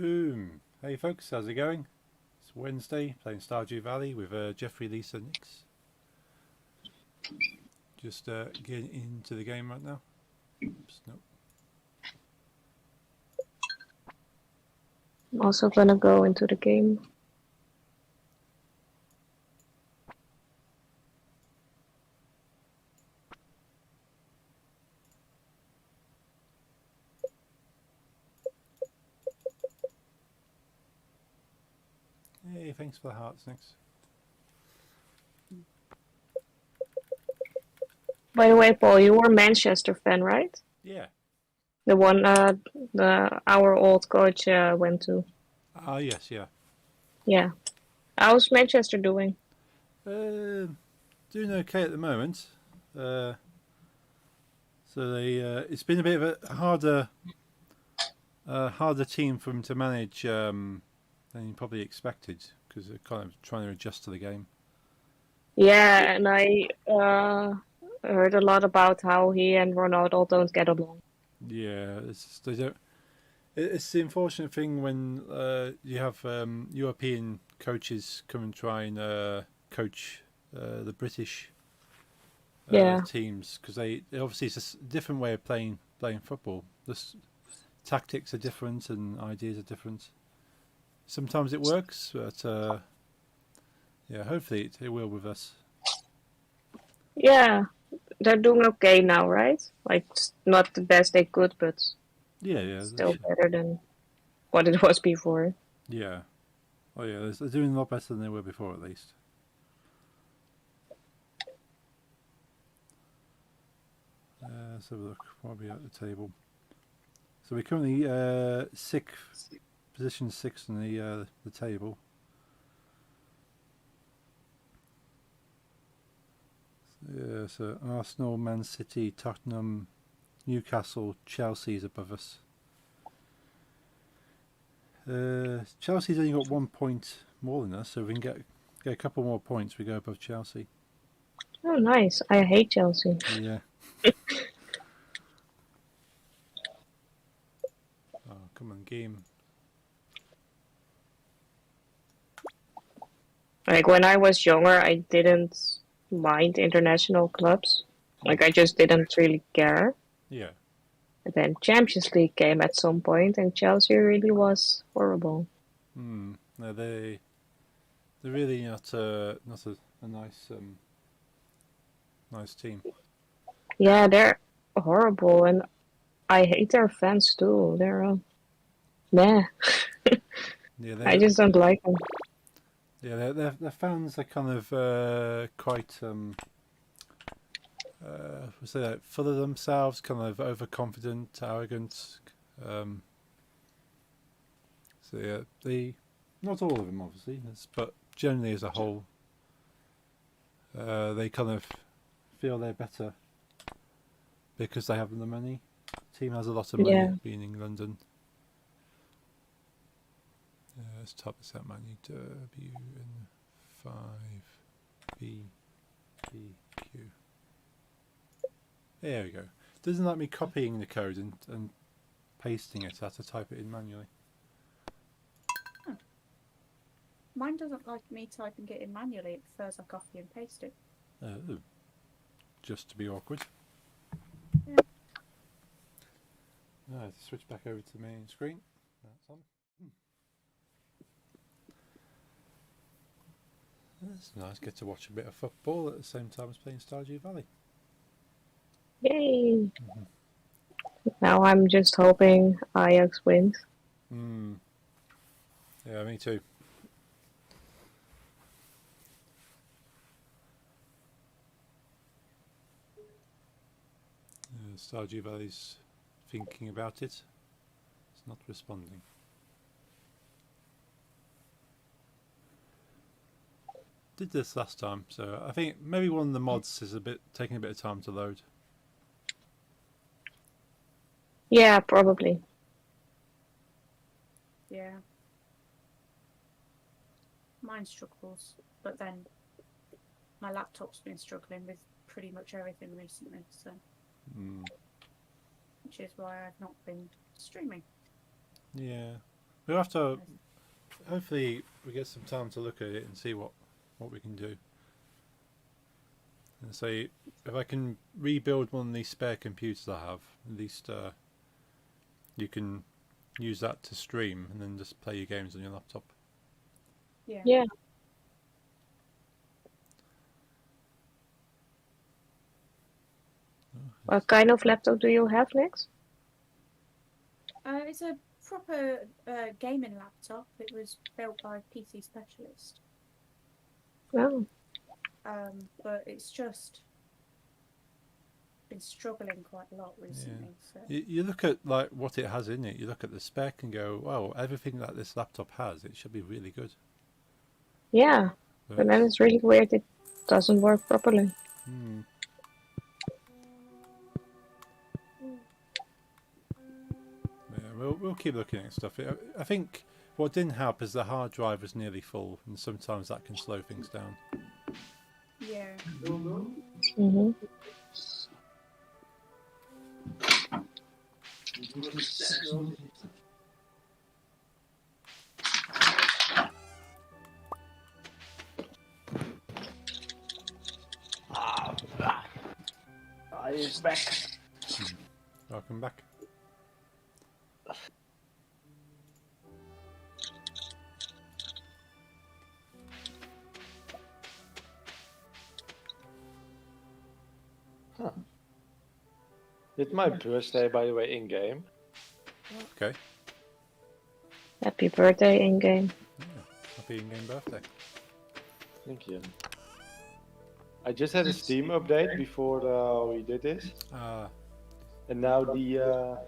Boom! Hey folks, how's it going? It's Wednesday, playing Stardew Valley with Jeffrey, Lisa, Nix. Just getting into the game right now. Oops, nope. I'm also gonna go into the game. Hey, thanks for the hearts, Nix. By the way, Paul, you were a Manchester fan, right? Yeah. The one our old coach went to. Yes, yeah. Yeah. How's Manchester doing? Doing okay at the moment. So it's been a bit of a harder team for them to manage than you probably expected because they're kind of trying to adjust to the game. Yeah, and I heard a lot about how he and Ronaldo don't get along. Yeah, they don't. It's the unfortunate thing when you have European coaches come and try and coach the British Yeah. teams because they obviously it's a different way of playing football. Tactics are different and ideas are different. Sometimes it works, but yeah, hopefully it will with us. Yeah, they're doing okay now, right? Like, not the best they could, but Yeah, yeah, still better than what it was before. yeah. Oh yeah, they're doing a lot better than they were before, at least. Let's have a look. What are we at the table? So we're currently position sixth on the table. Yeah, so Arsenal, Man City, Tottenham, Newcastle, Chelsea's above us. Chelsea's only got 1 point more than us, so if we can get a couple more points, we go above Chelsea. Oh, nice. I hate Chelsea. Yeah. Oh, come on, game. Like, when I was younger, I didn't mind international clubs. Like, I just didn't really care. Yeah. And then Champions League came at some point, and Chelsea really was horrible. No, they're really not a nice team. Yeah, they're horrible, and I hate their fans too. They're meh. Yeah, I just don't like them. their fans are kind of quite say that full of themselves, kind of overconfident, arrogant. Um, so yeah, they not all of them obviously, but generally as a whole, they kind of feel they're better because they have the money. The team has a lot of money Yeah. being in London. Let's type this out manually. WN5BBQ. There we go. It doesn't like me copying the code and pasting it. I have to type it in manually. Oh. Mine doesn't like me typing it in manually. It prefers I copy and paste it. Oh, just to be awkward. Yeah. Switch back over to the main screen. That's on. That's nice. Get to watch a bit of football at the same time as playing Stardew Valley. Yay. Now I'm just hoping Ajax wins. Yeah, me too. Stardew Valley's thinking about it. It's not responding. Did this last time, so I think maybe one of the mods is taking a bit of time to load. Yeah, probably. Yeah. Mine struggles, but then my laptop's been struggling with pretty much everything recently, so which is why I've not been streaming. Yeah, We'll have to. Hopefully, we get some time to look at it and see what we can do. And say if I can rebuild one of these spare computers I have, at least you can use that to stream and then just play your games on your laptop. Yeah. Yeah. What kind of laptop do you have, Lex? It's a proper gaming laptop. It was built by PC Specialist. Oh. But it's just been struggling quite a lot recently. So You look at like what it has in it. You look at the spec and go, "Well, everything that this laptop has, it should be really good." Yeah. But then it's really weird it doesn't work properly. Yeah, we'll keep looking at stuff. I think what didn't help is the hard drive was nearly full, and sometimes that can slow things down. yeah. Mm-hmm. He's back. Welcome back. Huh. It's my birthday, by the way, in game. Okay. Happy birthday in game. Yeah. Happy in-game birthday. Thank you. I just had a Steam update before we did this, and now the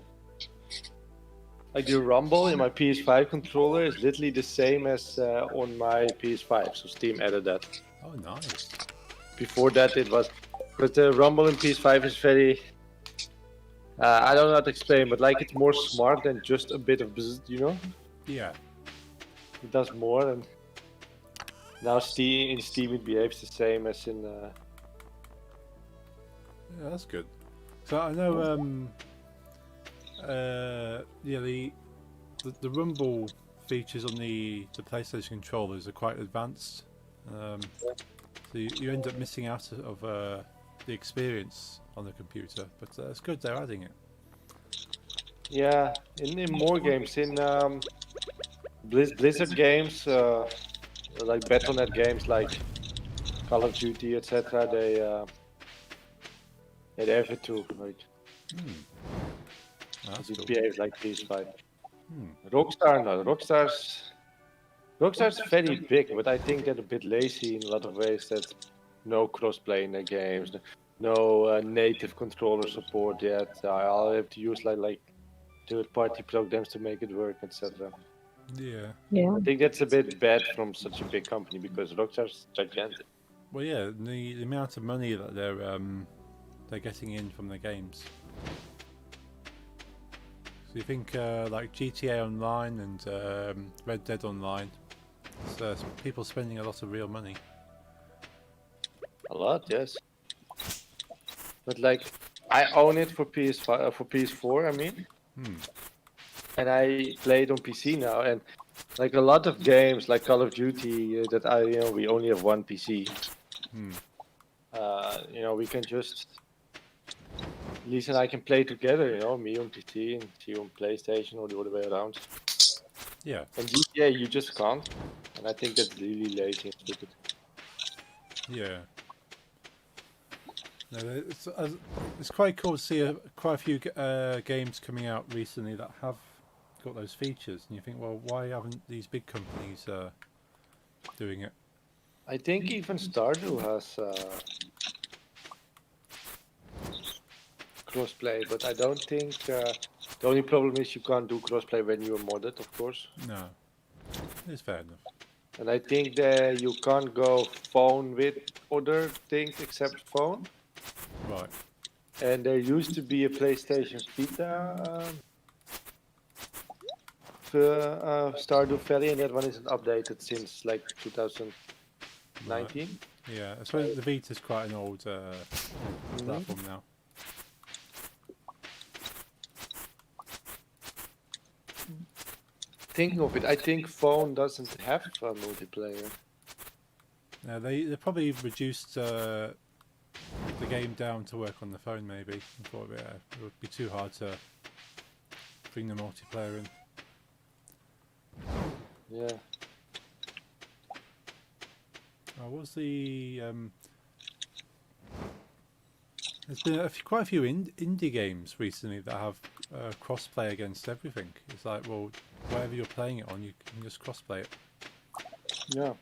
like the rumble in my PS5 controller is literally the same as on my PS5. So Steam added that. Oh, nice. Before that, it was, but the rumble in PS5 is very. I don't know how to explain, but like it's more smart than just a bit of bzzz, you know. Yeah. It does more, and now in Steam it behaves the same as in. Yeah, that's good. So I know, yeah, the rumble features on the PlayStation controllers are quite advanced. So you end up missing out of the experience on the computer, but it's good they're adding it. Yeah, in more games, in Blizzard games, like Battle.net games like Call of Duty, etc. They have it too. Like That's it cool. behaves like PS5. Rockstar, no, Rockstar's very big, but I think they're a bit lazy in a lot of ways. That no crossplay in their games, no native controller support yet. I'll have to use like third-party programs to make it work, etc. Yeah. Yeah. I think that's a bit bad from such a big company because Rockstar's gigantic. Well, yeah, the amount of money that they're getting in from the games. So you think like GTA Online and Red Dead Online, it's people spending a lot of real money. A lot, yes. But like, I own it for PS5, for PS4. I mean, and I play it on PC now, and like a lot of games, like Call of Duty, that we only have one PC. We can just Lisa and I can play together. Me on PC and she on PlayStation, or the other way around. Yeah. And GTA, you just can't, and I think that's really lazy and stupid. Yeah. No, it's quite cool to see quite a few games coming out recently that have got those features, and you think, well, why haven't these big companies doing it? I think even Stardew has crossplay, but I don't think the only problem is you can't do crossplay when you are modded, of course. No, it's fair enough. And I think that you can't go phone with other things except phone. Right. And there used to be a PlayStation Vita Stardew Valley, and that one isn't updated since like 2019. Right. Yeah, I suppose the Vita's quite an old platform now. thinking of it, I think phone doesn't have multiplayer. Yeah, they probably reduced the game down to work on the phone. Maybe I thought it would be too hard to bring the multiplayer in. Yeah. What was the? There's been quite a few indie games recently that have cross-play against everything. It's like, well, whatever you're playing it on, you can just cross-play it. Yeah.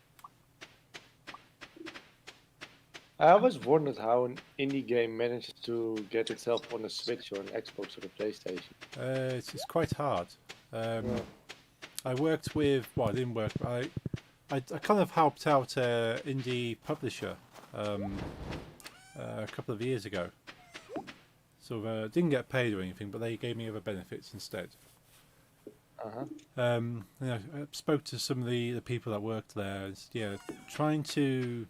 I always wondered how an indie game manages to get itself on a Switch or an Xbox or a PlayStation. It's quite hard. Yeah. I worked with, well, I didn't work, but I kind of helped out an indie publisher a couple of years ago. So didn't get paid or anything, but they gave me other benefits instead. Uh-huh. I spoke to some of the people that worked there. Yeah, trying to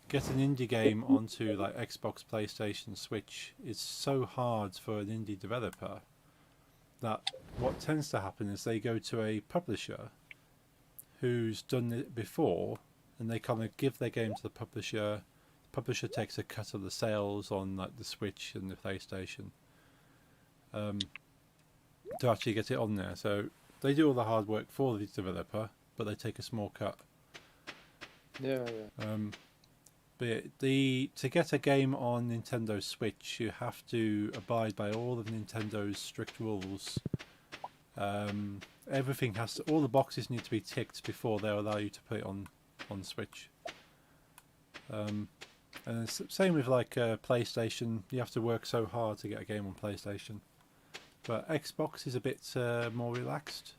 get an indie game onto like Xbox, PlayStation, Switch is so hard for an indie developer that what tends to happen is they go to a publisher who's done it before, and they kind of give their game to the publisher. The publisher takes a cut of the sales on like the Switch and the PlayStation to actually get it on there. So they do all the hard work for the developer, but they take a small cut. Yeah. But to get a game on Nintendo Switch, you have to abide by all of Nintendo's strict rules. Everything all the boxes need to be ticked before they'll allow you to put it on Switch. And it's same with like PlayStation. You have to work so hard to get a game on PlayStation. But Xbox is a bit more relaxed.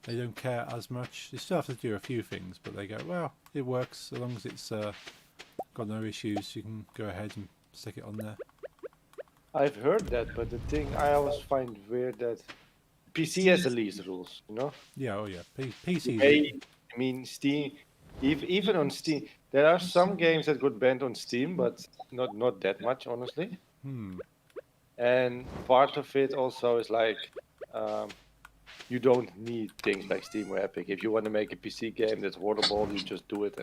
They don't care as much. You still have to do a few things, but they go, well, it works as long as it's got no issues. You can go ahead and stick it on there. I've heard that, but the thing I always find weird that PC has the least rules, you know? Yeah, oh yeah. PC. I mean, Steam, even on Steam, there are some games that got banned on Steam, but not that much, honestly. And part of it also is like, you don't need things like Steam or Epic. If you want to make a PC game that's horrible, you just do it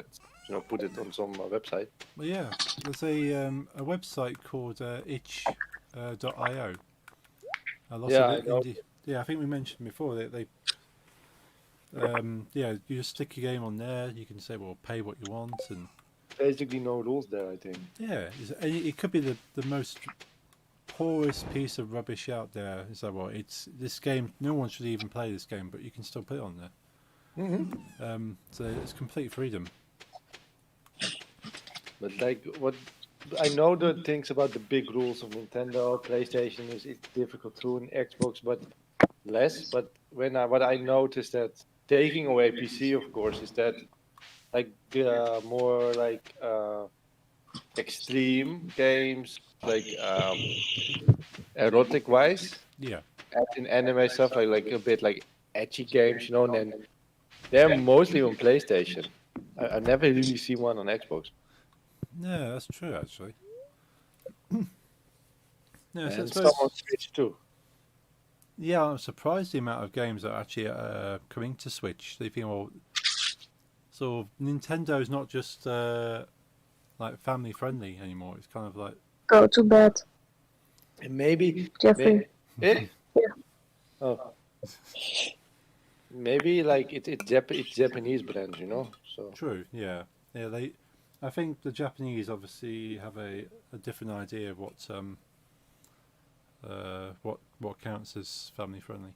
and put it on some website. Well, yeah, there's a website called itch.io. Yeah, I think we mentioned before that they you just stick your game on there. You can say, well, pay what you want, and Basically, no rules there, I think. yeah, it could be the most poorest piece of rubbish out there. It's like, well, it's this game. No one should even play this game, but you can still put it on there. So it's complete freedom. But like what I know, the things about the big rules of Nintendo, PlayStation is it's difficult too, and Xbox, but less. But what I noticed that taking away PC, of course, is that like the more like extreme games, like erotic wise, Yeah. in anime stuff, like a bit like edgy games, and then they're mostly on PlayStation. I never really see one on Xbox. Yeah, that's true actually. Yeah, so I And suppose, some on Switch too. yeah, I'm surprised the amount of games that are actually coming to Switch. They think, well, so Nintendo's not just like family friendly anymore. It's kind of like Go to bed, And maybe, Jeffrey. eh? Yeah. Oh. Maybe like it's Japanese brand, you know. So true. Yeah, yeah. I think the Japanese obviously have a different idea of what counts as family friendly.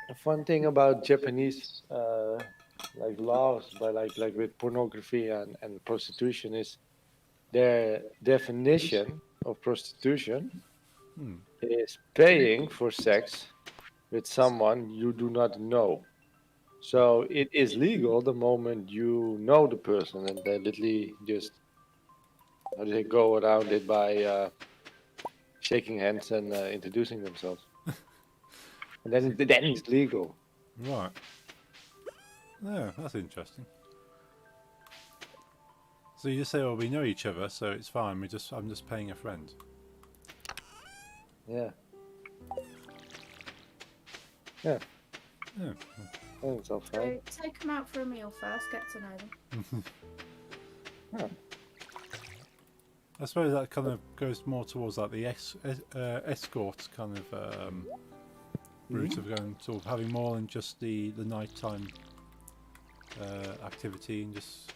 a fun thing about Japanese like laws, by like with pornography and prostitution is their definition of prostitution is paying for sex with someone you do not know. So it is legal the moment you know the person, and they literally just how do they go around it by shaking hands and introducing themselves, and then it's legal. Right. Yeah, that's interesting. So you just say, "Oh, we know each other, so it's fine. I'm just paying a friend." Yeah. Yeah. Yeah. I think it's all fine. So take them out for a meal first, get to know them. I suppose that kind of goes more towards like the escort kind of route of going, sort of having more than just the nighttime activity, and just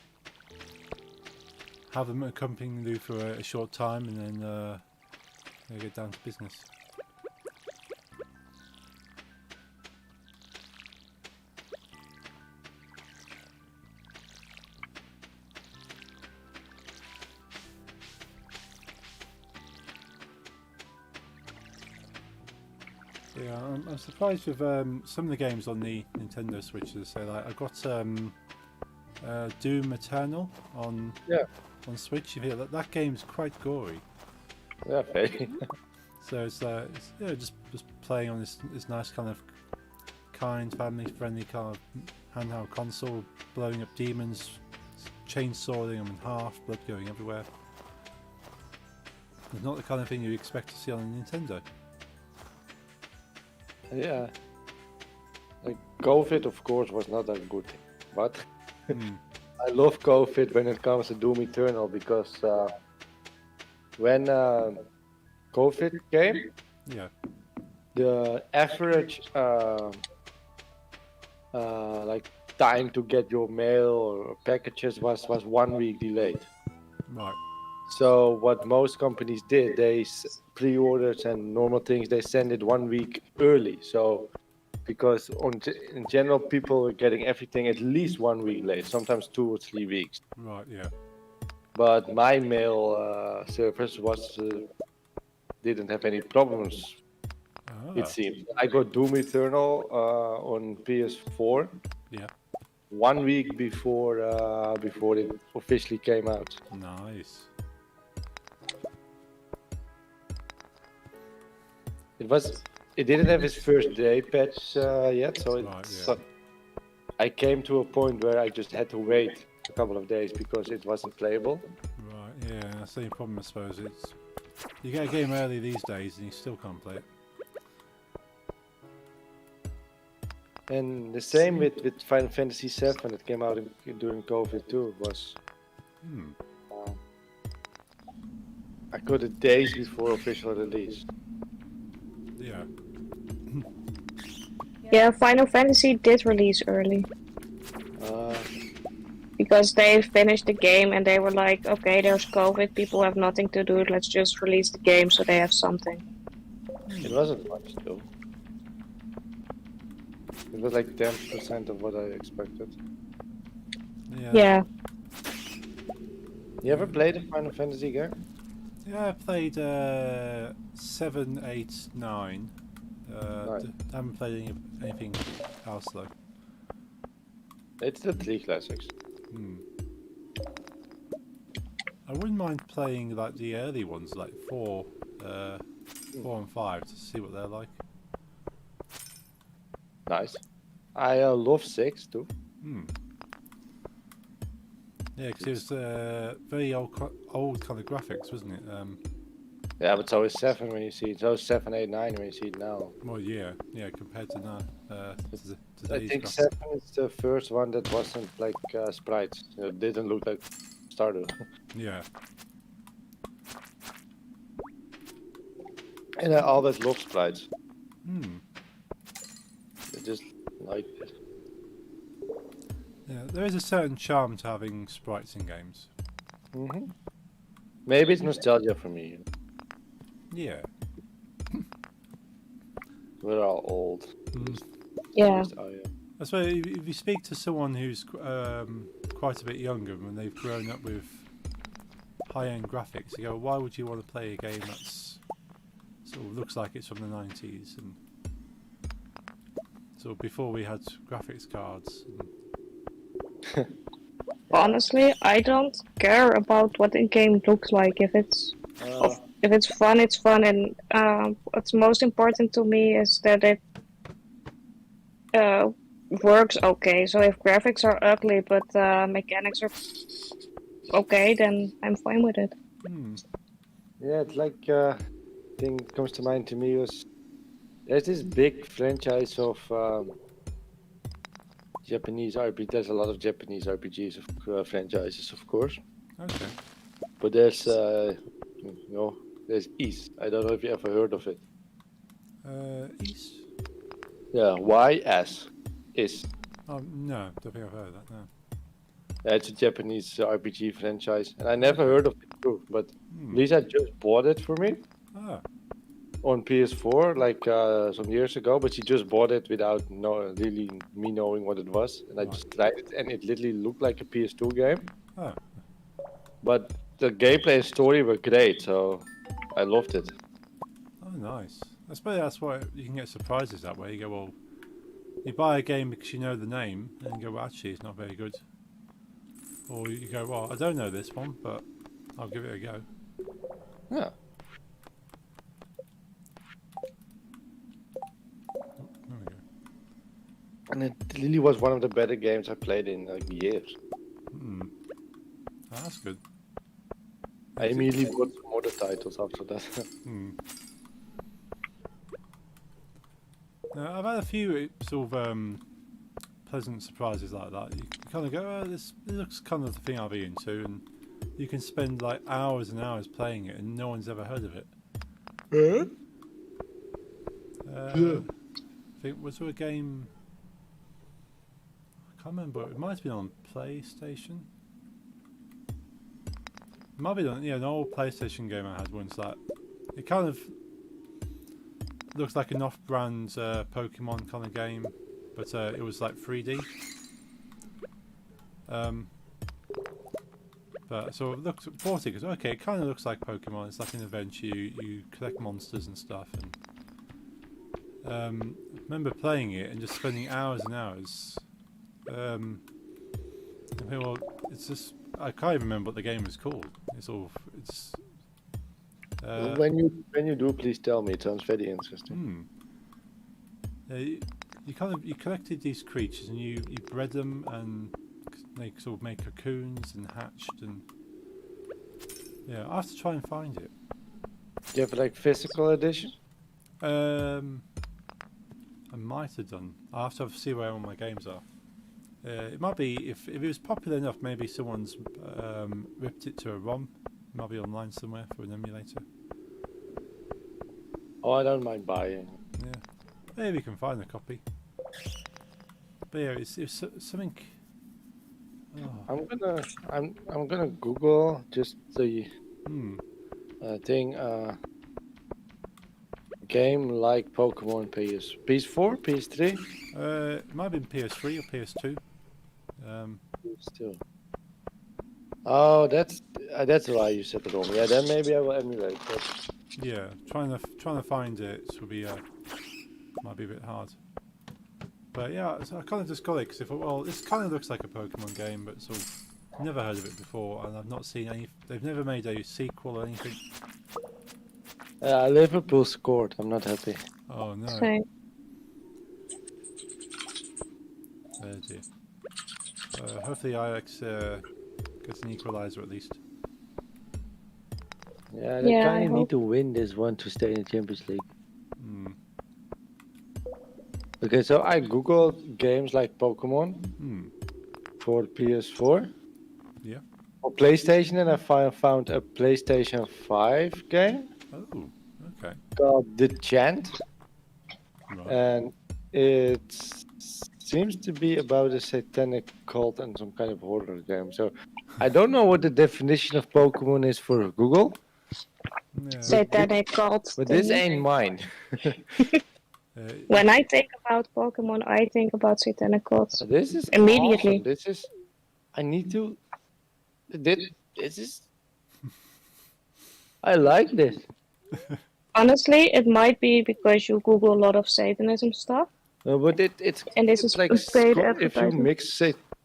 have them accompanying you for a short time, and then get down to business. Yeah, I'm surprised with some of the games on the Nintendo Switches. So, like, I got Doom Eternal on Switch. You hear that game's quite gory. Yeah, okay. So it's just playing on this nice kind of kind, family-friendly kind of handheld console, blowing up demons, chainsawing them in half, blood going everywhere. It's not the kind of thing you expect to see on a Nintendo. Yeah. Like, COVID, of course, was not a good thing, but I love COVID when it comes to Doom Eternal, because when COVID came, the average like time to get your mail or packages was 1 week delayed. Right. So what most companies did, they pre-orders and normal things, they send it 1 week early. So because in general, people are getting everything at least 1 week late, sometimes 2 or 3 weeks. Right. Yeah. But my mail service didn't have any problems. It seems. I got Doom Eternal on PS4. Yeah. 1 week before it officially came out. Nice. It didn't have its first day patch yet, so I came to a point where I just had to wait a couple of days because it wasn't playable. Right, yeah, that's the problem, I suppose. It's you get a game early these days and you still can't play it. And the same with Final Fantasy VII that came out during COVID too. I got it days before official release. Yeah. Yeah, Final Fantasy did release early. Because they finished the game and they were like, okay, there's COVID, people have nothing to do, let's just release the game so they have something. It wasn't much though. It was like 10% of what I expected. Yeah. You ever played a Final Fantasy game? Yeah, I played 7, 8, 9. Right. Haven't played anything else though. It's the 3 classics. I wouldn't mind playing like the early ones, like 4 and 5, to see what they're like. Nice. I love 6 too. Yeah, because it was very old kind of graphics, wasn't it? Yeah, but so is 7 when you see it. So is 7, 8, 9 when you see it now. Well, yeah, compared to now. I think 7 is the first one that wasn't like sprites. It didn't look like Stardew. Yeah. And I always love sprites. I just like it. Yeah, there is a certain charm to having sprites in games. Maybe it's nostalgia for me. Yeah. We're all old. Yeah. I suppose if you speak to someone who's quite a bit younger and they've grown up with high-end graphics, you go, why would you want to play a game that's sort of looks like it's from the 90s and sort of before we had graphics cards? Honestly, I don't care about what the game looks like. If it's fun, it's fun, and what's most important to me is that it works okay. So if graphics are ugly but mechanics are okay, then I'm fine with it. Yeah, it's like thing that comes to mind to me was there's this big franchise of Japanese RPG. There's a lot of Japanese RPGs of franchises, of course. Okay. But there's there's Ys. I don't know if you ever heard of it. East? Yeah, YS. Is. Oh, no, don't think I've heard of that, no. Yeah, it's a Japanese RPG franchise, and I never heard of it too. But Hmm. Lisa just bought it for me Ah, on PS4 like some years ago. But she just bought it without really me knowing what it was, and I Right. just tried it, and it literally looked like a PS2 game. oh, But the gameplay and story were great, so I loved it. oh, nice. I suppose that's why you can get surprises that way. You go, well, you buy a game because you know the name, and you go, well, actually, it's not very good. Or you go, well, I don't know this one, but I'll give it a go. Yeah. There we go. And it really was one of the better games I played in years. Hmm. Oh, that's good. I immediately bought some other titles after that. Hmm. Now, I've had a few sort of pleasant surprises like that. You kind of go, oh, this looks kind of the thing I'll be into, and you can spend like hours and hours playing it, and no one's ever heard of it. I think was there a game? I can't remember. It might have been on PlayStation. It might be on, yeah, an old PlayStation game I had once. That it kind of looks like an off-brand Pokemon kind of game, but it was like 3D. But so it looked bought it because okay, it kind of looks like Pokemon. It's like an adventure. You collect monsters and stuff. And remember playing it and just spending hours and hours. I think, well, it's just I can't even remember what the game was called. It's all it's. When you do, please tell me. It sounds very interesting. You kind of you collected these creatures and you bred them and they sort of make cocoons and hatched and yeah. I have to try and find it. Do you have like physical edition? I might have done. I have to see where all my games are. It might be if it was popular enough. Maybe someone's ripped it to a ROM. It might be online somewhere for an emulator. Oh, I don't mind buying. Yeah, maybe we can find a copy. But yeah, it's something. Oh. I'm gonna Google just the thing. Game like Pokemon PS4, PS3. It might have been PS3 or PS2. Still. Oh, that's why you set it on. Yeah, then maybe I will emulate that. Yeah, trying to find it will be might be a bit hard. But yeah, so I kind of just got it because I thought, well, this kind of looks like a Pokemon game, but sort of never heard of it before, and I've not seen any. They've never made a sequel or anything. Liverpool scored. I'm not happy. Oh no. Same. Oh dear. Hopefully Ajax gets an equaliser at least. Yeah, they Yeah, I kind of need hope. to win this one to stay in the Champions League. Hmm. Okay, so I googled games like Pokemon for PS4. Yeah. For PlayStation, and I found a PlayStation 5 game Oh. Okay. called The Chant, Right. and it seems to be about a satanic cult and some kind of horror game. So I don't know what the definition of Pokemon is for Google, Yeah. Satanic cult. but this thingy. ain't mine. When I think about Pokemon, I think about satanic cults. This is Immediately. awesome. This is. I need to. This is. I like this. Honestly, it might be because you Google a lot of Satanism stuff. But it's And this is like a paid if you advertisement. mix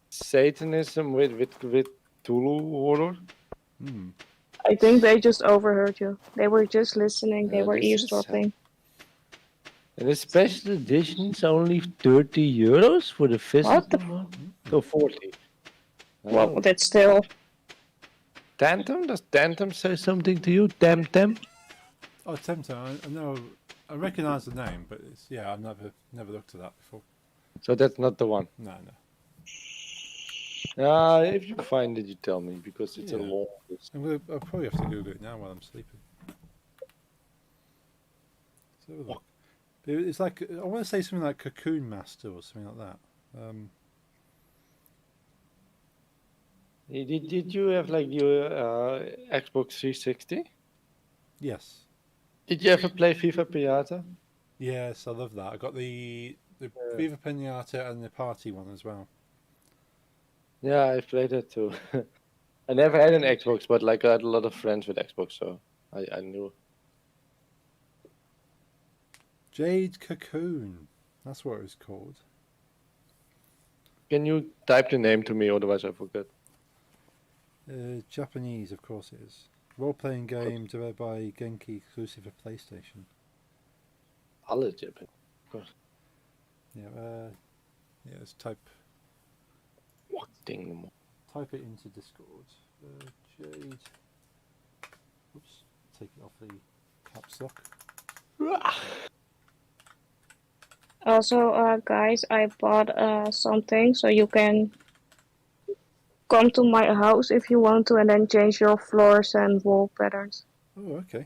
Satanism with Tulu horror. I think they just overheard you. They were just listening. They Yeah, were this is- eavesdropping. And the special edition is only €30 for the physical one. So 40. Well, that's still. Tantum? Does Tantum say something to you? Temtem? Oh, Tempter. I know. I recognise the name, but it's, yeah, I've never looked at that before. So that's not the one. No. If you find it, you tell me because it's a Yeah. long list. I'll probably have to Google it now while I'm sleeping. So look. It's like, I want to say something like Cocoon Master or something like that. Did you have like your Xbox 360? Yes. Did you ever play FIFA Piata? Yes, I love that. I got the Viva Pinata and the party one as well. Yeah, I played that too. I never had an Xbox, but like I had a lot of friends with Xbox, so I knew. Jade Cocoon. That's what it was called. Can you type the name to me, otherwise I forget. Japanese, of course it is. Role-playing game developed by Genki, exclusive for PlayStation. Alle Japan. Yeah, let's type Ding. it into Discord. Jade. Oops, take it off the caps lock. Also, guys, I bought something so you can come to my house if you want to, and then change your floors and wall patterns. Oh, okay.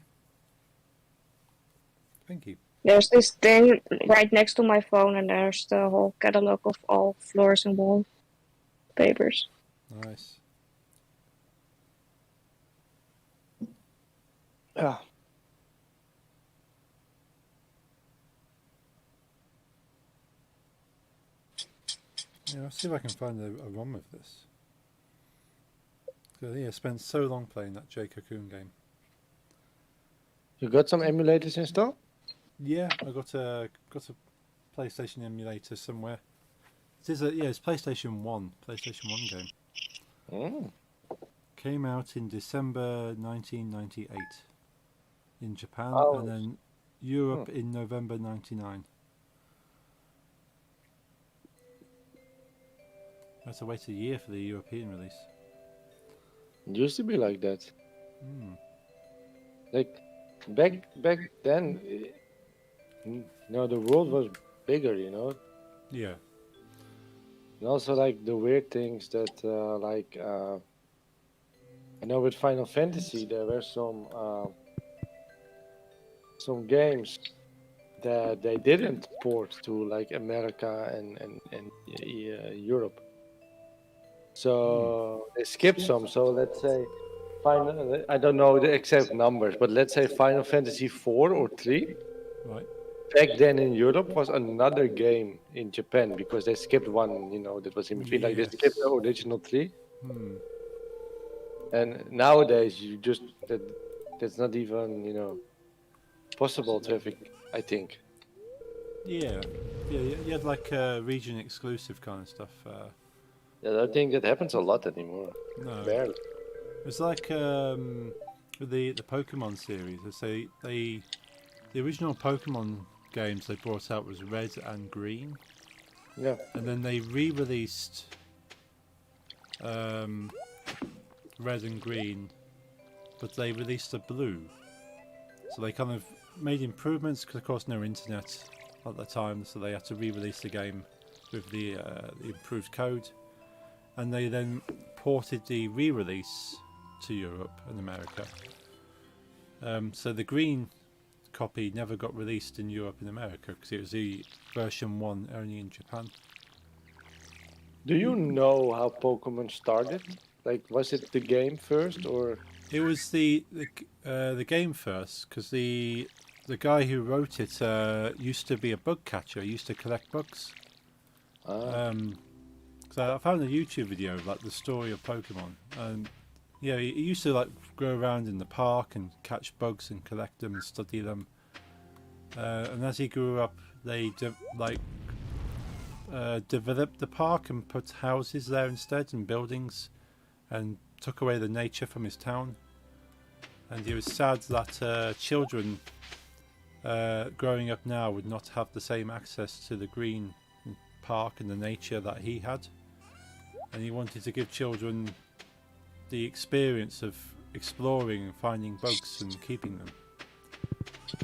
Thank you. There's this thing right next to my phone, and there's the whole catalog of all floors and wall papers. Nice. Yeah. Yeah, I'll see if I can find a ROM of this. So, yeah, I spent so long playing that Jade Cocoon game. You got some emulators installed? Yeah, I got a PlayStation emulator somewhere. It's PlayStation 1 game. Mm. Came out in December 1998 in Japan, and then Europe in November 99. I had to wait a year for the European release. It used to be like that. Mm. Like back then, the world was bigger, Yeah. And also like the weird things that I know with Final Fantasy there were some games that they didn't port to like America and Europe. So they skipped some. So let's say I don't know the exact numbers, but let's say Final Fantasy 4 or 3. Right. Back then in Europe was another game in Japan because they skipped one, that was in between. Like they skipped the original 3. And nowadays that's not even, possible to have it, I think. Yeah, you had like region exclusive kind of stuff. I don't think that happens a lot anymore. No. Barely. It's like with the Pokemon series. I say the original Pokemon games they brought out was Red and Green. Yeah. And then they re-released Red and Green, but they released a Blue. So they kind of made improvements because, of course, no internet at the time, so they had to re-release the game with the improved code. And they then ported the re-release to Europe and America. So the green copy never got released in Europe and America because it was the version 1 only in Japan. Do you know how Pokemon started? Like, was it the game first, or? It was the game first because the guy who wrote it used to be a bug catcher. He used to collect bugs. So I found a YouTube video of like the story of Pokemon, and yeah, he used to like go around in the park and catch bugs and collect them and study them. And as he grew up, they developed the park and put houses there instead and buildings, and took away the nature from his town. And he was sad that children growing up now would not have the same access to the green park and the nature that he had. And he wanted to give children the experience of exploring and finding bugs and keeping them.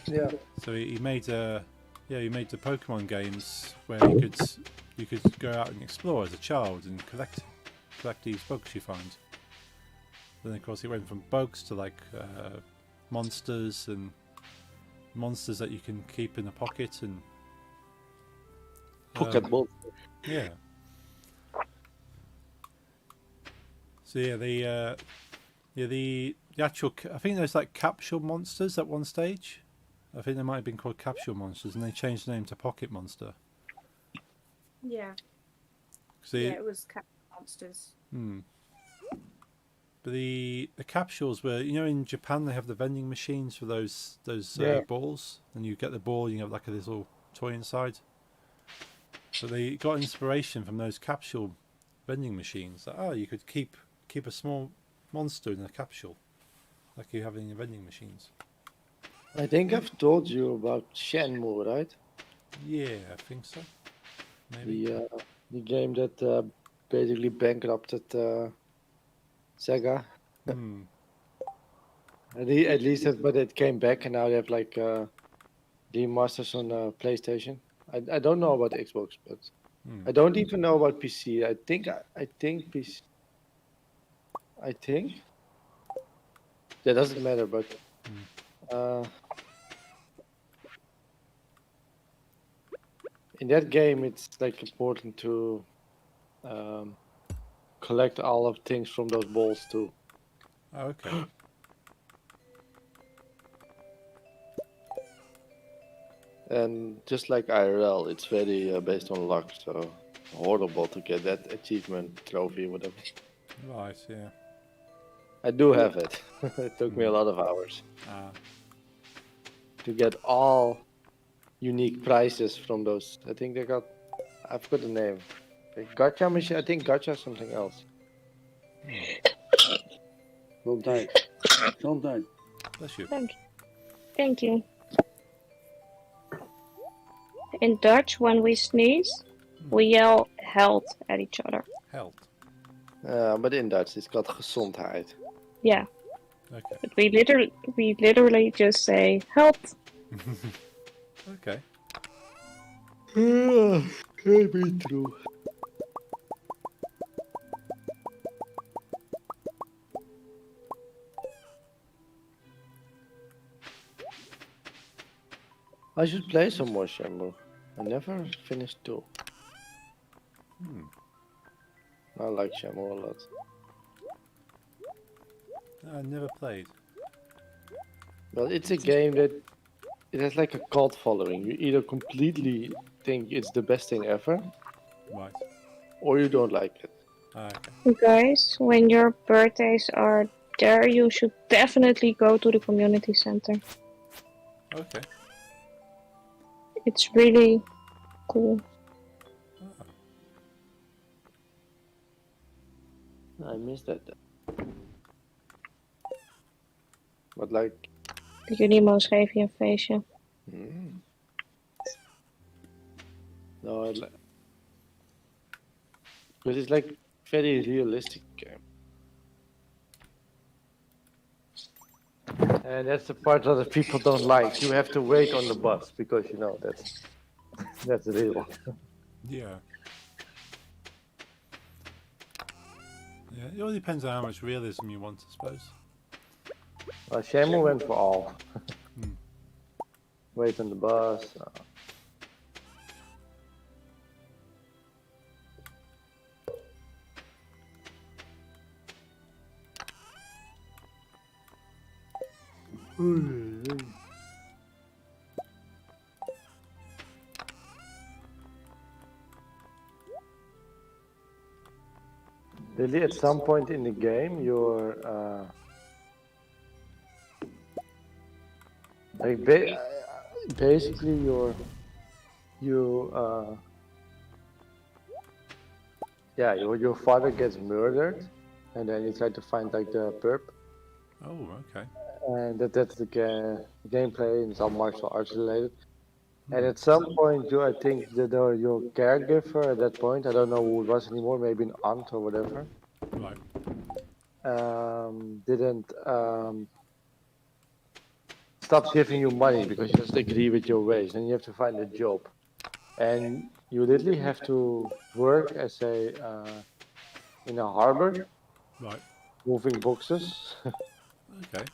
Yeah. So he made the Pokemon games where you could go out and explore as a child and collect collect these bugs you find. Then of course it went from bugs to like monsters and monsters that you can keep in a pocket and Pocket monster. yeah. So yeah, the actual I think there's like capsule monsters at one stage. I think they might have been called capsule monsters, and they changed the name to pocket monster. Yeah. So Yeah, it was cat monsters. But the capsules were, you know, in Japan they have the vending machines for those balls, and you get the ball, you have like a little toy inside. So they got inspiration from those capsule vending machines. That, you could keep a small monster in a capsule, like you have in your vending machines. I think I've told you about Shenmue, right? Yeah, I think so. Maybe. The game that basically bankrupted Sega. At least, but it came back, and now they have like remasters on PlayStation. I don't know about Xbox, but I don't even know about PC. I think PC. I think that doesn't matter, but in that game, it's like important to collect all of things from those balls too. Oh, okay. And just like IRL, it's very based on luck, so horrible to get that achievement trophy, whatever. Right, yeah. I do have it. It took me a lot of hours to get all unique prizes from those. I think I forgot the name. Gacha machine. I think gacha something else. Don't die. Don't die. Bless you. Thank you. In Dutch, when we sneeze, we yell "held" at each other. Held. But in Dutch, it's called gezondheid. Yeah. Okay. But we literally just say "help." Okay. Can't be true. I should play some more Shenmue. I never finished 2. I like Shenmue a lot. I never played. Well, it's a game that it has like a cult following. You either completely think it's the best thing ever, Right. or you don't like it. Okay. Guys, when your birthdays are there, you should definitely go to the community center. Okay. It's really cool. I missed that. But like... De Unimo's geven je een feestje. No, because it's like very realistic game. And that's the part that the people don't like. You have to wait on the bus because you know that's real. Yeah. Yeah, it all depends on how much realism you want, I suppose. Well, Shenmue went for all. Wait on the bus. Really, at some point in the game, you're like basically your father gets murdered, and then you try to find like the perp. Oh, okay. And that's the gameplay, and it's all martial arts related. And at some point, I think that your caregiver at that point, I don't know who it was anymore, maybe an aunt or whatever, Right. didn't stop giving you money because you just agree with your ways, and you have to find a job. And you literally have to work as a in a harbor, Right. moving boxes, Okay.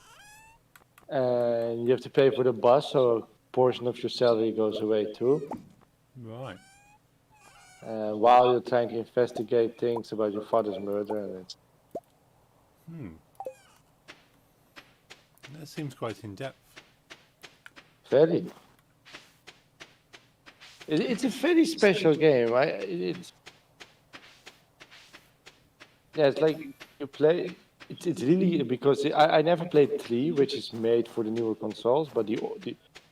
and you have to pay for the bus, so a portion of your salary goes away too. Right. While you're trying to investigate things about your father's murder, and it's That seems quite in depth. very. It's a very special game. It's like you play. It's really because I never played 3, which is made for the newer consoles, but the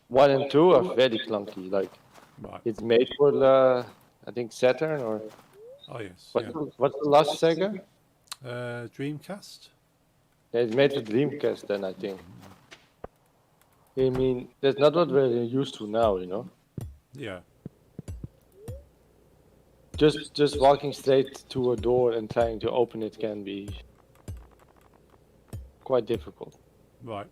1 and 2 are very clunky. Like Right. it's made for the I think Saturn or Oh yes. what's the last Sega? Dreamcast. Yeah, it's made for Dreamcast then I think. I mean that's not what we're used to now, you know. Yeah. Just walking straight to a door and trying to open it can be quite difficult. Right.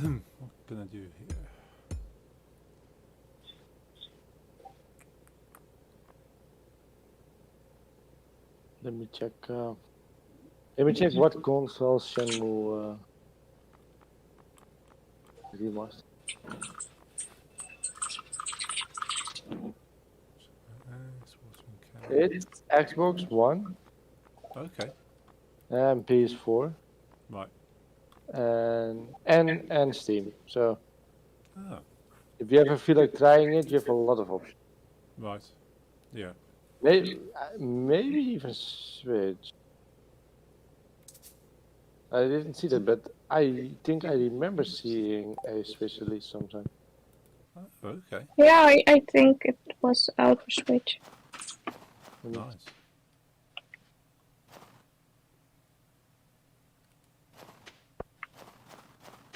What can I do here? Let me check. Let me check what consoles Shenmue remastered. It's Xbox One Okay. and PS4 Right. and Steam. So Oh. if you ever feel like trying it, you have a lot of options. Right. Yeah. Maybe even Switch. I didn't see that, but I think I remember seeing a Switch release sometime. Oh, okay. Yeah, I think it was out for Switch. Nice.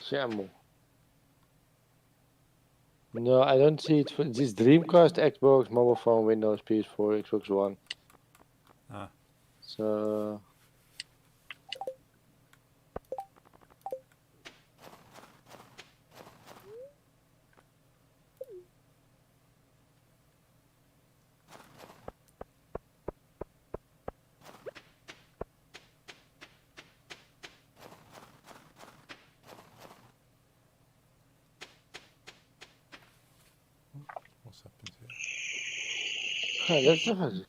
Shenmue. No, I don't see it. This Dreamcast, Xbox, mobile phone, Windows, PS4, Xbox One. Ah. So What's happened here? let's have a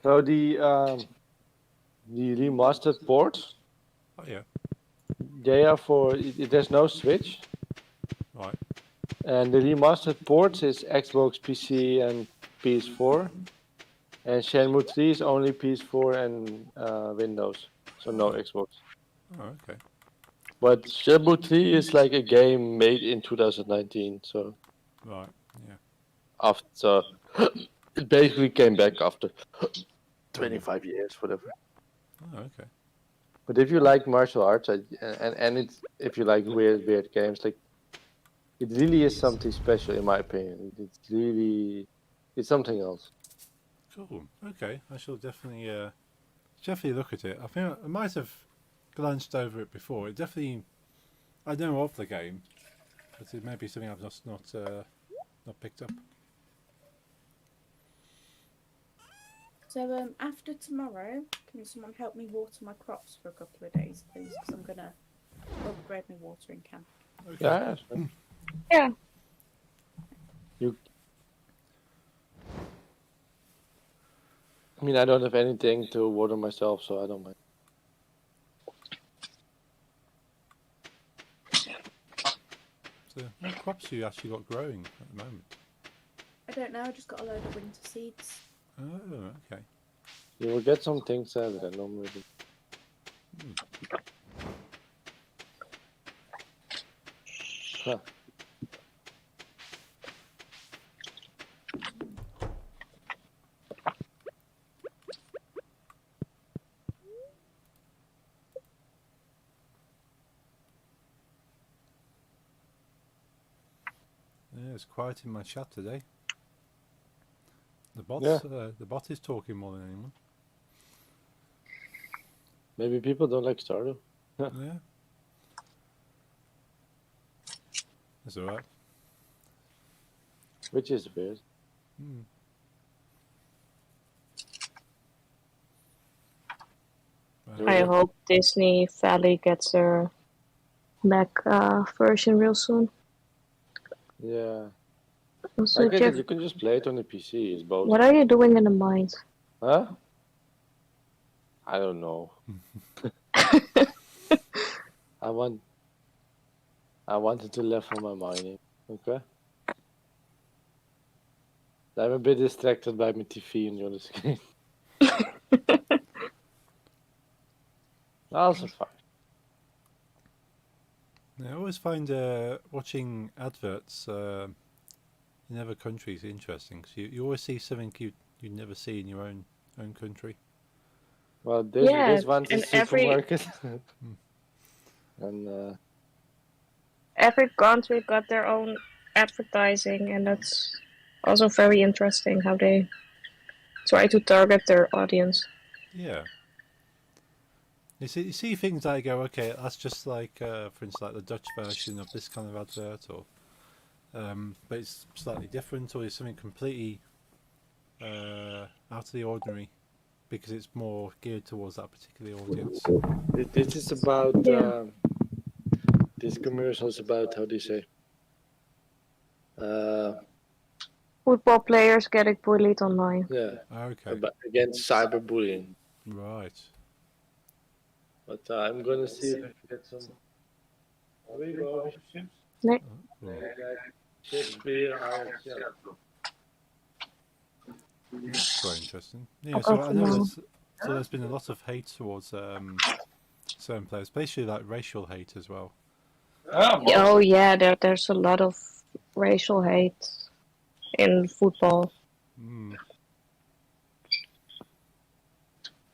So the remastered ports, Oh yeah. they are for there's no Switch, Right. and the remastered ports is Xbox, PC, and PS4, and Shenmue 3 is only PS4 and Windows, so no Xbox. Oh okay. But Shenmue 3 is like a game made in 2019, so Right. Yeah. after it basically came back after 25 years, whatever. Oh okay. But if you like martial arts and it's if you like weird games, like it really is something special in my opinion. It's something else. Cool. Okay. I shall definitely look at it. I think I might have glanced over it before. It definitely I know of the game, but it may be something I've just not picked up. So after tomorrow, can someone help me water my crops for a couple of days, please? Because I'm gonna upgrade my watering can. Okay. Yeah. Sure. Yeah. I mean, I don't have anything to water myself, so I don't mind. So what crops you actually got growing at the moment? I don't know. I just got a load of winter seeds. Oh, okay. You will get some things that I normally do. Huh. Yeah, it's quiet in my chat today. The bot is talking more than anyone. Maybe people don't like Stardew. Yeah. That's alright. Which is weird. Hmm. I hope Disney Valley gets their Mac version real soon. Yeah. Also, I get Jeff, it. You can just play it on the PC. It's both. what are you doing in the mines? Huh? I don't know. I wanted to level my mining. Okay. I'm a bit distracted by my TV and the screen. Also fine. I always find watching adverts in other countries interesting, because you always see something you'd never see in your own country. Well, this one's a and supermarket. And every country got their own advertising, and that's also very interesting how they try to target their audience. Yeah. You see things like go, okay, that's just like, for instance, like the Dutch version of this kind of advert, or but it's slightly different, or it's something completely out of the ordinary, because it's more geared towards that particular audience. this is about Yeah. this commercial is about how do you say? Football players getting bullied online. Yeah. Okay. Against cyberbullying. Right. But I'm gonna see if I can get some. Nee. Shakespeare, Quite interesting. Yeah, Ook so over I know now. there's been a lot of hate towards certain players, basically like racial hate as well. Oh yeah, there's a lot of racial hate in football. Mm.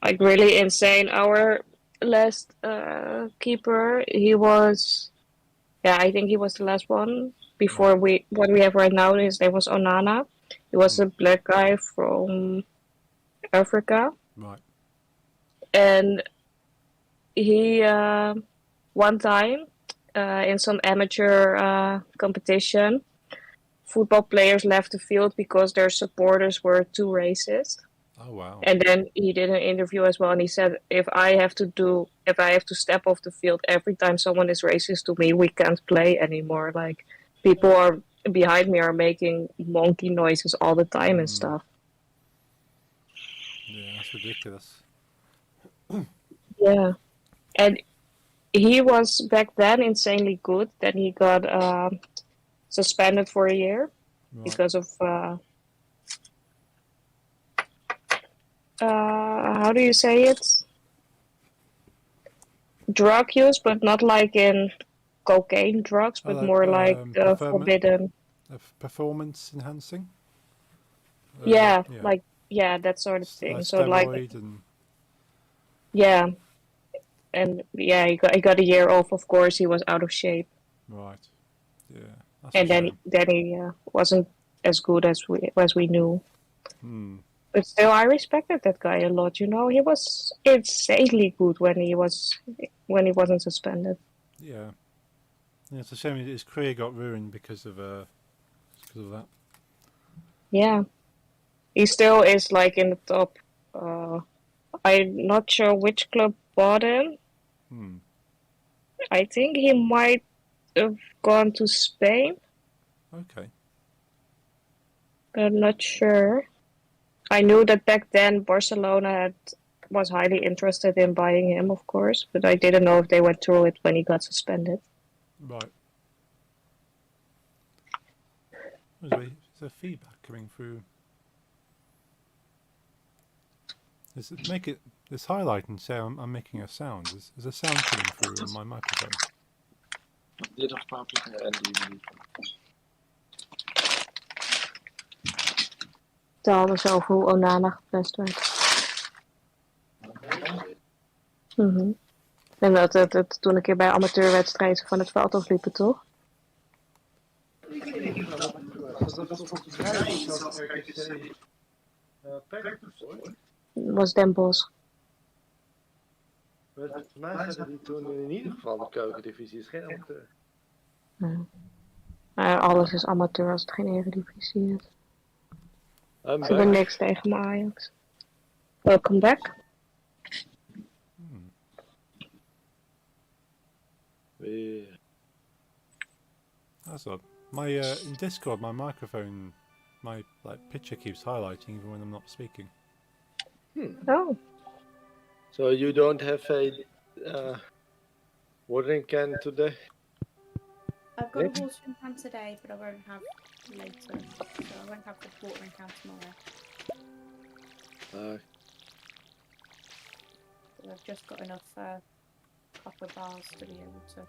Like really insane. Our last keeper, he was, I think he was the last one before what we have right now. His name was Onana. He was a black guy from Africa, Right. and he one time in some amateur competition, football players left the field because their supporters were too racist. Oh wow. And then he did an interview as well, and he said, if I have to step off the field every time someone is racist to me, we can't play anymore. Like, people are behind me are making monkey noises all the time and stuff. Yeah, that's ridiculous. Yeah. And he was back then insanely good. Then he got suspended for a year because of how do you say it? Drug use, but not like in cocaine drugs, but more like the forbidden. Performance enhancing. That sort of thing. Like So steroid and. Yeah, and he got a year off. Of course, he was out of shape. Right. Yeah. That's And then he wasn't as good as we knew. But still, I respected that guy a lot. You know, he was insanely good when he wasn't suspended. Yeah. It's a shame his career got ruined because of that. Yeah, he still is like in the top. I'm not sure which club bought him. I think he might have gone to Spain. Okay. But I'm not sure. I knew that back then Barcelona was highly interested in buying him, of course, but I didn't know if they went through it when he got suspended. Right. Is there feedback coming through? This highlight and say I'm making a sound. Is a sound coming through on my microphone? Dit of paprika en die. Vertelde zoveel Onana gepest werd. En dat toen een keer bij amateurwedstrijden van het veld afliepen, toch? Ik weet niet wat het was. Dat was volgens mij zelfs RKC Packers hoor. Was Den Bosch. Maar volgens mij zaten die toen in ieder geval de keukendivisie. Is geen amateur. Alles is amateur als het geen eredivisie is. I'm Ik heb back. niks tegen mijn Ajax. Welcome back. Yeah. That's odd. My in Discord, my microphone, my picture keeps highlighting even when I'm not speaking. Oh, So you don't have a watering can today? I've got a watering can today, but I won't have later. So I won't have the watering can tomorrow. So I've just got enough copper bars to be able to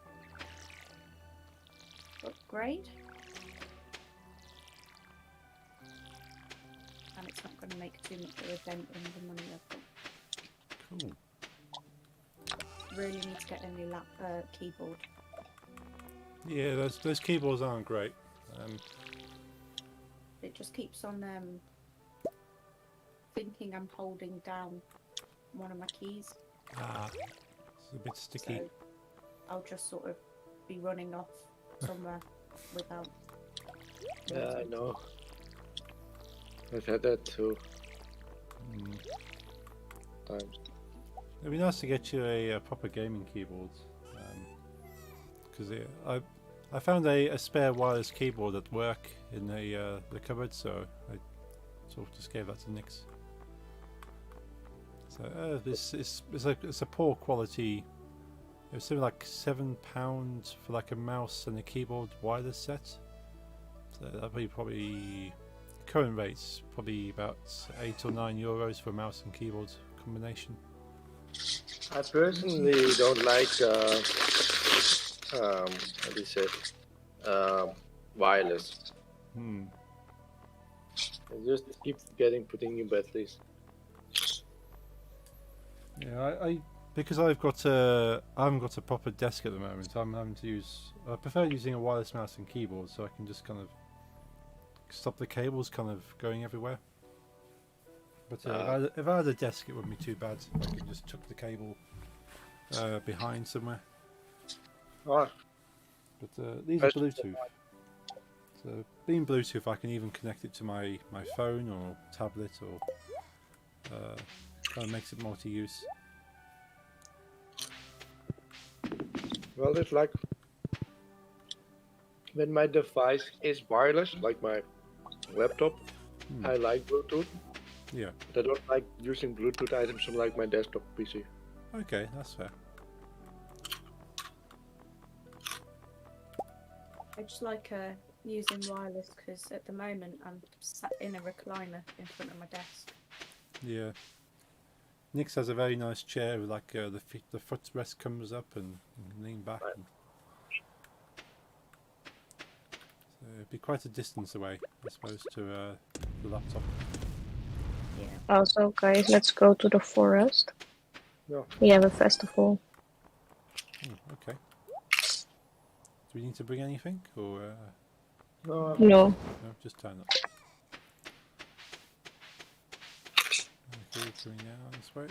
upgrade. And it's not going to make too much of a dent in the money I've got. Cool. Really need to get a new keyboard. Yeah, those keyboards aren't great. It just keeps on thinking I'm holding down one of my keys. It's a bit sticky. So I'll just sort of be running off somewhere without. Yeah, I know. I've had that too. Times. It'd be nice to get you a proper gaming keyboard, because I found a spare wireless keyboard at work in the cupboard, so I sort of just gave that to Nix. So it's a poor quality. It was something like £7 for like a mouse and a keyboard wireless set. So that'd be probably current rates probably about €8 or €9 for a mouse and keyboard combination. I personally don't like how do you say wireless. I just keep forgetting putting new batteries. Yeah, I because I haven't got a proper desk at the moment. I'm having to I prefer using a wireless mouse and keyboard, so I can just kind of stop the cables kind of going everywhere. But if I had a desk, it wouldn't be too bad. I could just chuck the cable behind somewhere. Oh, But these are Bluetooth. So being Bluetooth, I can even connect it to my phone or tablet, or kind of makes it multi-use. well, it's like when my device is wireless, like my laptop, I like Bluetooth. Yeah. But I don't like using Bluetooth items on like my desktop PC. Okay, that's fair. I just like using wireless because at the moment I'm sat in a recliner in front of my desk. Yeah. Nix has a very nice chair with like the footrest comes up and you can lean back. Right. So it'd be quite a distance away, I suppose, to the laptop. Yeah. also, guys, let's go to the forest. Yeah. We have a festival. Okay. Do we need to bring anything, or No, No. no, just turn up? Okay, coming down this way.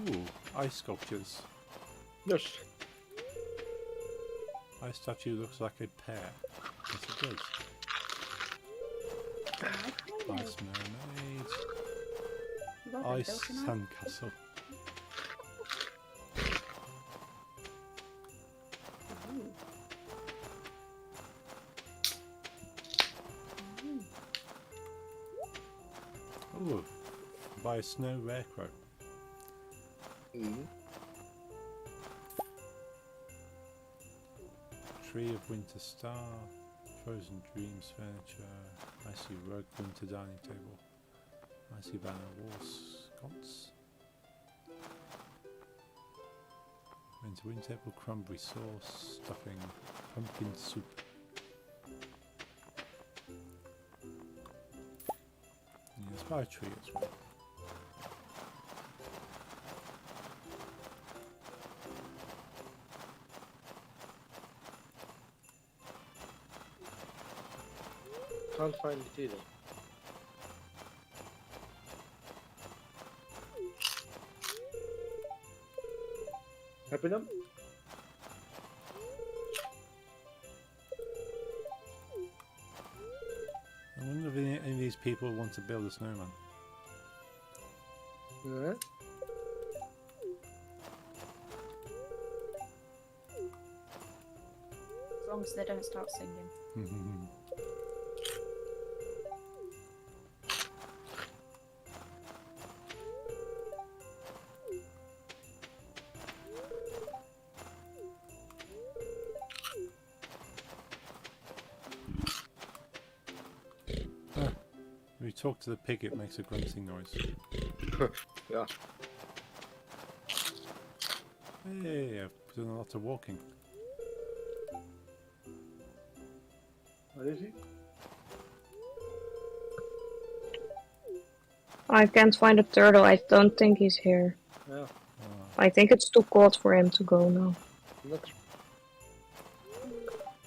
Ooh, ice sculptures. yes. Ice statue looks like a pear. Yes, it does. Ice mermaid. Robin, Ice don't I? sandcastle. Ooh, by a snow rarecrow. Mm-hmm. Tree of winter star, frozen dreams furniture, icy rug, winter dining table, icy banner wall sconce. Wind table, cranberry sauce, stuffing, pumpkin soup. Yeah, there's by a tree as well. Can't find it either. Happy now? I wonder if any of these people want to build a snowman. Yeah. As long as they don't start singing. If you talk to the pig, it makes a grunting noise. Yeah. Hey, I've done a lot of walking. What is he? I can't find a turtle. I don't think he's here. Yeah. I think it's too cold for him to go now. Not.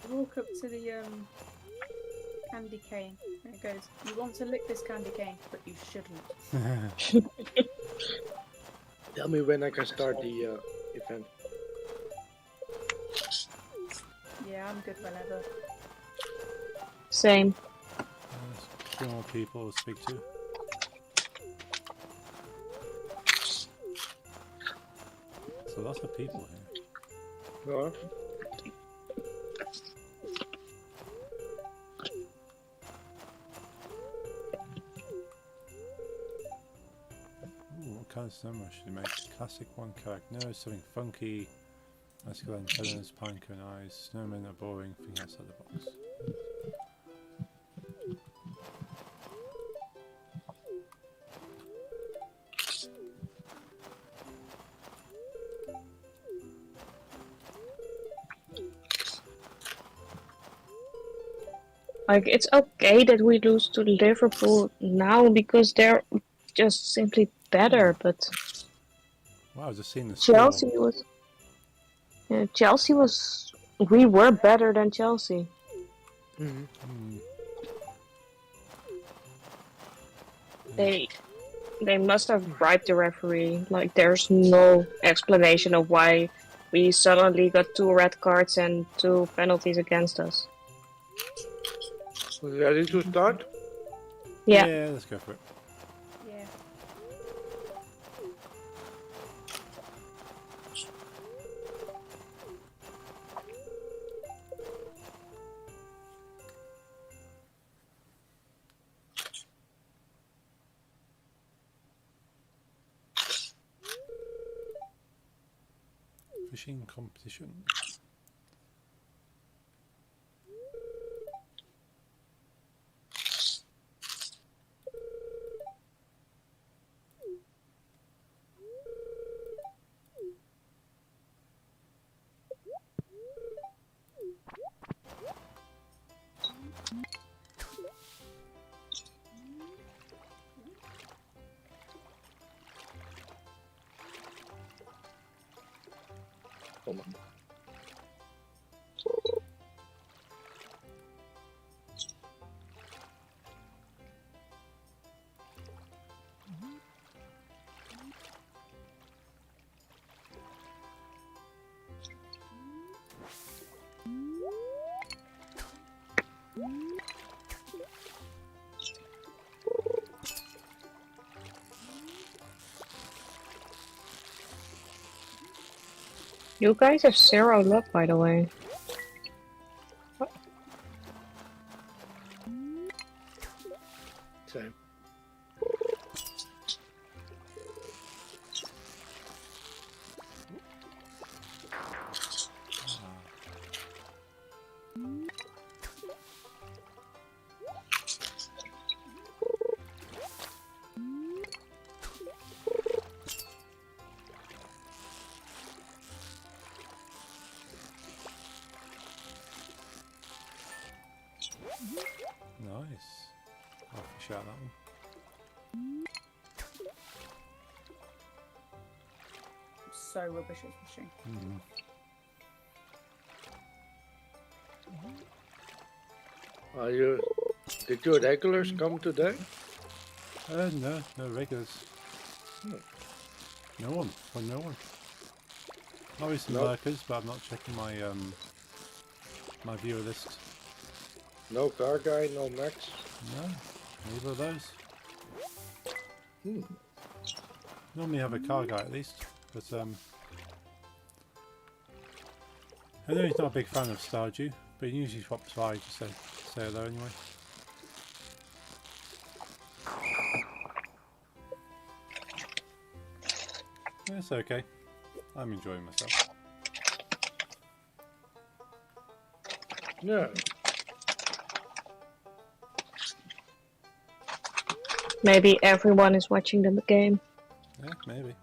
Walk up to the candy cane. And it goes, you want to lick this candy cane, but you shouldn't. Tell me when I can start the event. Yeah, I'm good whenever. Same. There's a few more people to speak to. So lots of people here. Yeah. Ooh, what kind of snowman should you make? Classic one character. No, something funky. Bicycle antennas, pine cone eyes. Snowmen are boring. Think outside the box. Like, it's okay that we lose to Liverpool now because they're just simply better, but Wow, I've just seen the score. Chelsea was... Yeah, Chelsea was... We were better than Chelsea. Mm-hmm. They must have bribed the referee. Like, there's no explanation of why we suddenly got 2 red cards and 2 penalties against us. Ready to start? Yeah. Yeah, let's go for it. Yeah. Fishing competition. Come on. You guys have 0 luck, by the way. Same. Nice. I'll fish out that one. So rubbish at fishing. Are you? Did your regulars come today? No regulars. Hmm. No one. Well, no one. Maybe some Nope. lurkers, but I'm not checking my my viewer list. No car guy, no Max. No, neither of those. Hmm. Normally have a car guy at least, but I know he's not a big fan of Stardew, but he usually swaps by to say hello anyway. It's okay. I'm enjoying myself. Yeah. Maybe everyone is watching the game. Yeah, maybe.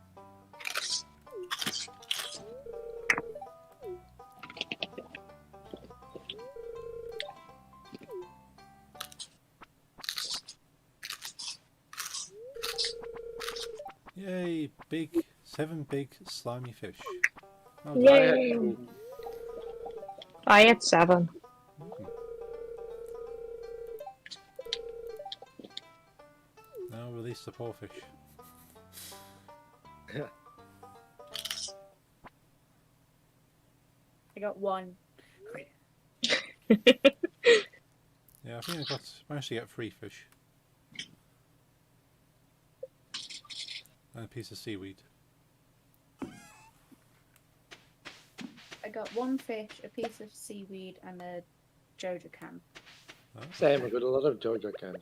Yay! 7 big slimy fish. Oh, Yay! I had 7. Now release the poor fish. I got 1. Yeah, I think I managed to get 3 fish. And a piece of seaweed. I got 1 fish, a piece of seaweed, and a Joja can. Oh. Same, I got a lot of Jojo can.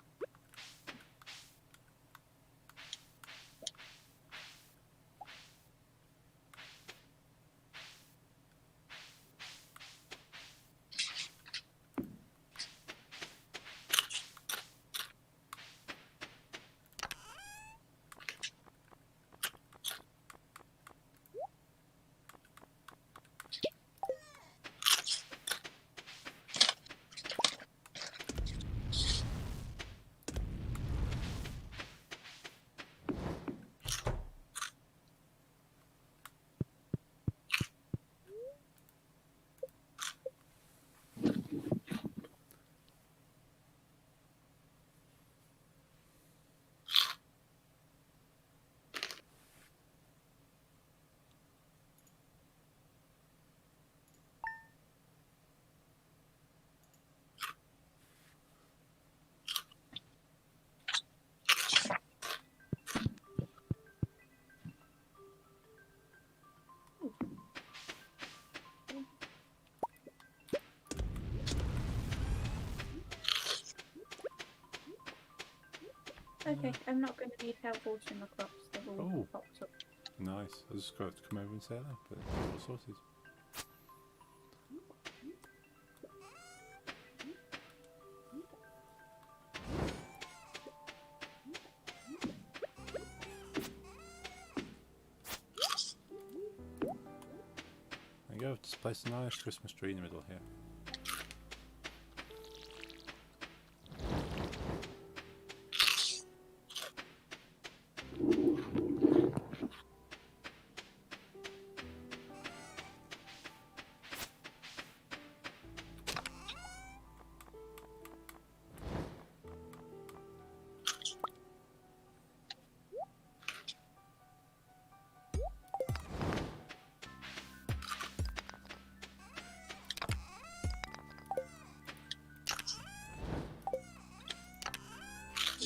Okay, I'm not going to need help watering my crops. They've all Oh. popped up. Nice. I just got to come over and say that, but it's all sorted. There you go. Just place a nice Christmas tree in the middle here.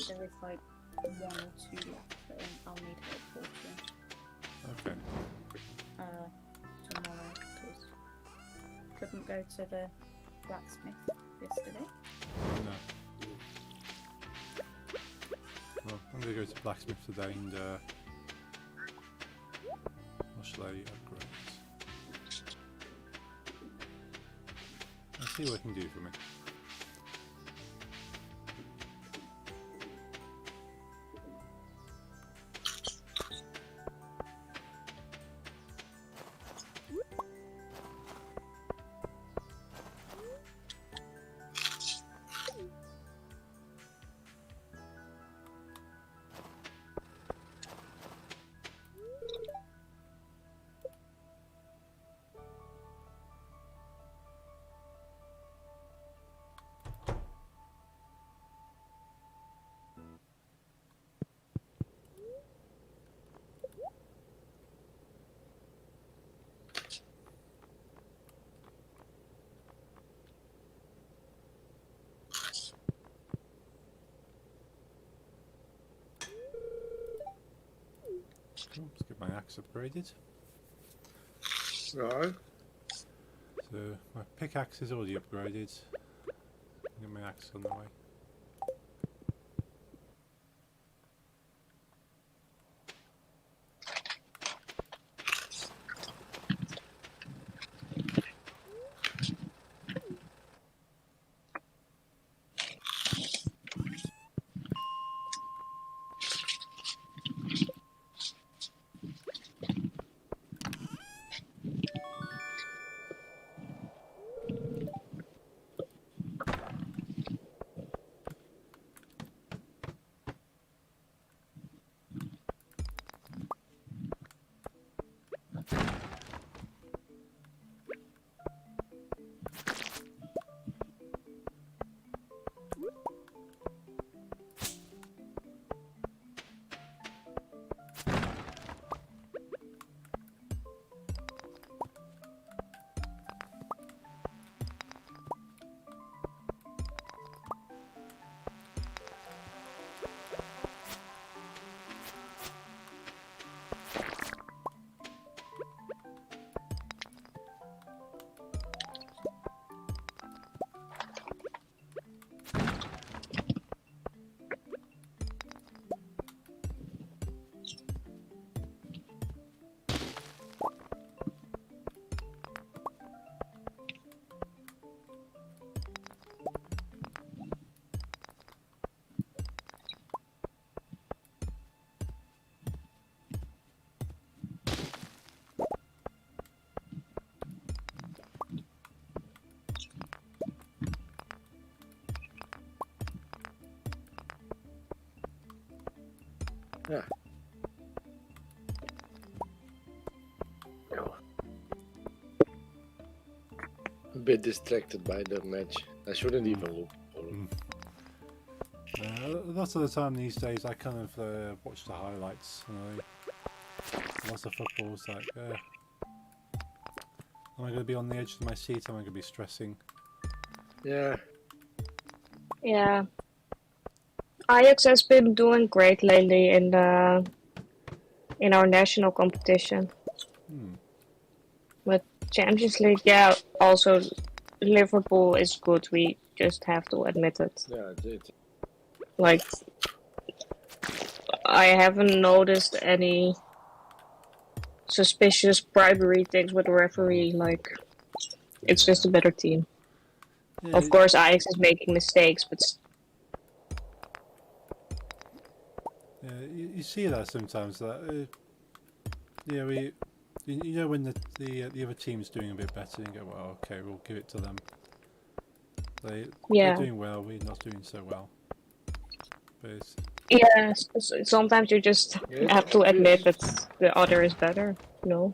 There is like 1 or 2 left, but I'll need help watering Okay. tomorrow because couldn't go to the blacksmith yesterday. No. Well, I'm going to go to blacksmith today and what shall I upgrade? Let's see what it can do for me. Cool. Let's get my axe upgraded. Right. So my pickaxe is already upgraded. Get my axe on the way. Yeah. No. A bit distracted by the match. I shouldn't even look. Lots of the time these days I kind of watch the highlights. Lots of footballs like, am I going to be on the edge of my seat? Am I going to be stressing? Yeah. Yeah. Ajax has been doing great lately in our national competition. With Champions League, yeah, also Liverpool is good. We just have to admit it. Yeah, it. Like, I haven't noticed any suspicious bribery things with the referee. Like, it's just a better team. Yeah, Of course, Ajax is making mistakes, but yeah, you see that sometimes. That you know when the other team's doing a bit better, and you go, well, okay, we'll give it to them. They're doing well. We're not doing so well. But yeah, sometimes you just have to admit that the other is better. No.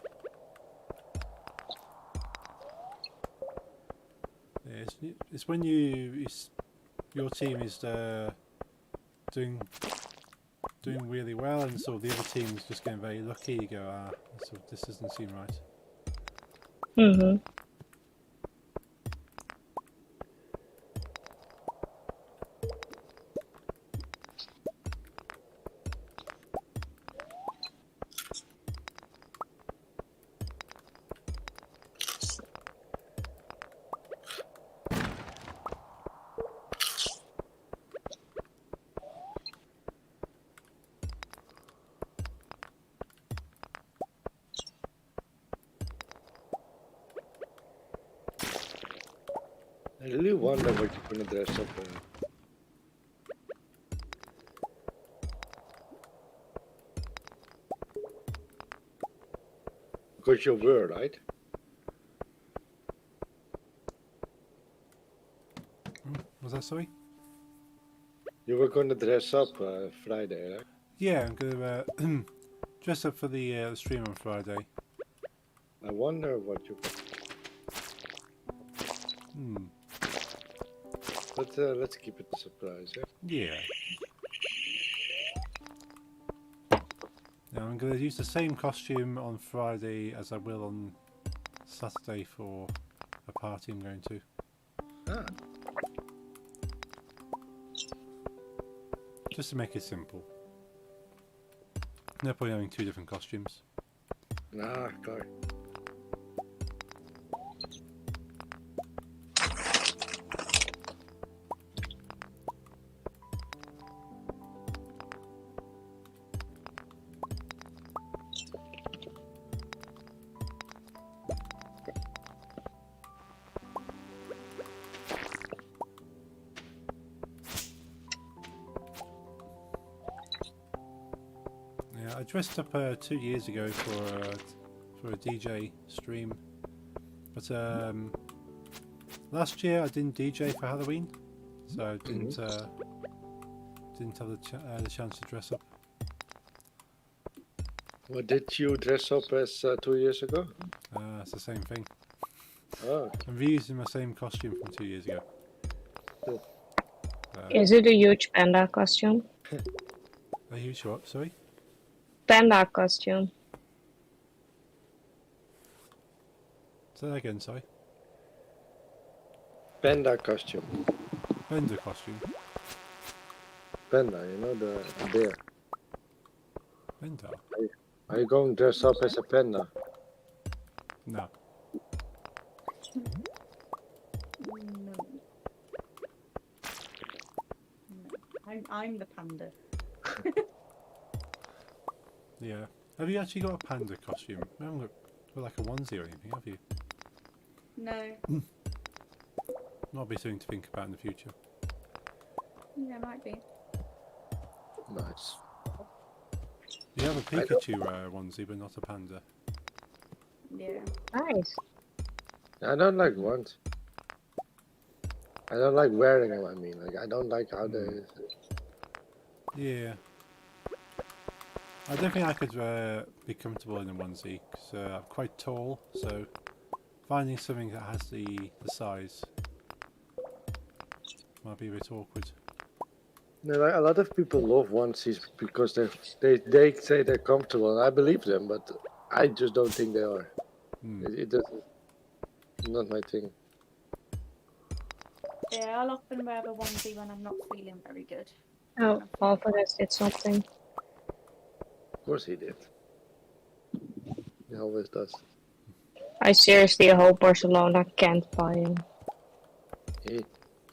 yeah, it's when your team is doing really well, and sort of the other team is just getting very lucky. You go, this doesn't seem right. Mhm. I really wonder what you're gonna dress up in. Because you were, right? Was that sorry? You were gonna dress up Friday, right? Yeah, I'm gonna dress up for the stream on Friday. I wonder what you. But let's keep it a surprise. Yeah. Now I'm going to use the same costume on Friday as I will on Saturday for a party I'm going to. Ah. Just to make it simple. No point having two different costumes. Ah, klaar. Yeah, I dressed up 2 years ago for a DJ stream, but last year I didn't DJ for Halloween, so I didn't have the chance to dress up. What did you dress up as 2 years ago? It's the same thing. Oh, I'm reusing my same costume from 2 years ago. cool. Is it a huge panda costume? Are you sure? Sorry? Panda costume. Say that again, sorry. Panda costume. Bender costume. Panda, you know, the bear. Bender? Are you going dress up as a panda? No. No. No. I'm the panda. Yeah. Have you actually got a panda costume? You haven't got like a onesie or anything, have you? No. Might be something to think about in the future. Yeah, might be. Nice. You have a Pikachu onesie, but not a panda. Yeah. Nice. I don't like ones. I don't like wearing them, I mean. Like, I don't like how they... Yeah. I don't think I could be comfortable in a onesie, because I'm quite tall, so finding something that has the size might be a bit awkward. No, like, a lot of people love onesies because they say they're comfortable, and I believe them, but I just don't think they are. It doesn't... Not my thing. Yeah, I'll often wear a onesie when I'm not feeling very good. Oh, Alvarez did something. Of course he did. He always does. I seriously hope Barcelona can't buy him.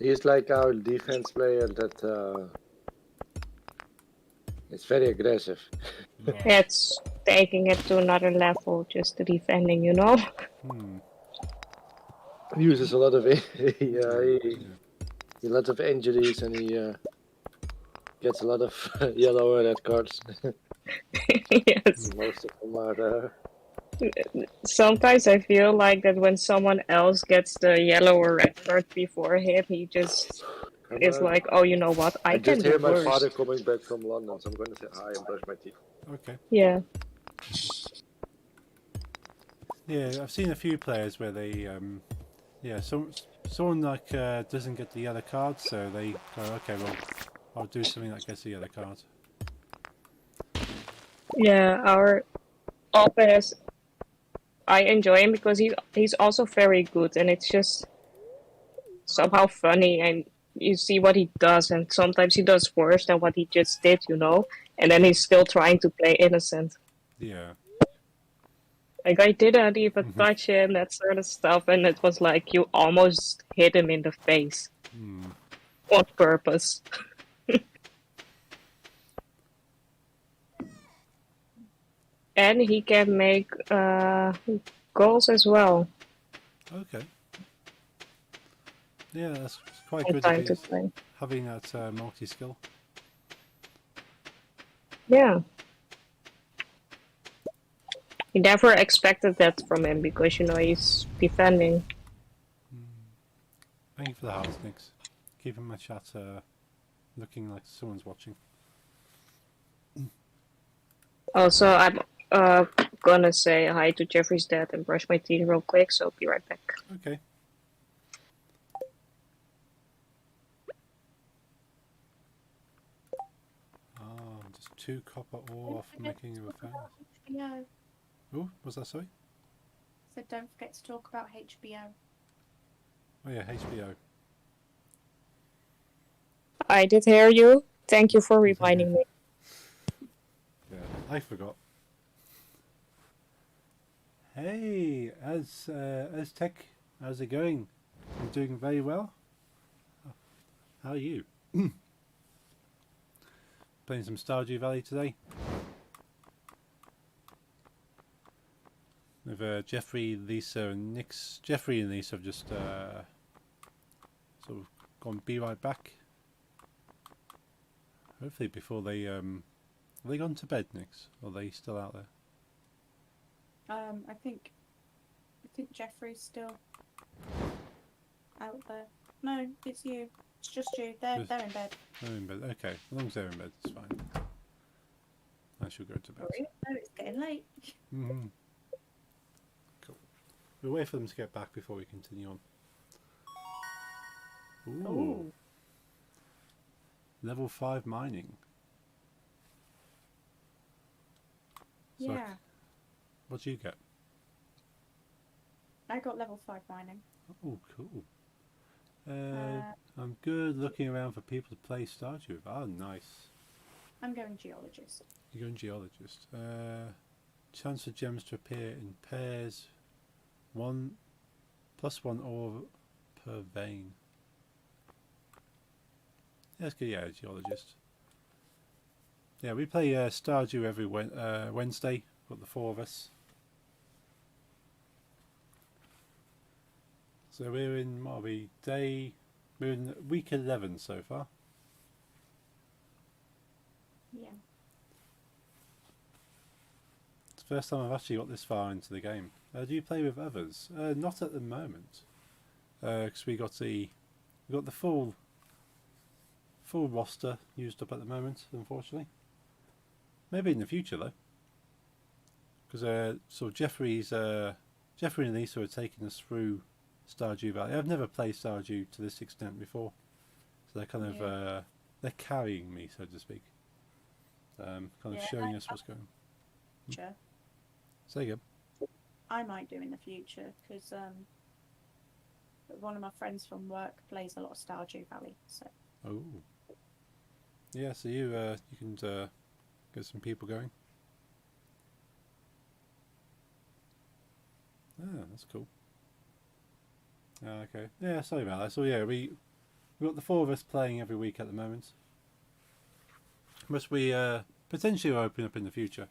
He's like our defense player that is very aggressive. It's taking it to another level, just the defending, you know? He uses a lot of he a lot of injuries, and he gets a lot of yellow or red cards. Yes. Most of them are. Sometimes I feel like that when someone else gets the yellow or red card before him, he just is like, oh, you know what? I can just do hear my worse. father coming back from London, so I'm going to say hi and brush my teeth. Okay. Yeah. Yeah, I've seen a few players where they, someone like doesn't get the yellow card, so they go, okay, well, I'll do something that gets the yellow card. Yeah, our Alvarez, I enjoy him because he's also very good, and it's just somehow funny, and you see what he does, and sometimes he does worse than what he just did, you know, and then he's still trying to play innocent. Yeah. Like, I didn't even touch him, that sort of stuff, and it was like you almost hit him in the face. On purpose. And he can make goals as well. Okay. Yeah, that's quite From good time if to he's time. having that multi-skill. Yeah. You never expected that from him because, you know, he's defending. Thank you for the house, Nix. Keeping my chat looking like someone's watching. Also, I'm gonna say hi to Jeffrey's dad and brush my teeth real quick, so be right back. Okay. Just 2 copper ore off making of a furnace. HBO. Oh, was that sorry? So don't forget to talk about HBO. Oh yeah, HBO. I did hear you. Thank you for reminding me. Yeah. I forgot. Hey, Aztec, how's it going? I'm doing very well. How are you? Playing some Stardew Valley today. With Jeffrey, Lisa and Nick's. Jeffrey and Lisa have just sort of gone be right back. Hopefully before they have they gone to bed, Nix? Or are they still out there? I think Jeffrey's still out there. No, it's you. It's just you. They're in bed. They're in bed. Okay, as long as they're in bed, it's fine. I shall go to bed. Sorry, no, it's getting late. Mm-hmm. Cool. We'll wait for them to get back before we continue on. Ooh. Ooh. Level 5 mining. So Yeah. what do you get? I got level 5 mining. Oh, cool. I'm good looking around for people to play Stardew with. Oh, nice. I'm going geologist. You're going geologist. Chance for gems to appear in pairs. +1 ore per vein. Yeah, that's good. Yeah, geologist. Yeah, we play Stardew every Wednesday. Got the 4 of us. So we're in, what are we, we're in week 11 so far. Yeah. It's the first time I've actually got this far into the game. Do you play with others? Not at the moment. Because we got the full roster used up at the moment, unfortunately. Maybe in the future though. Because so Jeffrey and Lisa are taking us through Stardew Valley. I've never played Stardew to this extent before, so they're kind of they're carrying me, so to speak. Kind of showing us what's going on. Sure. Say again. I might do in the future because one of my friends from work plays a lot of Stardew Valley. So. Oh. Yeah, so you can get some people going. Ah, that's cool. Okay. Yeah, sorry about that. So yeah, we've got the 4 of us playing every week at the moment. Must we potentially will open up in the future.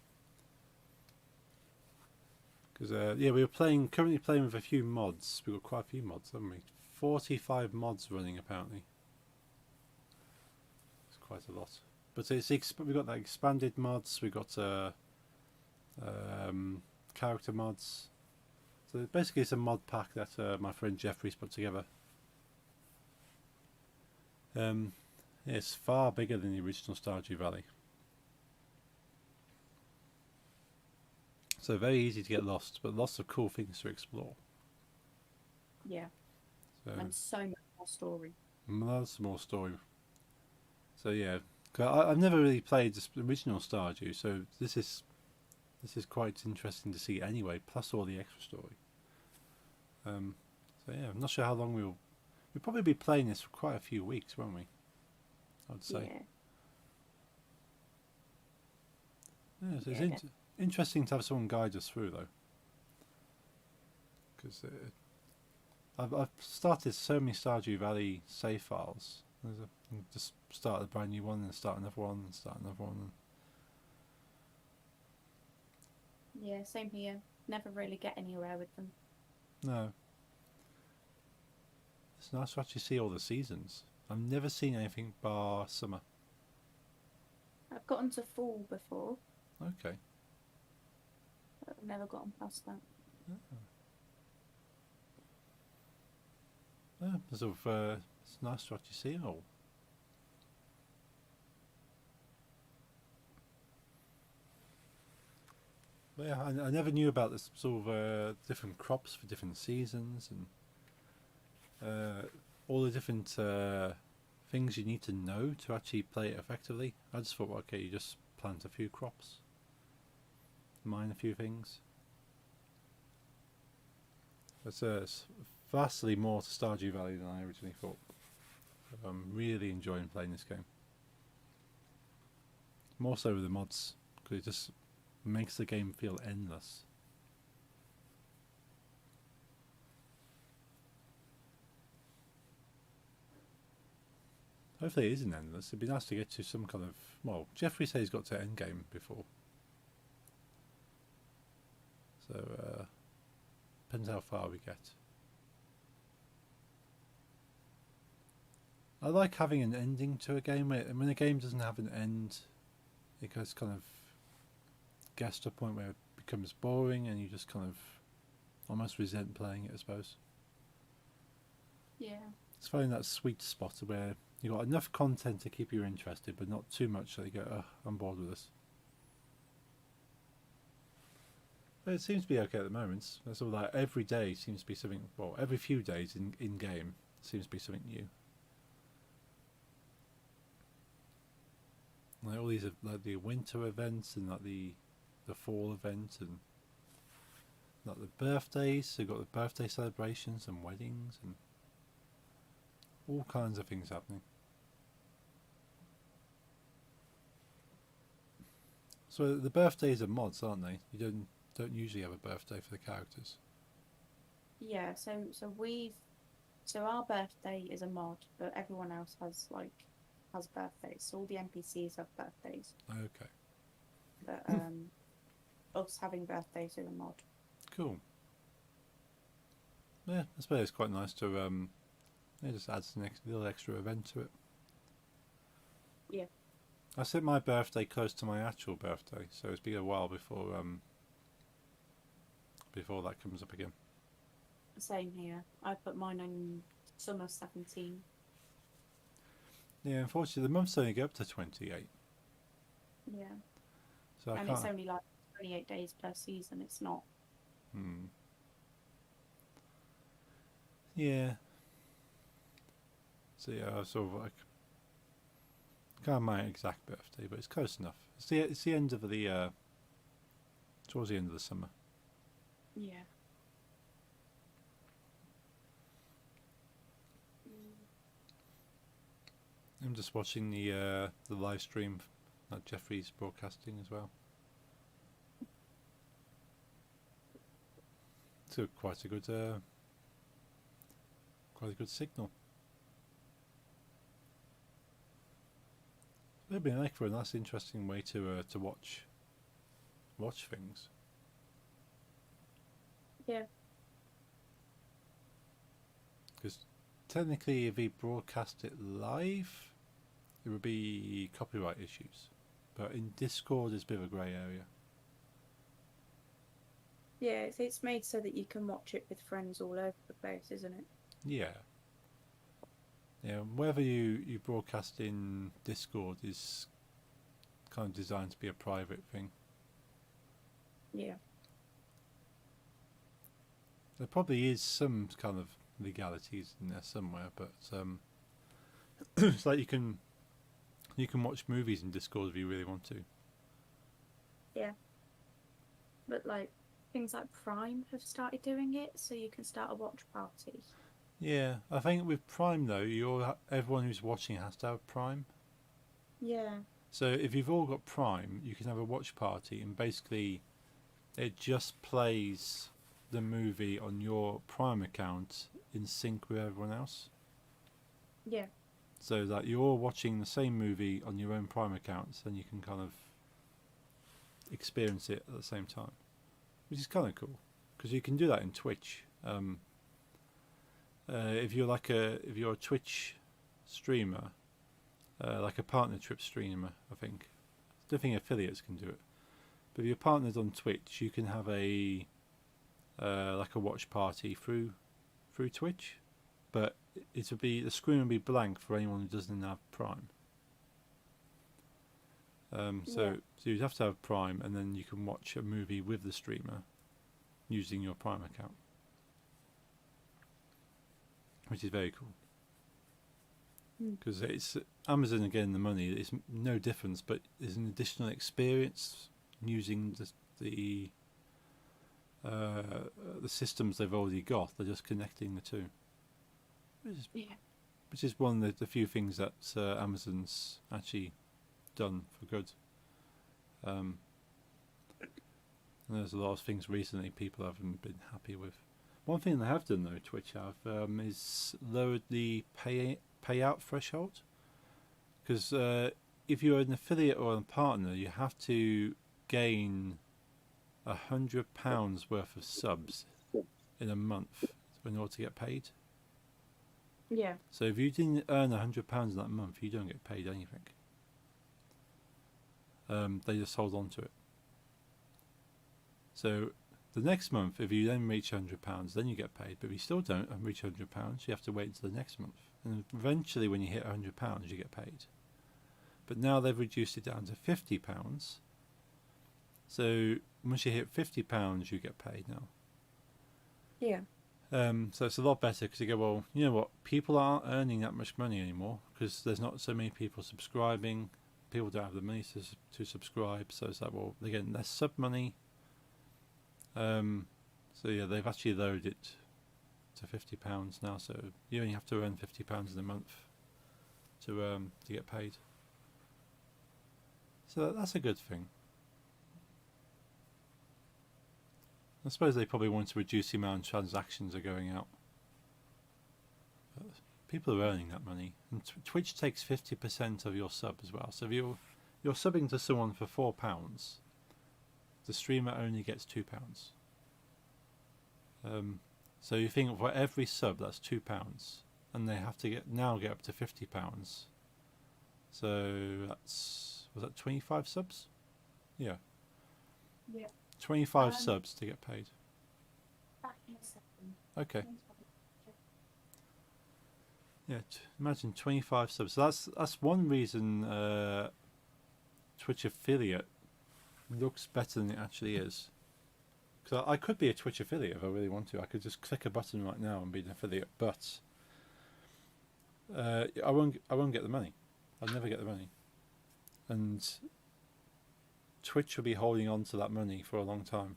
Because yeah, we were currently playing with a few mods. We've got quite a few mods, haven't we? 45 mods running apparently. It's quite a lot. But we've got that expanded mods. We've got character mods. So basically it's a mod pack that my friend Jeffrey's put together. It's far bigger than the original Stardew Valley. So very easy to get lost, but lots of cool things to explore. Yeah. So, And so much more story. lots more story. So yeah, 'cause I've never really played the original Stardew, so this is quite interesting to see anyway, plus all the extra story. So yeah, I'm not sure how long we'll probably be playing this for quite a few weeks, won't we? I would say. Yeah, so it's interesting to have someone guide us through though, because I've started so many Stardew Valley save files. Just start a brand new one and start another one and start another one. Yeah, same here. Never really get anywhere with them. No. It's nice to actually see all the seasons. I've never seen anything bar summer. I've gotten to fall before, Okay. but I've never gotten past that. Yeah, it's nice to actually see it all. But yeah, I never knew about this sort of different crops for different seasons and all the different things you need to know to actually play it effectively. I just thought, well, okay, you just plant a few crops, mine a few things. It's vastly more to Stardew Valley than I originally thought. I'm really enjoying playing this game. More so with the mods, because makes the game feel endless. Hopefully it isn't endless. It'd be nice to get to some kind of... Well, Jeffrey says he's got to endgame before. So, depends how far we get. I like having an ending to a game. When a game doesn't have an end, it goes kind of... gets to a point where it becomes boring and you just kind of almost resent playing it, I suppose. Yeah. It's finding that sweet spot where you got enough content to keep you interested, but not too much that you go, oh, I'm bored with this. But it seems to be okay at the moment. That's all. Like every day seems to be something. Well, every few days in game seems to be something new. Like all these, like the winter events and like the fall event and like the birthdays. So you've got the birthday celebrations and weddings and all kinds of things happening. So the birthdays are mods, aren't they? You don't usually have a birthday for the characters. Yeah. So our birthday is a mod, but everyone else has birthdays. So all the NPCs have birthdays. Okay. But us having birthdays is a mod. Cool. Yeah, I suppose it's quite nice to it just adds an little extra event to it. Yeah. I set my birthday close to my actual birthday, so it's been a while before that comes up again. Same here. I put mine on summer 17. Yeah, unfortunately, the months only go up to 28. Yeah. So And it's only like 28 days per season. It's not. Yeah. So yeah, I was sort of like can't remember my exact birthday, but it's close enough. It's the end of the towards the end of the summer. Yeah. I'm just watching the live stream that Jeffrey's broadcasting as well. It's quite a good signal. It'd be like for a nice, interesting way to watch things. Yeah. Because technically, if we broadcast it live, it would be copyright issues. But in Discord, it's a bit of a grey area. Yeah, it's made so that you can watch it with friends all over the place, isn't it? Yeah. Yeah, whether you broadcast in Discord is kind of designed to be a private thing. Yeah. There probably is some kind of legalities in there somewhere, but it's like you can watch movies in Discord if you really want to. Yeah. But like things like Prime have started doing it, so you can start a watch party. Yeah, I think with Prime though, everyone who's watching has to have Prime. Yeah. So if you've all got Prime, you can have a watch party, and basically, it just plays the movie on your Prime account in sync with everyone else. Yeah. So that you're all watching the same movie on your own Prime accounts, and you can kind of experience it at the same time, which is kind of cool because you can do that in Twitch. If you're a Twitch streamer, like a partner trip streamer, I don't think affiliates can do it. But if you're partnered on Twitch, you can have a watch party through Twitch, but the screen will be blank for anyone who doesn't have Prime. So you'd have to have Prime, and then you can watch a movie with the streamer using your Prime account, which is very cool. Because it's Amazon again, the money. It's no difference, but there's an additional experience using the systems they've already got. They're just connecting the two, which is one of the few things that Amazon's actually done for good. And there's a lot of things recently people haven't been happy with. One thing they have done though, Twitch have, is lowered the payout threshold. Because if you're an affiliate or a partner, you have to gain £100 worth of subs in a month in order to get paid. Yeah. So if you didn't earn £100 in that month, you don't get paid anything. They just hold on to it. So the next month, if you then reach £100, then you get paid. But if you still don't reach £100, you have to wait until the next month. And eventually, when you hit £100, you get paid. But now they've reduced it down to £50. So once you hit £50, you get paid now. Yeah. So it's a lot better because you go, well, you know what? People aren't earning that much money anymore because there's not so many people subscribing. People don't have the money to subscribe. So it's like, well, they're getting less sub money. So yeah, they've actually lowered it to £50 now. So you only have to earn £50 in a month to get paid. So that's a good thing. I suppose they probably want to reduce the amount of transactions that are going out. But people are earning that money. And Twitch takes 50% of your sub as well. So if you're subbing to someone for £4, the streamer only gets £2. So you think for every sub that's £2, and they have to get up to £50. So was that 25 subs? Yeah. Yeah. 25 subs to get paid. Back in a second. Okay. Yeah, imagine 25 subs. So that's one reason Twitch affiliate looks better than it actually is. Because I could be a Twitch affiliate if I really want to. I could just click a button right now and be an affiliate, but I won't get the money. I'll never get the money, and Twitch will be holding on to that money for a long time.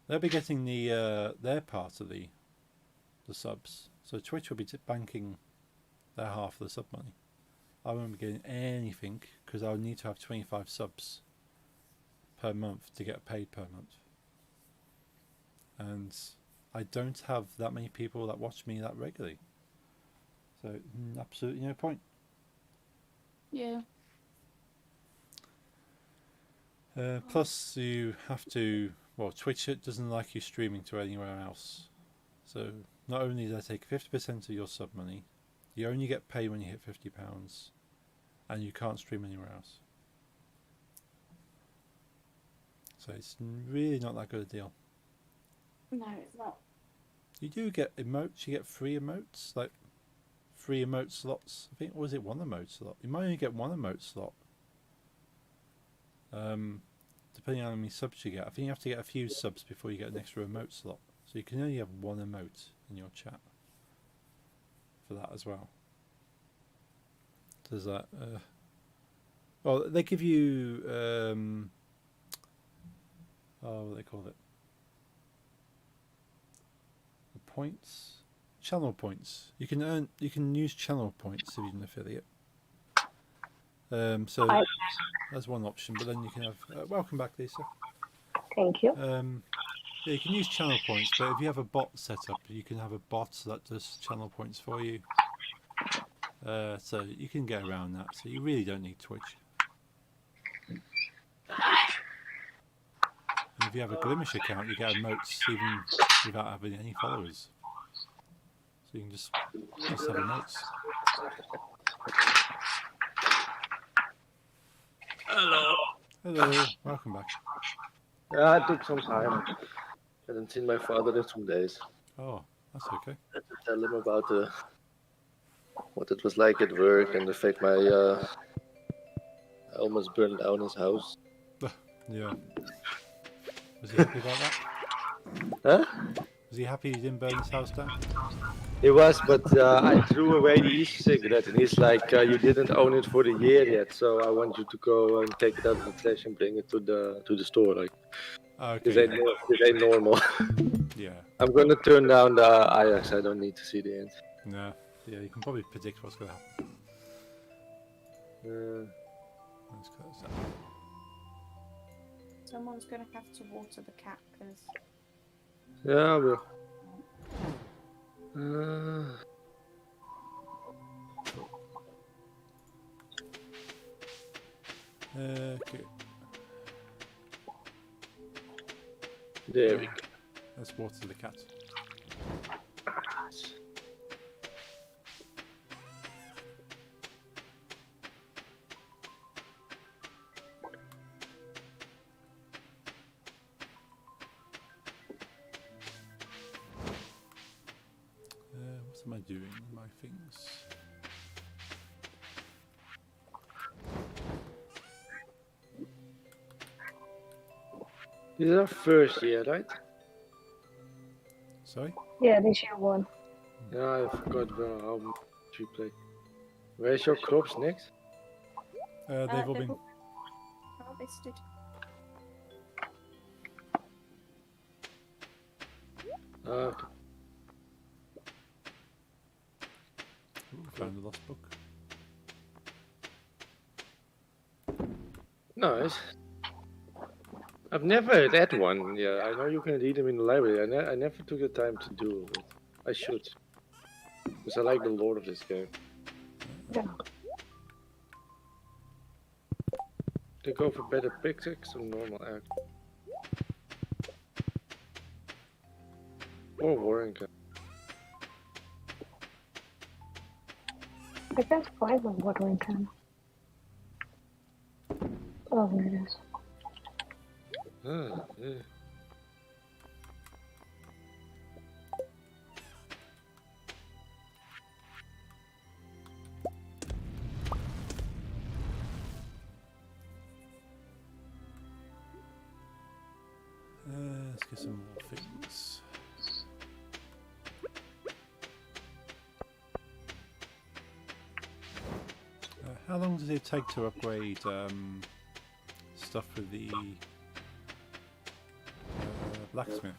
They'll be getting their part of the subs. So Twitch will be banking their half of the sub money. I won't be getting anything because I'll need to have 25 subs per month to get paid per month. And I don't have that many people that watch me that regularly. So absolutely no point. Yeah. Plus you have to, Twitch doesn't like you streaming to anywhere else. So not only do they take 50% of your sub money, you only get paid when you hit £50, and you can't stream anywhere else. So it's really not that good a deal. No, it's not. You do get emotes, you get free emotes, like free emote slots. I think, or was it one emote slot? You might only get one emote slot. Depending on how many subs you get. I think you have to get a few subs before you get an extra emote slot. So you can only have one emote in your chat for that as well. Does that? Well, they give you what do they call it? The points, channel points. You can use channel points if you're an affiliate. So that's one option, but then you can have. Welcome back, Lisa. Thank you. Yeah, you can use channel points, but if you have a bot set up, you can have a bot that does channel points for you. So you can get around that. So you really don't need Twitch. And if you have a Glimish account, you get emotes even without having any followers. So you can just have emotes. Hello, welcome back. Yeah, it took some time. I hadn't seen my father in 2 days. Oh, that's okay. I had to tell him about what it was like at work and the fact I almost burned down his house. Yeah. Was he happy about that? Huh? Was he happy he didn't burn his house down? He was, but I threw away the e-cigarette, and he's like, "You didn't own it for the year yet, so I want you to go and take it out of the trash and bring it to the store." Like, okay, this ain't normal. Yeah. I'm gonna turn down the Ajax. I don't need to see the end. No. Yeah, you can probably predict what's going to happen. Let's close that. Someone's gonna have to water the cat because Yeah, well. Okay. There we go. Let's water the cat. What am I doing with my things? This is our first year, right? Sorry? Yeah, this year one. Yeah, I forgot how much we played. Where's your crops next? They've all been... harvested. Okay. Ooh, found a lost book. Nice. I've never read one. Yeah, I know you can read them in the library. I never took the time to do it. I should. Because I like the lore of this game. Yeah. They go for better pickaxe or normal axe. Or warring. I can't find my watering can. Oh, here it is. Ah, yeah. Let's get some more things. How long does it take to upgrade stuff with the blacksmith?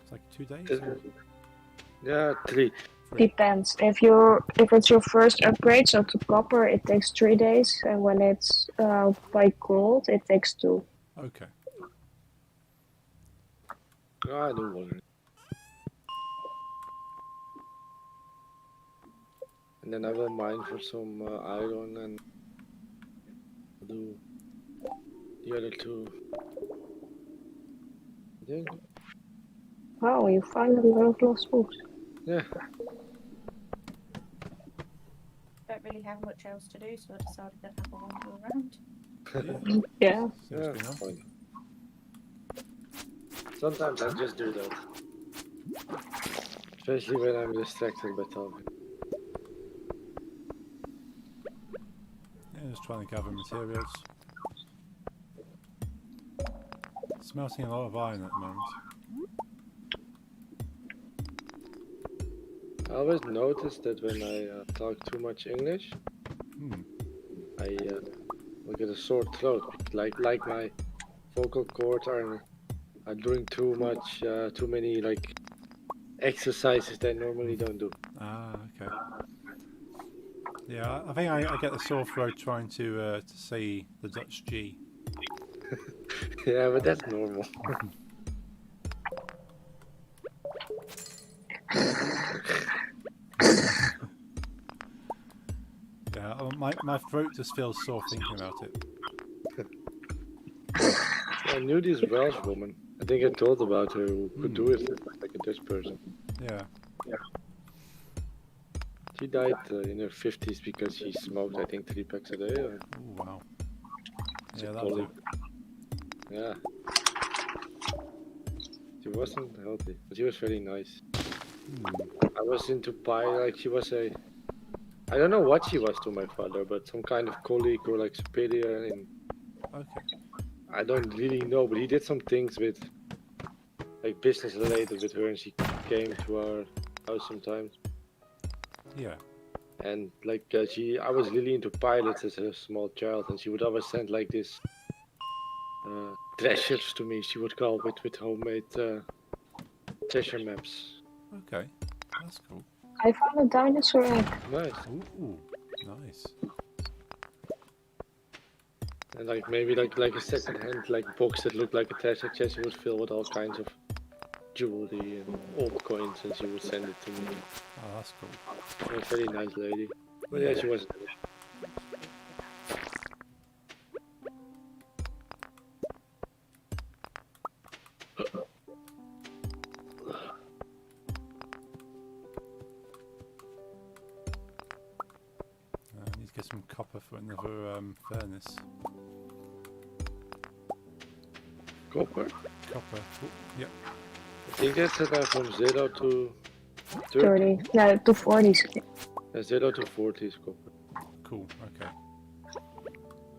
It's like 2 days? Or Yeah, 3. Depends. If it's your first upgrade, so to copper, it takes 3 days, and when it's by gold, it takes 2. Okay. I don't want it. And then I will mine for some iron and do the other 2. I think. Wow, you finally learned lost books. Yeah. Don't really have much else to do, so I decided to have a wander around. Yeah. Seems Yeah, to be enough. fine. Sometimes I just do that. Especially when I'm distracted by talking. Yeah, just trying to gather materials. Smelting a lot of iron at the moment. I always notice that when I talk too much English, I will get a sore throat. Like my vocal cords are doing too many like exercises that I normally don't do. Ah, okay. Yeah, I think I get a sore throat trying to say the Dutch G. Yeah, but that's normal. Yeah, my throat just feels sore thinking about it. I knew this Welsh woman. I think I told about her who could do it like a Dutch person. Yeah. She died in her 50s because she smoked, I think, 3 packs a day. Oh, wow. It's Yeah, a that'll do. colleague. Yeah. She wasn't healthy, but she was very nice. I was into pie, like she was a... I don't know what she was to my father, but some kind of colleague or like superior. And Okay. I don't really know, but he did some things with, like business related with her, and she came to our house sometimes. Yeah. And like I was really into pilots as a small child, and she would always send like this treasures to me. She would call with homemade treasure maps. Okay. That's cool. I found a dinosaur egg. Nice. Ooh, nice. And like maybe like a second-hand like box that looked like a treasure chest. You would fill with all kinds of jewelry and old coins, and she would send it to me. Oh, that's cool. A very nice lady. But yeah, she was. I need to get some copper for another furnace. Copper? Copper. Oh, yep. I think that's from 0 to 30. No, to 40. 0 to 40 is copper. Cool. Okay.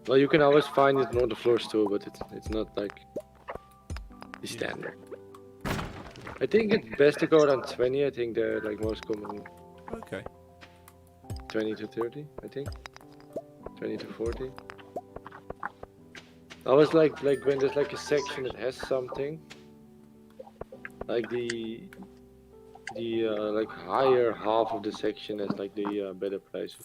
Well, you can always find it on the floors too, but it's not like the standard. I think it's best to go around 20. I think they're like most common. Okay. 20 to 30, I think. 20 to 40. Always like when there's like a section that has something, like the like higher half of the section is like the better price.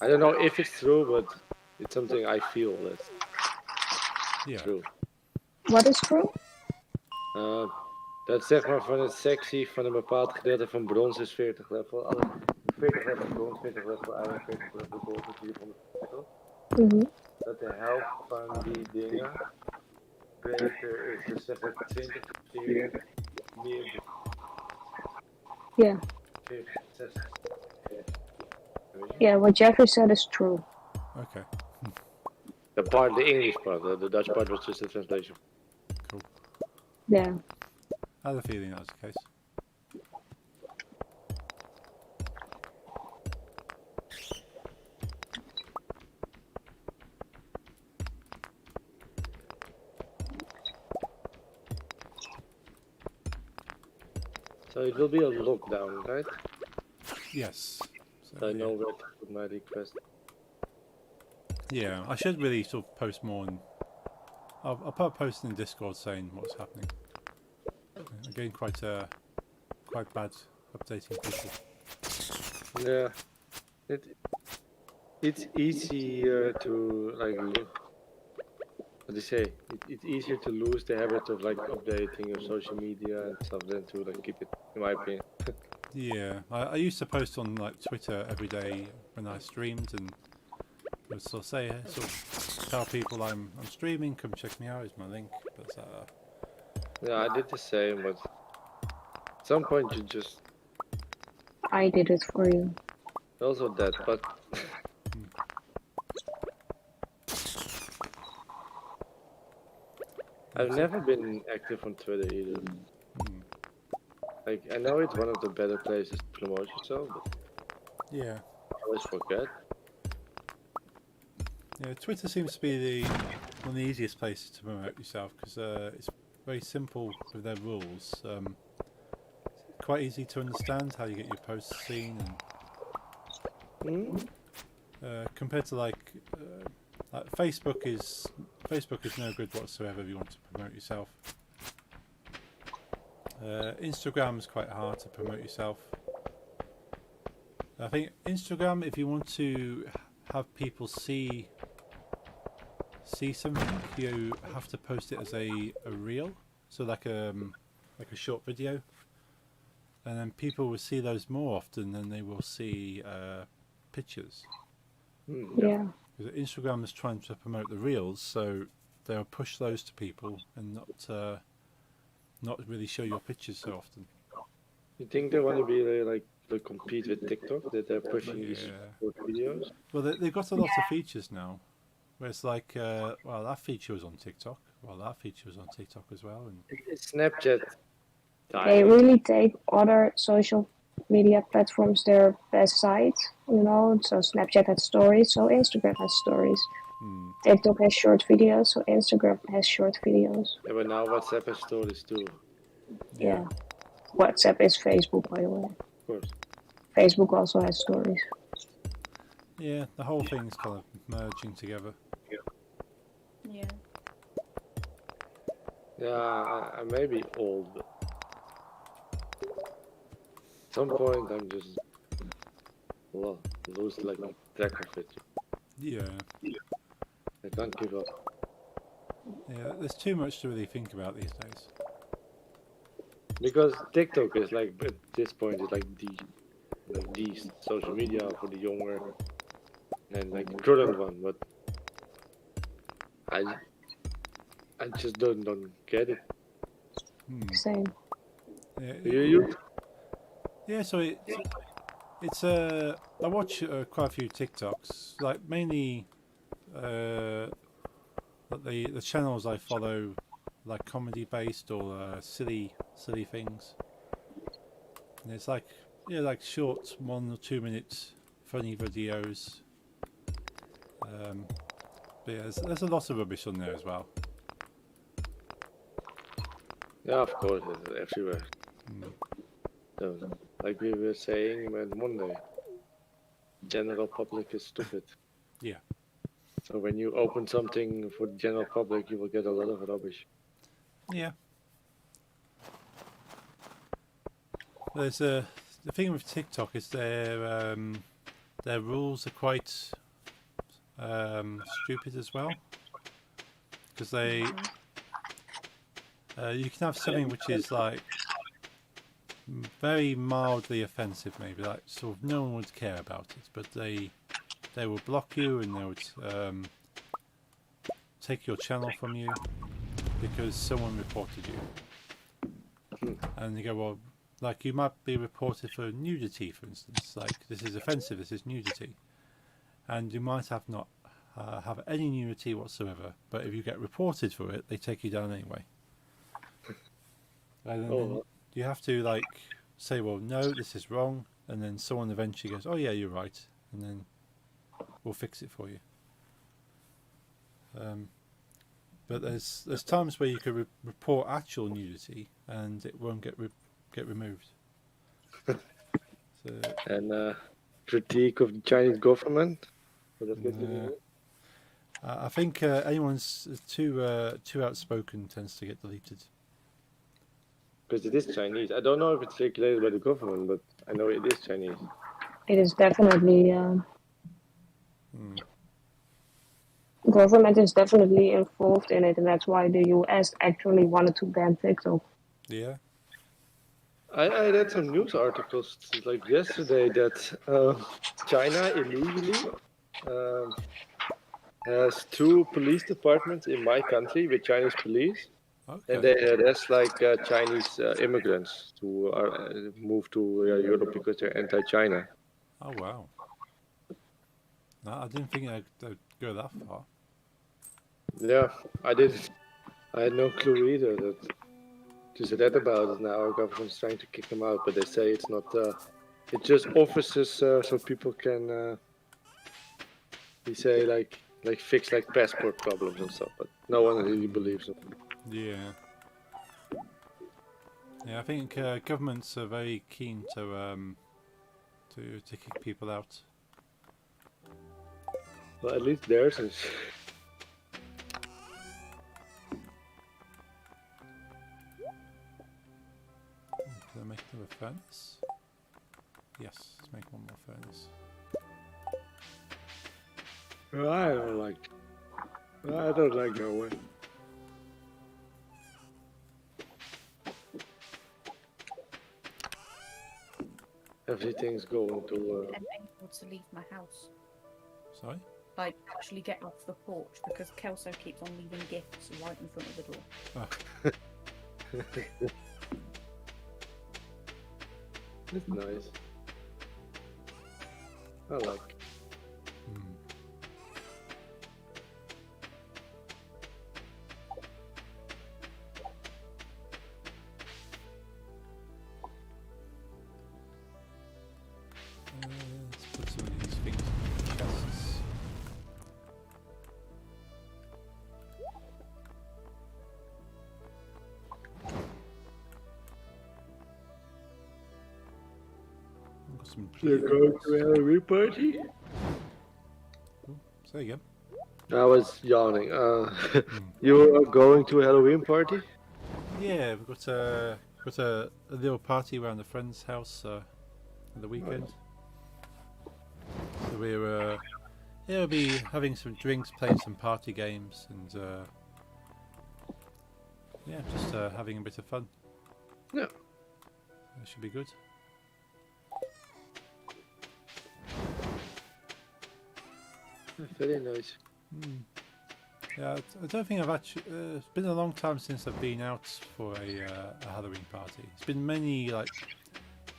I don't know if it's true, but it's something I feel that's true. Wat is true? Dat zeg maar van een sectie van een bepaald gedeelte van brons is 40 level. Alle 40 level brons, 40 level iron, 40 level gold is 400 level. Dat de helft van die dingen beter is. Dus zeg maar 20 keer meer. Yeah. 40, 60. Yeah, what Jeffrey said is true. Okay. The English part, the Dutch part was just a translation. Cool. Yeah. I had a feeling that was the case. So it will be a lockdown, right? Yes. So I know where to put my request. Yeah, I should really sort of post more, and I'll put a post in Discord saying what's happening. Again, quite bad updating people. Yeah, it's easier to like what do you say? It's easier to lose the habit of like updating your social media and stuff than to like keep it, in my opinion. Yeah, I used to post on like Twitter every day when I streamed, and I would sort of tell people I'm streaming, come check me out. Here's my link. But Yeah, I did the same, but at some point you just I did it for you. also that, but I've never been active on Twitter either. Like, I know it's one of the better places to promote yourself, but yeah, I always forget. yeah, Twitter seems to be one of the easiest places to promote yourself because it's very simple with their rules. Quite easy to understand how you get your posts seen, and compared to like Facebook is no good whatsoever if you want to promote yourself. Instagram is quite hard to promote yourself. I think Instagram, if you want to have people see something, you have to post it as a reel, so like a short video, and then people will see those more often than they will see pictures. Yeah. Because Instagram is trying to promote the reels, so they'll push those to people and not really show your pictures so often. You think they want to be like compete with TikTok, that they're pushing these short videos? Well, they've got a lot of features now, where it's like, well, that feature was on TikTok. Well, that feature was on TikTok as well. And It's Snapchat. They really take other social media platforms their best side, you know. So Snapchat has stories, so Instagram has stories. TikTok has short videos, so Instagram has short videos. Yeah, but now WhatsApp has stories too. Yeah. WhatsApp is Facebook, by the way. Of course. Facebook also has stories. yeah, the whole thing's kind of merging together. Yeah. Yeah, I may be old, but at some point I'm just lose like track of it. Yeah. Can't give up. Yeah, there's too much to really think about these days. Because TikTok is like, at this point, is like the social media for the younger and like the current one. But I just don't get it. Same. Yeah, You? yeah, so it's I watch quite a few TikToks, like mainly the channels I follow, like comedy based or silly things. And it's like like short 1 or 2 minute funny videos. But yeah, there's a lot of rubbish on there as well. Yeah, of course, it's everywhere. So, like we were saying on Monday, general public is stupid. Yeah. So when you open something for the general public, you will get a lot of rubbish. Yeah. There's the thing with TikTok is their rules are quite stupid as well, because they you can have something which is like very mildly offensive, maybe like sort of no one would care about it, but they will block you and they would take your channel from you because someone reported you. And you go, well, like you might be reported for nudity, for instance, like this is offensive, this is nudity, and you might have not have any nudity whatsoever, but if you get reported for it, they take you down anyway. And then you have to like say, well, no, this is wrong, and then someone eventually goes, oh yeah, you're right, and then we'll fix it for you. But there's times where you could report actual nudity and it won't get removed. So, And critique of the Chinese government. I think anyone's too outspoken tends to get deleted. Because it is Chinese. I don't know if it's regulated by the government, but I know it is Chinese. It is definitely. Government is definitely involved in it, and that's why the US actually wanted to ban TikTok. Yeah. I read some news articles like yesterday that China illegally has 2 police departments in my country with Chinese police, and they arrest like Chinese immigrants who are moved to Europe because they're anti-China. Oh wow! No, I didn't think they'd go that far. Yeah, I didn't. I had no clue either. That just read about it now. Our government's trying to kick them out, but they say it's not. It's just offices so people can. They say like fix like passport problems and stuff, but no one really believes them. Yeah. Yeah, I think governments are very keen to kick people out. Well, at least theirs is. Can I make another furnace? Yes, let's make one more furnace. I don't like that way. Everything's going to. Unable to leave my house. Sorry? Like actually get off the porch because Kelso keeps on leaving gifts right in front of the door. Oh. It's nice. I like. Let's put some of these things in chests. Got some You're going to a Halloween party? Say again. I was yawning. You are going to a Halloween party? Yeah, we've got a little party around a friend's house at the weekend. So we're Yeah, we'll be having some drinks, playing some party games, and yeah, just having a bit of fun. Yeah. That should be good. Very nice. Yeah, I don't think I've actually. It's been a long time since I've been out for a Halloween party. It's been many like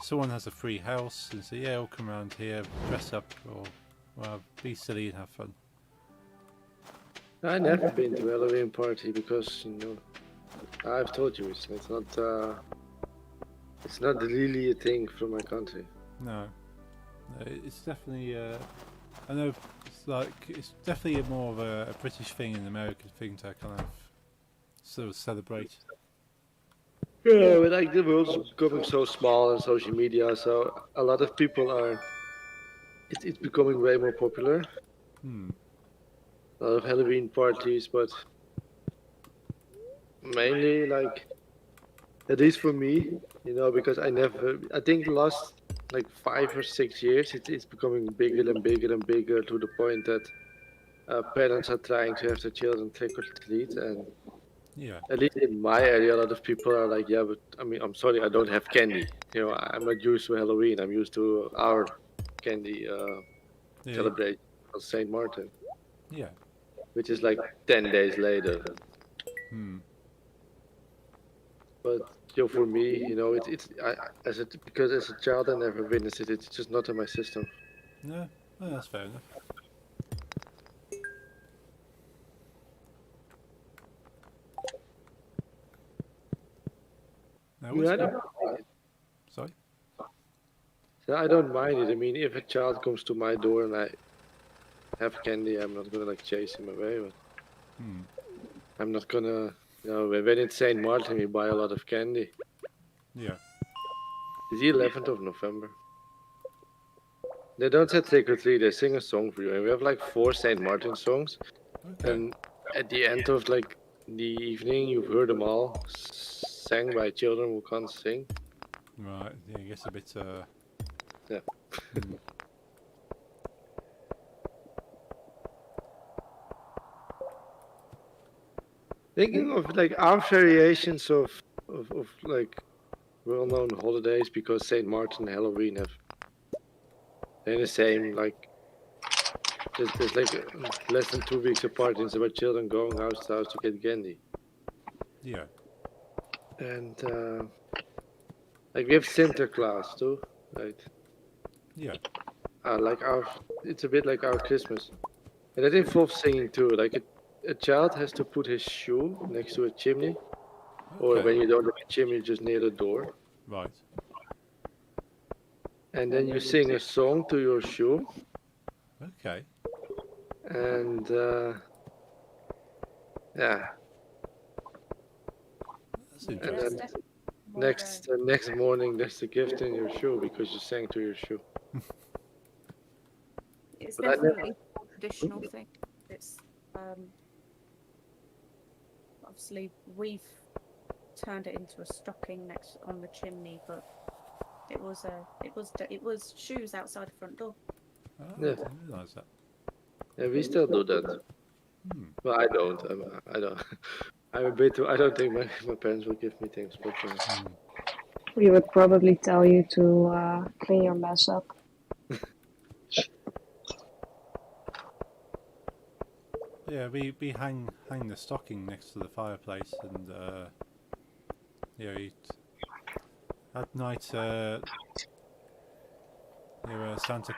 someone has a free house and say, "Yeah, I'll come around here, dress up, or well, be silly and have fun." I never been to a Halloween party because I've told you it's not really a thing from my country. No, it's definitely. I know it's definitely more of a British thing and an American thing to kind of sort of celebrate. Yeah, but like the world's becoming so small on social media, so a lot of people are. It's becoming way more popular. A lot of Halloween parties, but mainly like at least for me, because I think the last like 5 or 6 years, it's becoming bigger and bigger and bigger to the point that parents are trying to have their children trick or treat, and Yeah. at least in my area, a lot of people are like, yeah, but I mean, I'm sorry, I don't have candy. I'm not used to Halloween. I'm used to our candy celebration of Saint Martin. Yeah. Which is like 10 days later. But for me, because as a child I never witnessed it. It's just not in my system. No, well, that's fair enough. Now, I don't mind it. Sorry? So I don't mind it. I mean, if a child comes to my door and I have candy, I'm not gonna like chase him away. But I'm not gonna, when it's Saint Martin, we buy a lot of candy. Yeah. It's the 11th of November. They don't say trick or treat, they sing a song for you. And we have like 4 Saint Martin songs. Okay. And at the end of like the evening, you've heard them all sang by children who can't sing. Right, yeah, I guess a bit, Yeah. Thinking of like our variations of like well-known holidays, because Saint Martin and Halloween they're the same, like there's like less than 2 weeks apart. It's about children going house to house to get candy. yeah. And like we have Sinterklaas too, right? Yeah. Like it's a bit like our Christmas, and that involves singing too. Like a child has to put his shoe next to a chimney, or when you don't have a chimney, just near the door. Right. And then you sing a song to your shoe. Okay. And yeah. That's And interesting. then next morning, there's the gift in your shoe because you sang to your shoe. It's But I definitely a traditional thing. It's obviously we've turned it into a stocking next on the chimney, but it was shoes outside the front door. Oh, Yeah. I didn't realise that. Yeah, we still do that. Well, I don't. I don't. I'm a bit too. I don't think my parents will give me things, but We would probably tell you to clean your mess up. Yeah, we hang the stocking next to the fireplace, and at night, Santa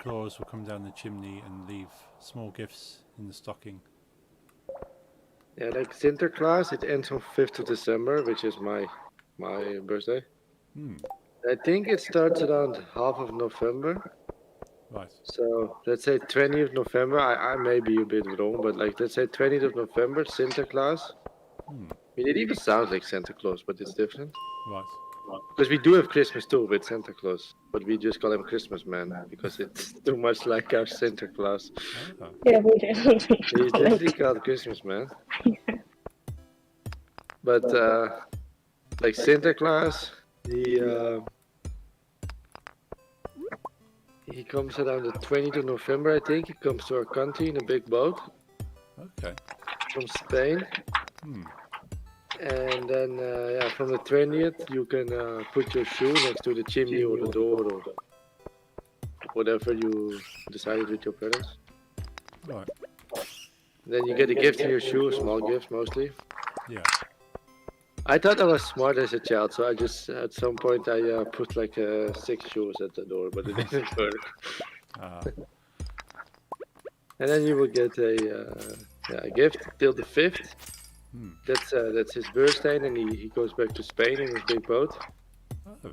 Claus will come down the chimney and leave small gifts in the stocking. yeah, like Sinterklaas, it ends on 5th of December, which is my birthday. I think it starts around half of November. Right. So let's say 20th of November. I may be a bit wrong, but like let's say 20th of November, Sinterklaas. I mean, it even sounds like Santa Claus, but it's different. Right. Because we do have Christmas too with Santa Claus, but we just call him Christmas Man because it's too much like our Santa Claus. Oh. Yeah, we didn't. He's literally called Christmas Man. But like Santa Claus, He comes around the 20th of November, I think. He comes to our country in a big boat Okay. from Spain. Hmm. And then, yeah, from the 20th, you can put your shoe next to the chimney or the door or whatever you decided with your parents. Right. Then you get a gift in your shoe, a small gift mostly. Yeah. I thought I was smart as a child, so I just, at some point, I put like 6 shoes at the door, but it didn't work. Ah. And then you will get a gift till the 5th. Hmm. That's his birthday, and then he goes back to Spain in his big boat. Oh.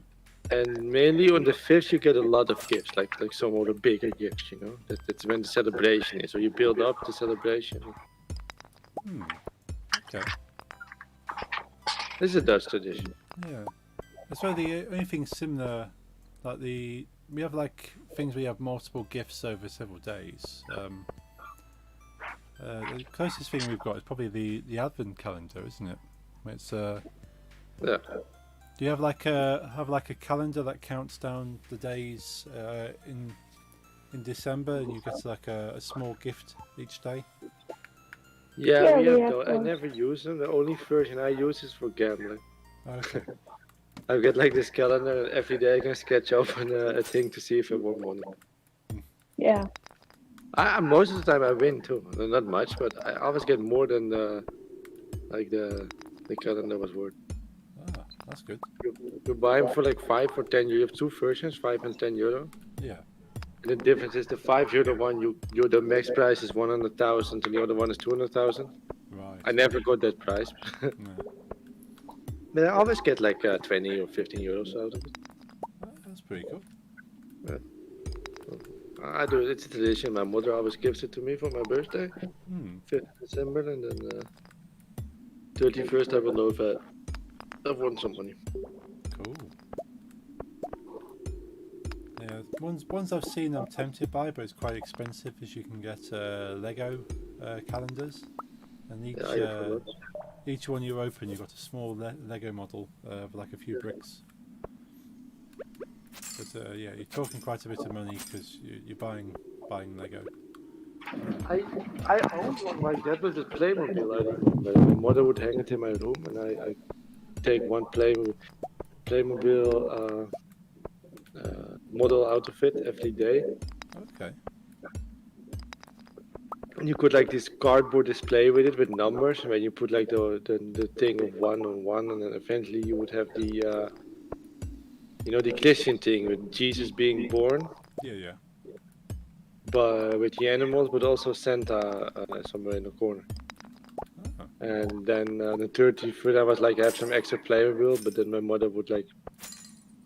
And mainly on the 5th, you get a lot of gifts, like some of the bigger gifts, you know. That's when the celebration is. So you build up the celebration. Hmm. Okay. This is a Dutch tradition. Yeah. So the only thing similar, like we have like things where you have multiple gifts over several days. The closest thing we've got is probably the Advent calendar, isn't it? It's Yeah. Do you have like a calendar that counts down the days in December, and you get like a small gift each day? Yeah, Yeah, we we have have those. I those. never use them. The only version I use is for gambling. Okay. I get like this calendar, and every day I can sketch up a thing to see if I won money. Yeah. Most of the time I win too. Not much, but I always get more than the calendar was worth. Ah, that's good. You buy them for like 5 or 10 euro. You have two versions, 5 and 10 euro. Yeah. And the difference is the 5 euro one, the max price is 100,000, and the other one is 200,000. Right. I never got that price, No. but I always get like 20 or 15 euros out of it. That's pretty cool. I do. It's a tradition. My mother always gives it to me for my birthday, Hmm. 5th of December, and then 31st I will know if I've won some money. Cool. Yeah, ones I've seen I'm tempted by, but it's quite expensive. As you can get Lego calendars, and each one you open, you've got a small Lego model of like a few bricks. But yeah, you're talking quite a bit of money because you're buying Lego. I owned one like that with a Playmobil. I remember my mother would hang it in my room, and I take one Playmobil model out of it every day. Okay. And you could like this cardboard display with it with numbers, where you put like the thing of 1 on 1, and then eventually you would have the the Christian thing with Jesus being born, Yeah. but with the animals, but also Santa somewhere in the corner. Oh. And then the 31st, I was like, I have some extra Playmobil, but then my mother would like,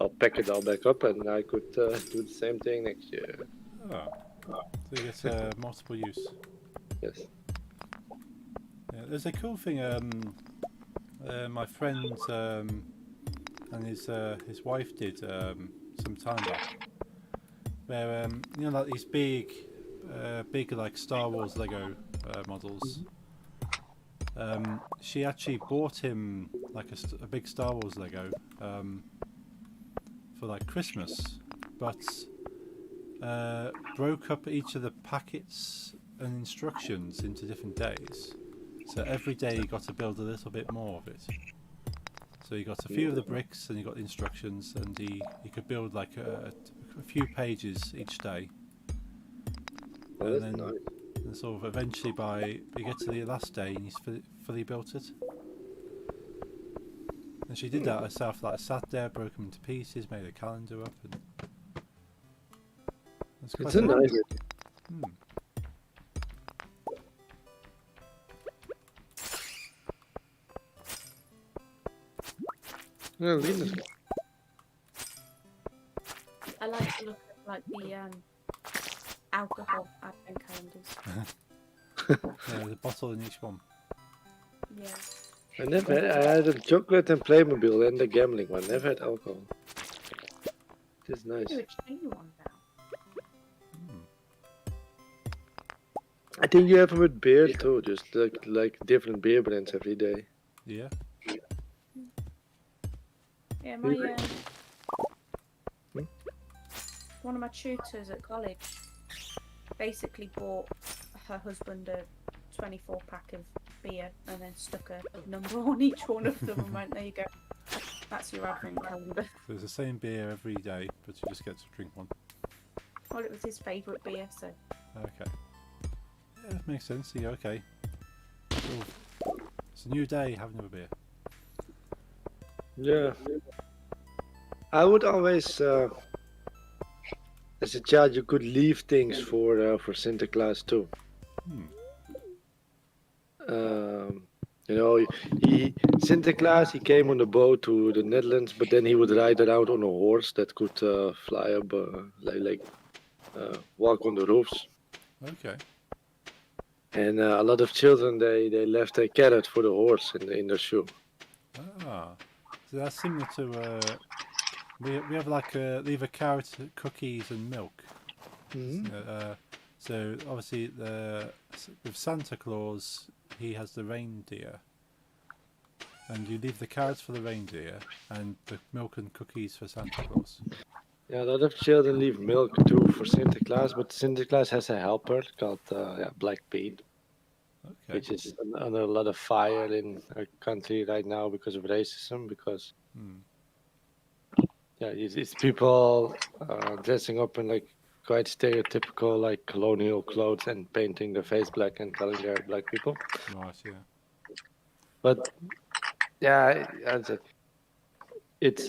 I'll pack it all back up, and I could do the same thing next year. Oh. So you get multiple use. Yes. Yeah, there's a cool thing. My friend and his wife did some time back, where like these big like Star Wars Lego models. She actually bought him like a big Star Wars Lego for like Christmas, but broke up each of the packets and instructions into different days. So every day you got to build a little bit more of it. So you got a few of the bricks, and you got the instructions, and he could build like a few pages each day. Oh, And that's then nice. and sort of eventually you get to the last day and he's fully built it. And she did that herself, like sat there, broke them into pieces, made a calendar up, and It's quite a fun. nice. Yeah, Linus. I like to look at like the alcohol advent calendars. There's a bottle in each one. Yeah. I had a chocolate and Playmobil and the gambling one. Never had alcohol. It's nice. Do a chain one now. I think you have them with beer too, just like different beer brands every day. Yeah. Yeah, my one of my tutors at college basically bought her husband a 24-pack of beer and then stuck a number on each one of them and went, there you go. That's your advent calendar. So it's the same beer every day, but you just get to drink one. Well, it was his favourite beer, so. Okay. Yeah, that makes sense. Yeah, okay. So, it's a new day, have another beer. Yeah. I would always, as a child, you could leave things for Sinterklaas too. You know, Sinterklaas, he came on a boat to the Netherlands, but then he would ride around on a horse that could fly up, walk on the roofs. Okay. And a lot of children, they left a carrot for the horse in their shoe. Ah, so that's similar to we have like leave a carrot, cookies, and milk. So obviously with Santa Claus, he has the reindeer, and you leave the carrots for the reindeer and the milk and cookies for Santa Claus. Yeah, a lot of children leave milk too for Sinterklaas, but Sinterklaas has a helper called Black Pete, Okay. which is under a lot of fire in our country right now because of racism. Because it's people dressing up in like quite stereotypical like colonial clothes and painting their face black and calling they're black people. Right. Yeah. But yeah, it's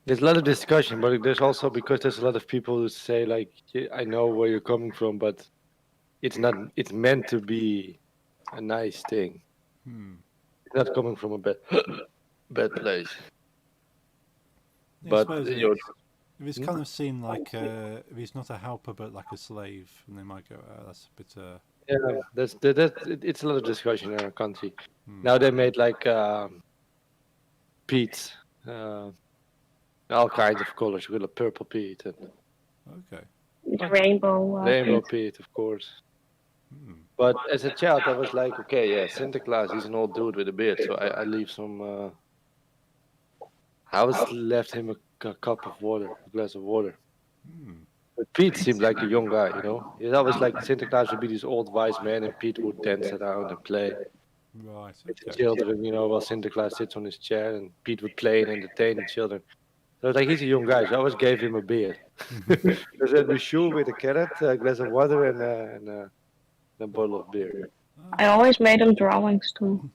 there's a lot of discussion, but there's also because there's a lot of people who say like, "Yeah, I know where you're coming from, but it's not. It's meant to be a nice thing. It's not coming from a bad place." Yeah, But I suppose you if it's kind of seen like if he's not a helper but like a slave, and they might go, that's a bit. yeah, it's a lot of discussion in our country. Now they made like Pete's, all kinds of colors. We got a purple Pete and Okay. The rainbow. rainbow Pete. Pete, of course. But as a child, I was like, okay, yeah, Sinterklaas, he's an old dude with a beard, so I leave some. I always left him a cup of water, a glass of water. But Pete seemed like a young guy, you know. He's always like Sinterklaas would be this old wise man, and Pete would dance around and play Right. with the Okay. children, you know, while Sinterklaas sits on his chair, and Pete would play and entertain the children. So it's like he's a young guy, so I always gave him a beer. So that'd be shoe with a carrot, a glass of water, and a bottle of beer. I always made him drawings too.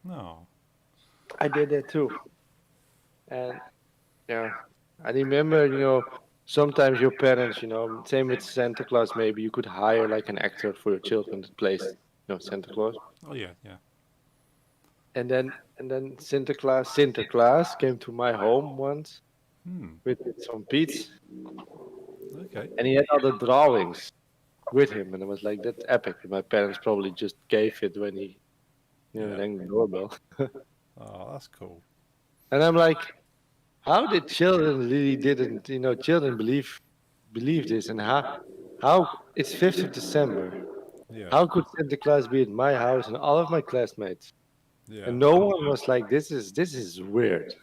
No. I did that too. And yeah, I remember, you know, sometimes your parents, you know, same with Santa Claus, maybe you could hire like an actor for your children that plays, you know, Santa Claus. Oh yeah. Yeah. And then Sinterklaas came to my home once with some Pete's, Okay. and he had other drawings with him, and I was like, that's epic. And my parents probably just gave it when he, you know, rang the doorbell. Oh, that's cool. And I'm like, how did children really didn't, you know, children believe this, and how it's 5th of December. Yeah. How could Santa Claus be at my house and all of my classmates? Yeah. And no one was like, this is weird.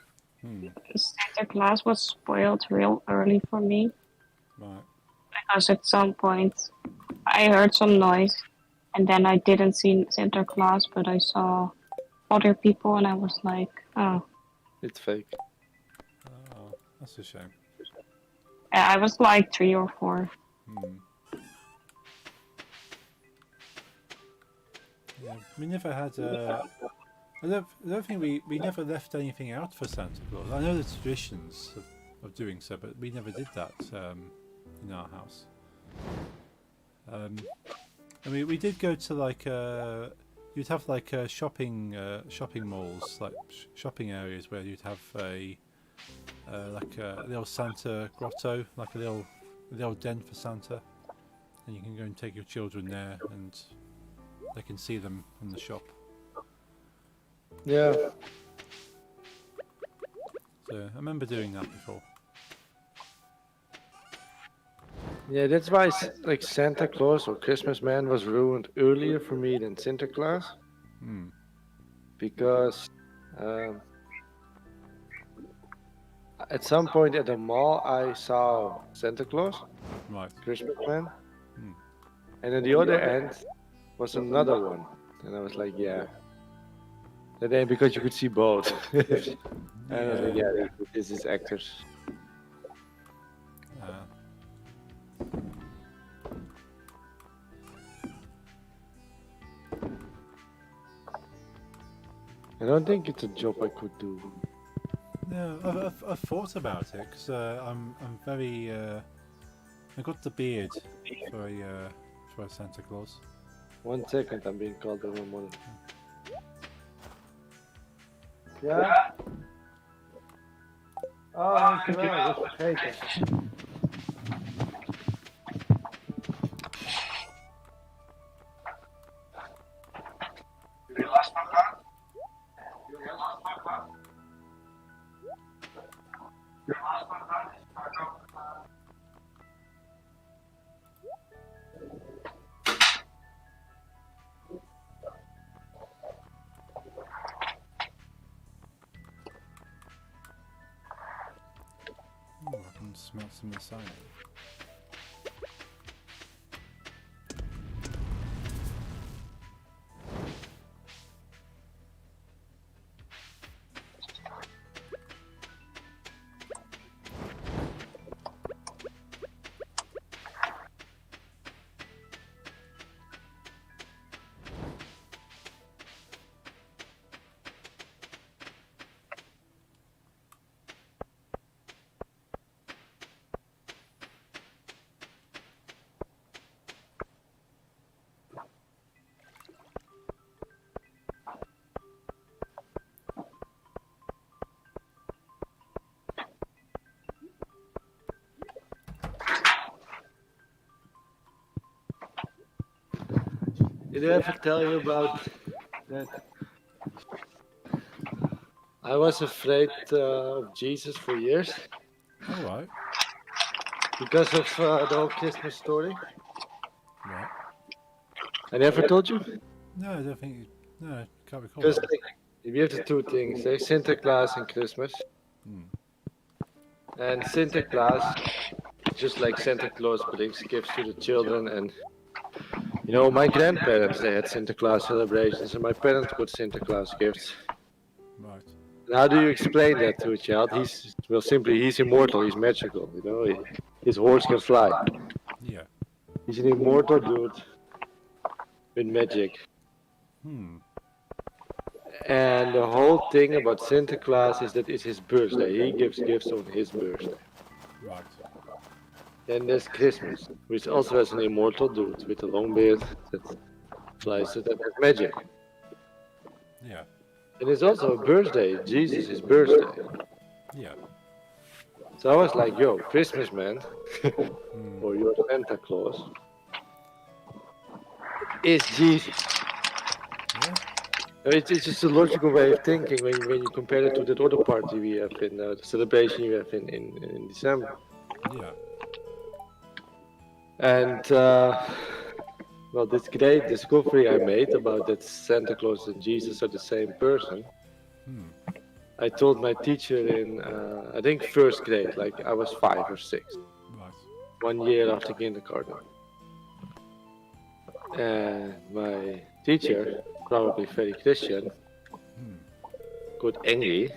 Santa Claus was spoiled real early for me Right. because at some point I heard some noise and then I didn't see Santa Claus, but I saw other people and I was like, oh. It's fake. Oh, that's a shame. I was like 3 or 4. Yeah, we never had. I don't think we never left anything out for Santa Claus. I know the traditions of doing so, but we never did that in our house. I mean, we did go to like you'd have like shopping malls, like shopping areas where you'd have a like a little Santa grotto, like a little den for Santa, and you can go and take your children there, and they can see them in the shop. Yeah. So I remember doing that before. Yeah, that's why like Santa Claus or Christmas Man was ruined earlier for me than Sinterklaas. Because At some point at the mall, I saw Santa Claus, Right. Christmas man, Hmm. and at the other end was another one, and I was like, yeah. And then because you could see both, and I was like, yeah, this is actors. I don't think it's a job I could do. No, I've thought about it because I'm very. I got the beard for a Santa Claus. 1 second, I'm being called by my mother. Ja? Oh, dankjewel, dat is vergeten. Ooh, I can smell some inside. Did I ever tell you about that? I was afraid of Jesus for years All right. because of the whole Christmas story. Right. I never told you? No, I don't think. No, I can't recall. Because That. we have the two things: there's Santa Claus and Christmas. Hmm. And Santa Claus, just like Santa Claus brings gifts to the children, and you know, my grandparents, they had Santa Claus celebrations, and my parents got Santa Claus gifts. Right. And how do you explain that to a child? He's immortal, he's magical, you know, his horse can fly. Yeah. He's an immortal dude with magic. Hmm. And the whole thing about Santa Claus is that it's his birthday. He gives gifts on his birthday. Right. Then there's Christmas, which also has an immortal dude with a long beard that flies, that has magic. Yeah. And it's also a birthday, Jesus' birthday. Yeah. So I was like, yo, Christmas man, or your Santa Claus, is Jesus. Yeah. It's just a logical way of thinking when you compare it to that other party we have in the celebration we have in December. Yeah. And well, this great discovery I made about that Santa Claus and Jesus are the same person. I told my teacher in, I think first grade, like I was 5 or 6, Right. 1 year after kindergarten. And my teacher, probably very Christian, got angry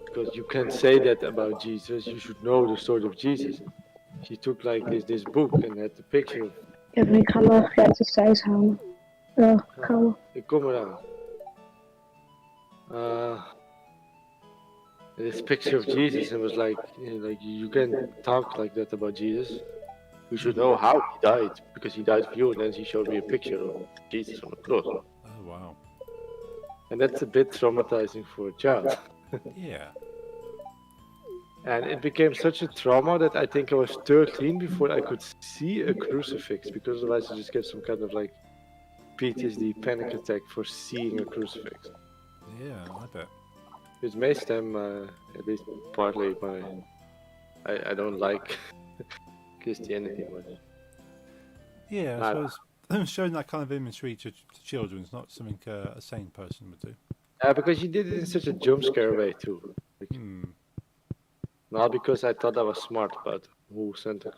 because you can't say that about Jesus. You should know the story of Jesus. She took like this book and had the picture of. Ik ga nog gratis thuis halen. Gauw. Ik kom eraan. This picture of Jesus and was like, you can't talk like that about Jesus. You should know how he died because he died for you. And then she showed me a picture of Jesus on the cross. Oh wow. And that's a bit traumatizing for a child. Yeah. And it became such a trauma that I think I was 13 before I could see a crucifix, because otherwise I just get some kind of like PTSD panic attack for seeing a crucifix. Yeah, I bet. It may stem, at least partly, I don't like Christianity much. Yeah, I suppose showing that kind of imagery to children is not something a sane person would do. Because you did it in such a jump scare way too. Like, Not because I thought I was smart about who Santa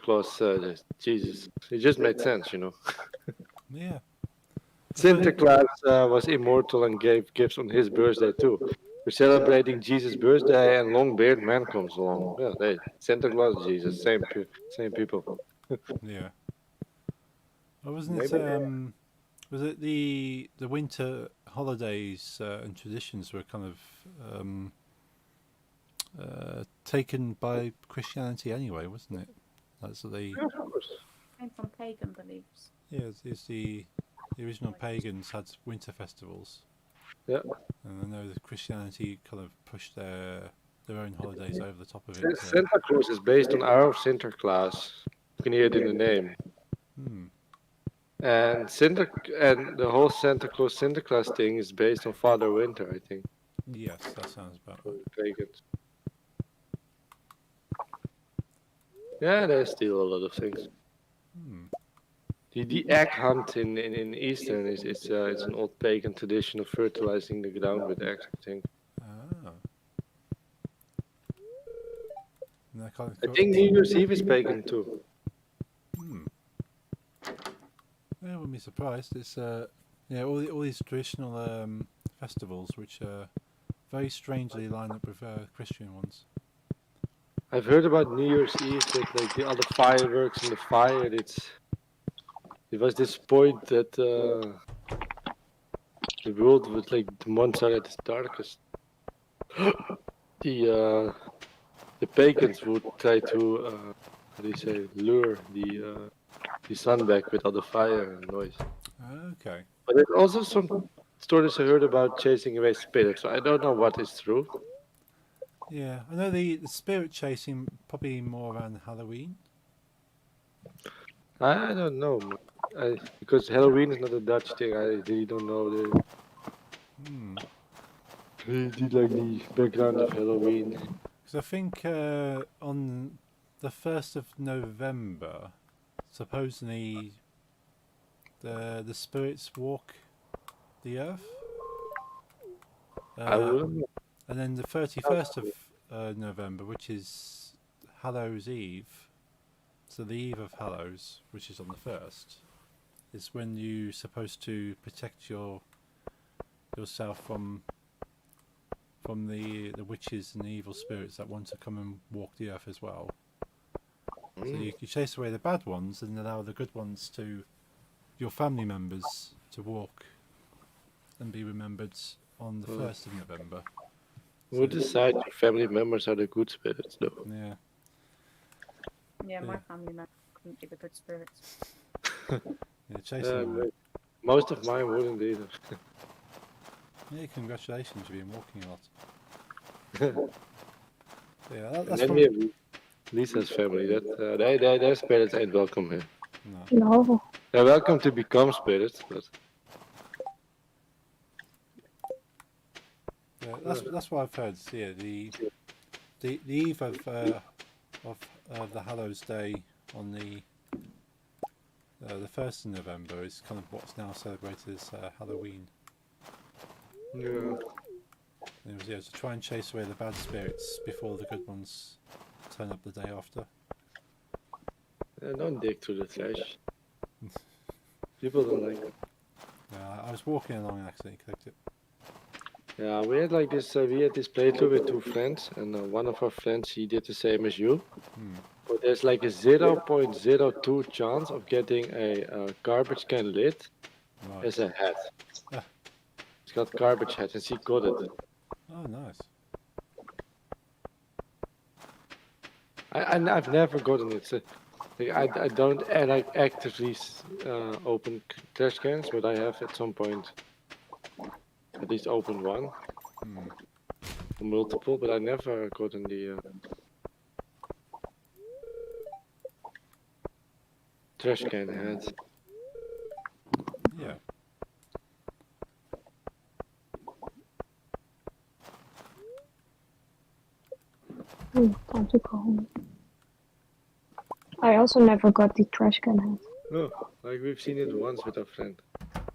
Claus, Jesus. It just made sense, you know. Yeah. Santa Claus was immortal and gave gifts on his birthday too. We're celebrating Jesus' birthday, and long-bearded man comes along. Well, hey, Santa Claus, Jesus, same people. Yeah. Well, wasn't it? Maybe. Was it the winter holidays and traditions were kind of taken by Christianity anyway, wasn't it? That's what they. Yeah, of course. Came from pagan beliefs. Yeah, it's the original pagans had winter festivals, Yeah. and I know that Christianity kind of pushed their own holidays over the top of it. Santa Claus is based on our Sinterklaas. You can hear it in the name. Hmm. And the whole Santa Claus thing is based on Father Winter, I think. Yes, that sounds about For right. the pagans. Yeah, they steal a lot of things. Hmm. The egg hunt in Eastern is it's an old pagan tradition of fertilizing the ground with eggs, I think. Ah. And that kind of I think New Year's Eve is pagan too. Hmm. Yeah, I wouldn't be surprised. It's all these traditional festivals which very strangely line up with Christian ones. I've heard about New Year's Eve that like the other fireworks and the fire. It was this point that the world was like the months are at its darkest. The pagans would try to how do you say lure the sun back with all the fire and noise. Okay. But there's also some stories I heard about chasing away spirits. So I don't know what is true. Yeah, I know the spirit chasing probably more around Halloween. I don't know, because Halloween is not a Dutch thing. I really don't know the background of Halloween. Because I think on the 1st of November, supposedly the spirits walk the earth. I wouldn't know. And then the 31st of November, which is Hallows Eve, so the eve of Hallows, which is on the 1st, is when you're supposed to protect yourself from the witches and the evil spirits that want to come and walk the earth as well. So you chase away the bad ones and allow the good ones your family members to walk and be remembered on the 1st of November. Who decides your family members are the good spirits, though? Yeah. Yeah, my family members couldn't be the good spirits. Yeah, chasing them. Most of mine wouldn't either. Yeah, congratulations, you've been walking a lot. Yeah, that's And then we have Lisa's family. Their spirits ain't welcome here. No. They're welcome to become spirits, but yeah, that's what I've heard. Yeah, the eve of the Hallows Day on the 1st of November is kind of what's now celebrated as Halloween. yeah. And it was to try and chase away the bad spirits before the good ones turn up the day after. Don't dig through the trash. People don't like it. I was walking along and accidentally clicked it. Yeah, we had like this. We had this playthrough with two friends, and one of our friends he did the same as you. But there's like a 0.02 chance of getting a garbage can lid as a hat. It's got garbage hat, and she got it. Oh, nice. I've never gotten it. So, I don't actively open trash cans, but I have at some point at least opened one. Or multiple, but I never gotten the trash can hat. Yeah. Time to go home. I also never got the trash can hat. No, like we've seen it once with our friend.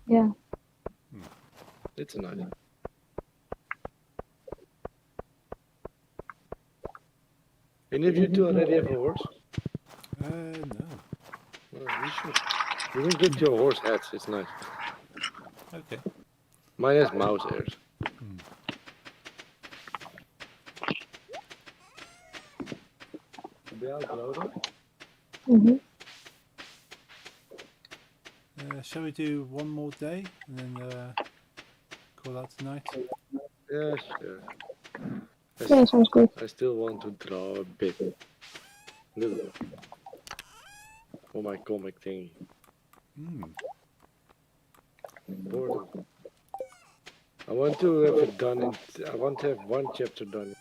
Yeah. It's nice. Any of you two already have a horse? No. Well, you should. You can get your horse hats. It's nice. Okay. Mine has mouse ears. Be out louder. Shall we do one more day and then call that tonight? Yeah, sure. Yeah, sounds good. I still want to draw a bit. Little bit. For my comic thingy. Boredom. I want to have it done. I want to have one chapter done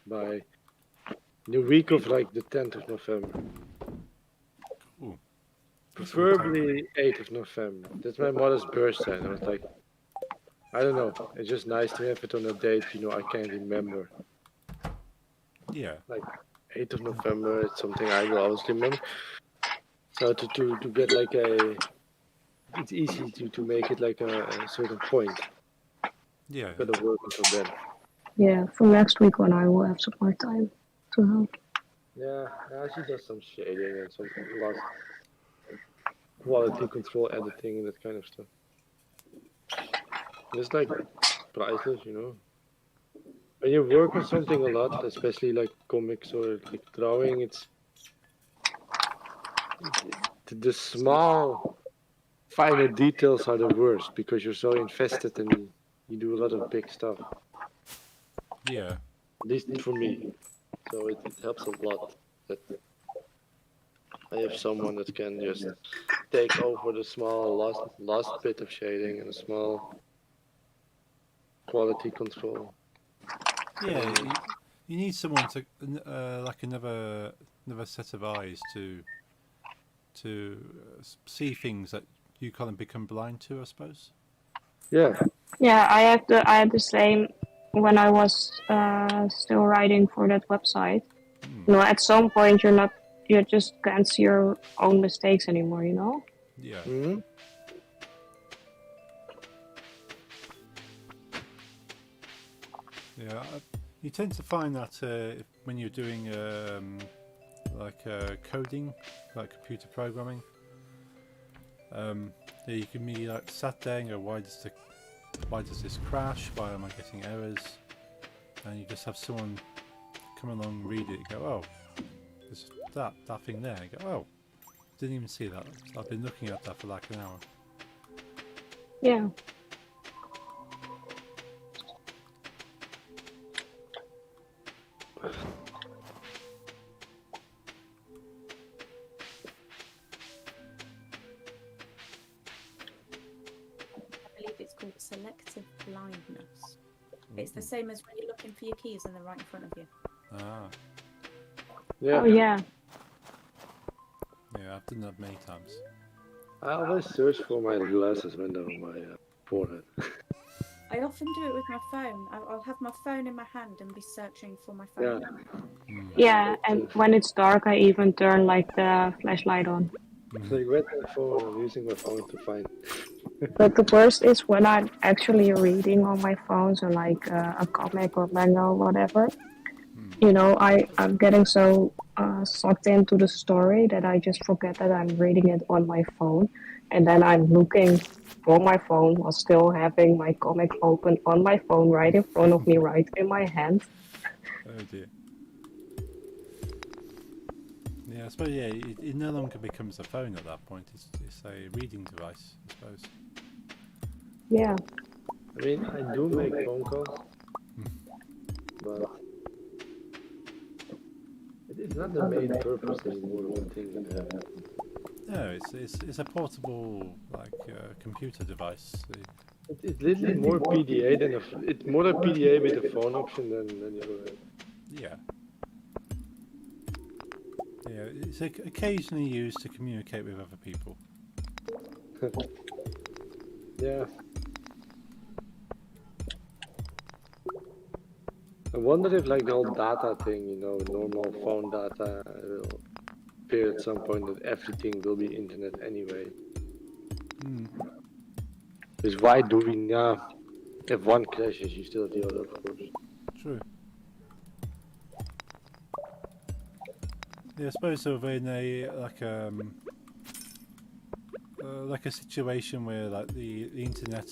by the week of like the 10th of November. Cool. Preferably 8th of November. That's my mother's birthday. And I was like, I don't know. It's just nice to have it on a date, you know, I can't remember. Yeah. Like 8th of November, it's something I will always remember. So to get like it's easy to make it like a certain point. Yeah. Gotta work until then. Yeah, for next week when I will have some more time to help. Yeah, she does some shading and some last quality control editing and that kind of stuff. It's like priceless, you know. When you work on something a lot, especially like comics or like drawing, it's the small, finer details are the worst because you're so invested and you do a lot of big stuff. Yeah. At least for me. So it helps a lot that I have someone that can just take over the small last bit of shading and a small quality control. Yeah. You need someone to like another set of eyes to see things that you kind of become blind to, I suppose. Yeah. Yeah, I had the same when I was still writing for that website. You know, at some point you just can't see your own mistakes anymore, you know? Yeah. Mm-hmm. Yeah. You tend to find that when you're doing like coding, like computer programming, you can be like sat there and go, why does this crash? Why am I getting errors? And you just have someone come along, read it, and go, oh, there's that thing there. You go, oh, didn't even see that. I've been looking at that for like an hour. Yeah. I believe it's called selective blindness. It's the same as when you're looking for your keys and they're right in front of you. Ah. Yeah. Oh, yeah. Yeah, I've done that many times. I always search for my glasses when they're on my forehead. I often do it with my phone. I'll have my phone in my hand and be searching for my phone. Yeah. Yeah, and when it's dark, I even turn like the flashlight on. Like with my phone, I'm using my phone to find. But the worst is when I'm actually reading on my phone, so like a comic or manga or whatever. You know, I'm getting so sucked into the story that I just forget that I'm reading it on my phone. And then I'm looking for my phone while still having my comic open on my phone right in front of me, right in my hand. Oh dear. Yeah, I suppose, yeah, it no longer becomes a phone at that point. It's a reading device, I suppose. Yeah. I mean, I do make phone calls, but it's not the main purpose anymore of the thing that I have. No, it's a portable like computer device. It's literally more PDA than it's more a PDA with a phone option than the other way. Yeah. Yeah, it's occasionally used to communicate with other people. Yeah. I wonder if like the whole data thing, you know, normal phone data will appear at some point that everything will be internet anyway. Because why do we now? If one crashes, you still have the other, of course. True. Yeah, I suppose sort of in a like a situation where like the internet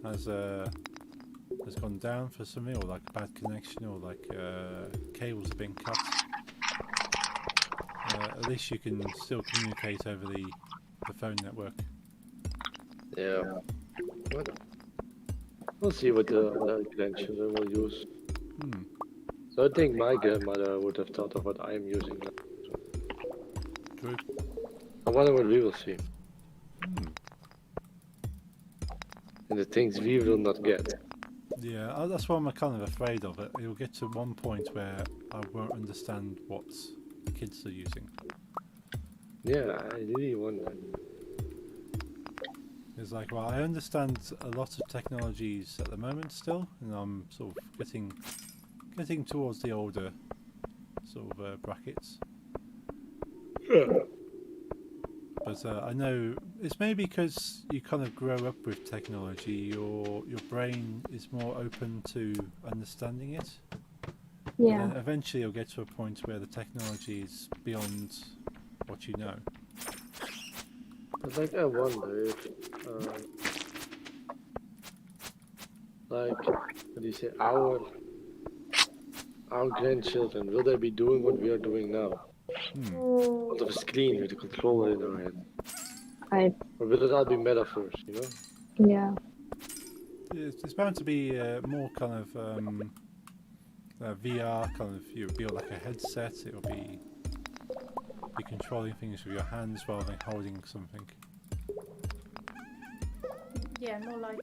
has gone down for something, or like a bad connection, or like cables have been cut. At least you can still communicate over the phone network. Yeah. But we'll see what the other grandchildren will use. So I think my grandmother would have thought of what I'm using now. True. I wonder what we will see. And the things we will not get. Yeah, that's what I'm kind of afraid of. It will get to one point where I won't understand what the kids are using. Yeah, I really wonder. It's like, well, I understand a lot of technologies at the moment still, and I'm sort of getting towards the older sort of brackets. Yeah. But I know it's maybe because you kind of grow up with technology, your brain is more open to understanding it. Yeah. And then eventually you'll get to a point where the technology is beyond what you know. But like I wonder if, like, what do you say, our grandchildren, will they be doing what we are doing now? Out of a screen with a controller in our hand. Or will it all be metaverse, you know? Yeah. It's bound to be more kind of VR, kind of, you'll be like a headset, it'll be controlling things with your hands rather than holding something. Yeah, more like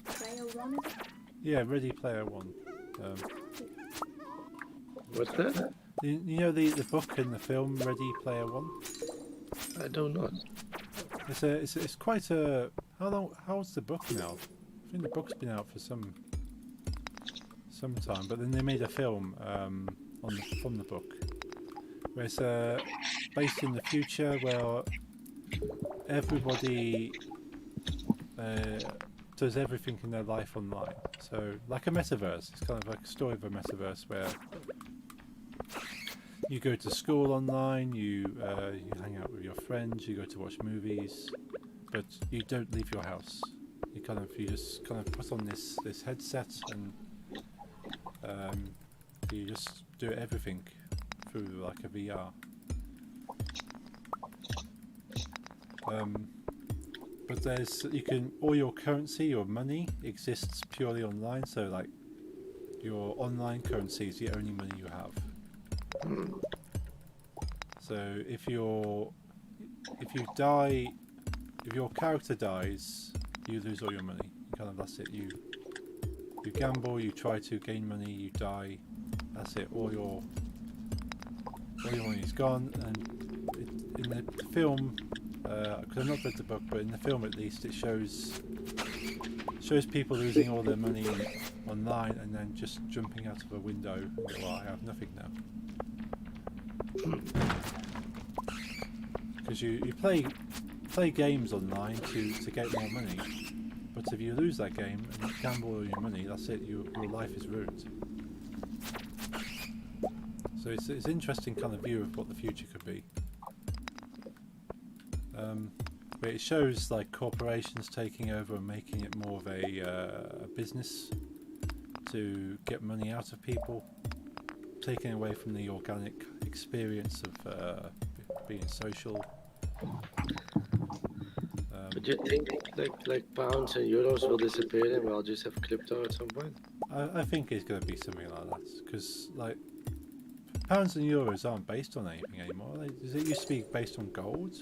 Player One, is it? Yeah, Ready Player One. What's that? You know the book and the film Ready Player One? I don't know. It's quite a... How's the book now? I think the book's been out for some time, but then they made a film from the book. Where it's based in the future where everybody does everything in their life online. So like a metaverse. It's kind of like a story of a metaverse where you go to school online, you hang out with your friends, you go to watch movies, but you don't leave your house. You just kind of put on this headset and you just do everything through like a VR. But all your currency, your money exists purely online, so like your online currency is the only money you have. So if your character dies, you lose all your money. That's it. You gamble, you try to gain money, you die. That's it. All your money's gone. And in the film, because I've not read the book, but in the film at least, it shows people losing all their money online and then just jumping out of a window and go, well, I have nothing now. Because you play games online to get more money, but if you lose that game and you gamble all your money, that's it. Your life is ruined. So it's an interesting kind of view of what the future could be. But it shows like corporations taking over and making it more of a business to get money out of people, taking away from the organic experience of being social. But you think like pounds and euros will disappear and we'll just have crypto at some point? I think it's going to be something like that, because like pounds and euros aren't based on anything anymore. It used to be based on gold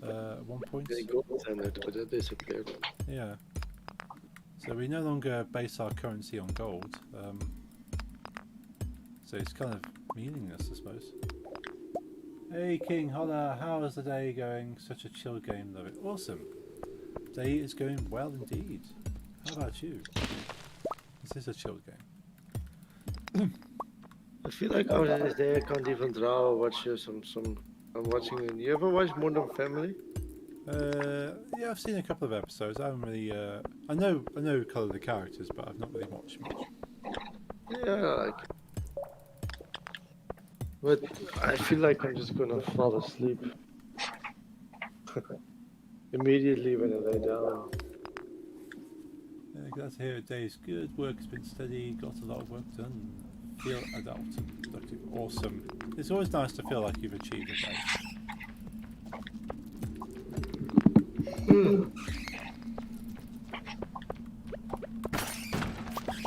at one point. They gold standard, but that disappeared. Yeah. So we no longer base our currency on gold. So it's kind of meaningless, I suppose. Hey King, holla, how is the day going? Such a chill game, love it. Awesome. Day is going well indeed. How about you? This is a chill game. I feel like out of this day I can't even draw or watch some I'm watching. You ever watch Modern Family? Yeah, I've seen a couple of episodes. I haven't really. I know colour of the characters, but I've not really watched much. Yeah, But I feel like I'm just gonna fall asleep immediately when I lay down. Glad to hear a day's good work has been steady, got a lot of work done, feel adult and productive. Awesome. It's always nice to feel like you've achieved a day.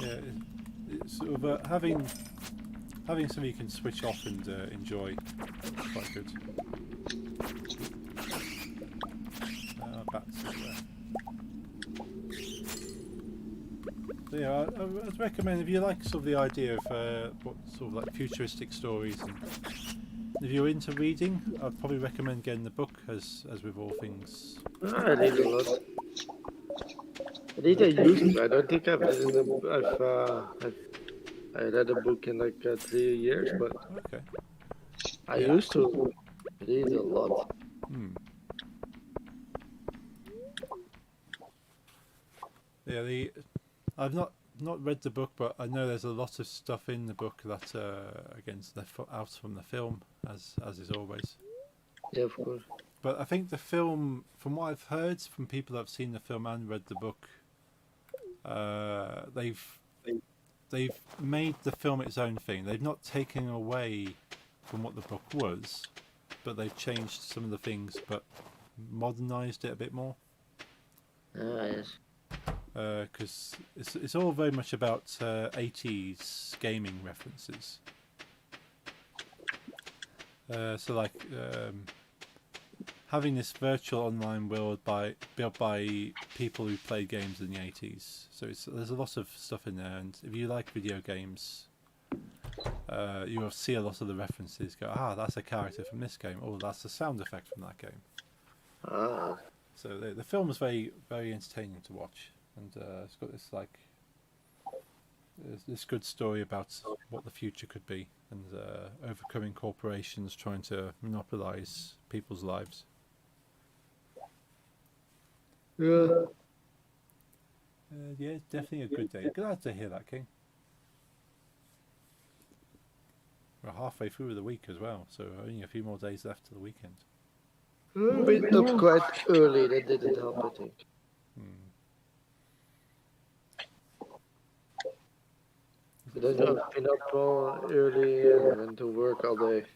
Yeah, it's sort of having something you can switch off and enjoy. Quite good. Bats everywhere. So yeah, I'd recommend if you like sort of the idea of what sort of like futuristic stories, and if you're into reading, I'd probably recommend getting the book. As with all things, I read a lot. I read a used. I don't think I've I read a book in like 3 years, but okay. I Yeah. used to read a lot. Yeah, I've not read the book, but I know there's a lot of stuff in the book that against left out from the film, as is always. Yeah, of course. But I think the film, from what I've heard from people that have seen the film and read the book, they've made the film its own thing. They've not taken away from what the book was, but they've changed some of the things, but modernized it a bit more. Yes. Because it's all very much about 80s gaming references. So like having this virtual online world built by people who played games in the 80s. So there's a lot of stuff in there, and if you like video games, you will see a lot of the references. Go, that's a character from this game. Oh, that's a sound effect from that game. So the film is very, very entertaining to watch, and it's got this like this good story about what the future could be, and overcoming corporations trying to monopolize people's lives. Yeah. Yeah, it's definitely a good day. Glad to hear that, King. We're halfway through the week as well, so only a few more days left to the weekend. We up quite early. That didn't help, I think. But then I've been up all early and went to work all day.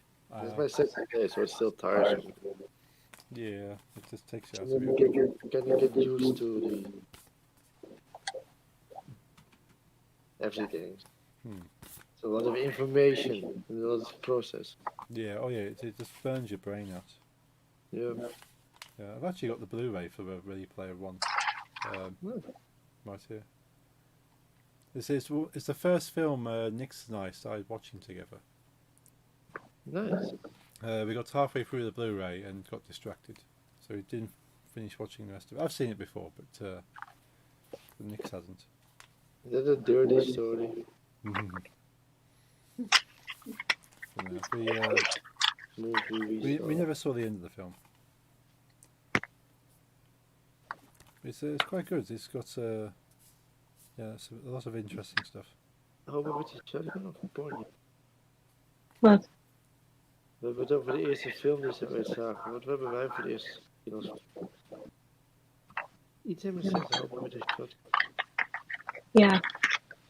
It's my second day, so it's still tiresome. Yeah, it just takes you out And of then your... you get used to everything. It's a lot of information and a lot of process. Yeah, oh yeah, it just burns your brain out. Yeah. Yeah, I've actually got the Blu-ray for the Ready Player One. Right here. It's the first film Nix and I started watching together. Nice. We got halfway through the Blu-ray and got distracted, so we didn't finish watching the rest of it. I've seen it before, but Nix hasn't. Is that a dirty story? We never saw the end of the film. It's quite good. It's got it's a lot of interesting stuff. Oh, maar wat is shotgun of porno? Wat? We hebben het over de eerste film die ze zagen. Wat hebben wij voor de eerste kino's? Iets hebben ze Hobo with a shotgun. Yeah.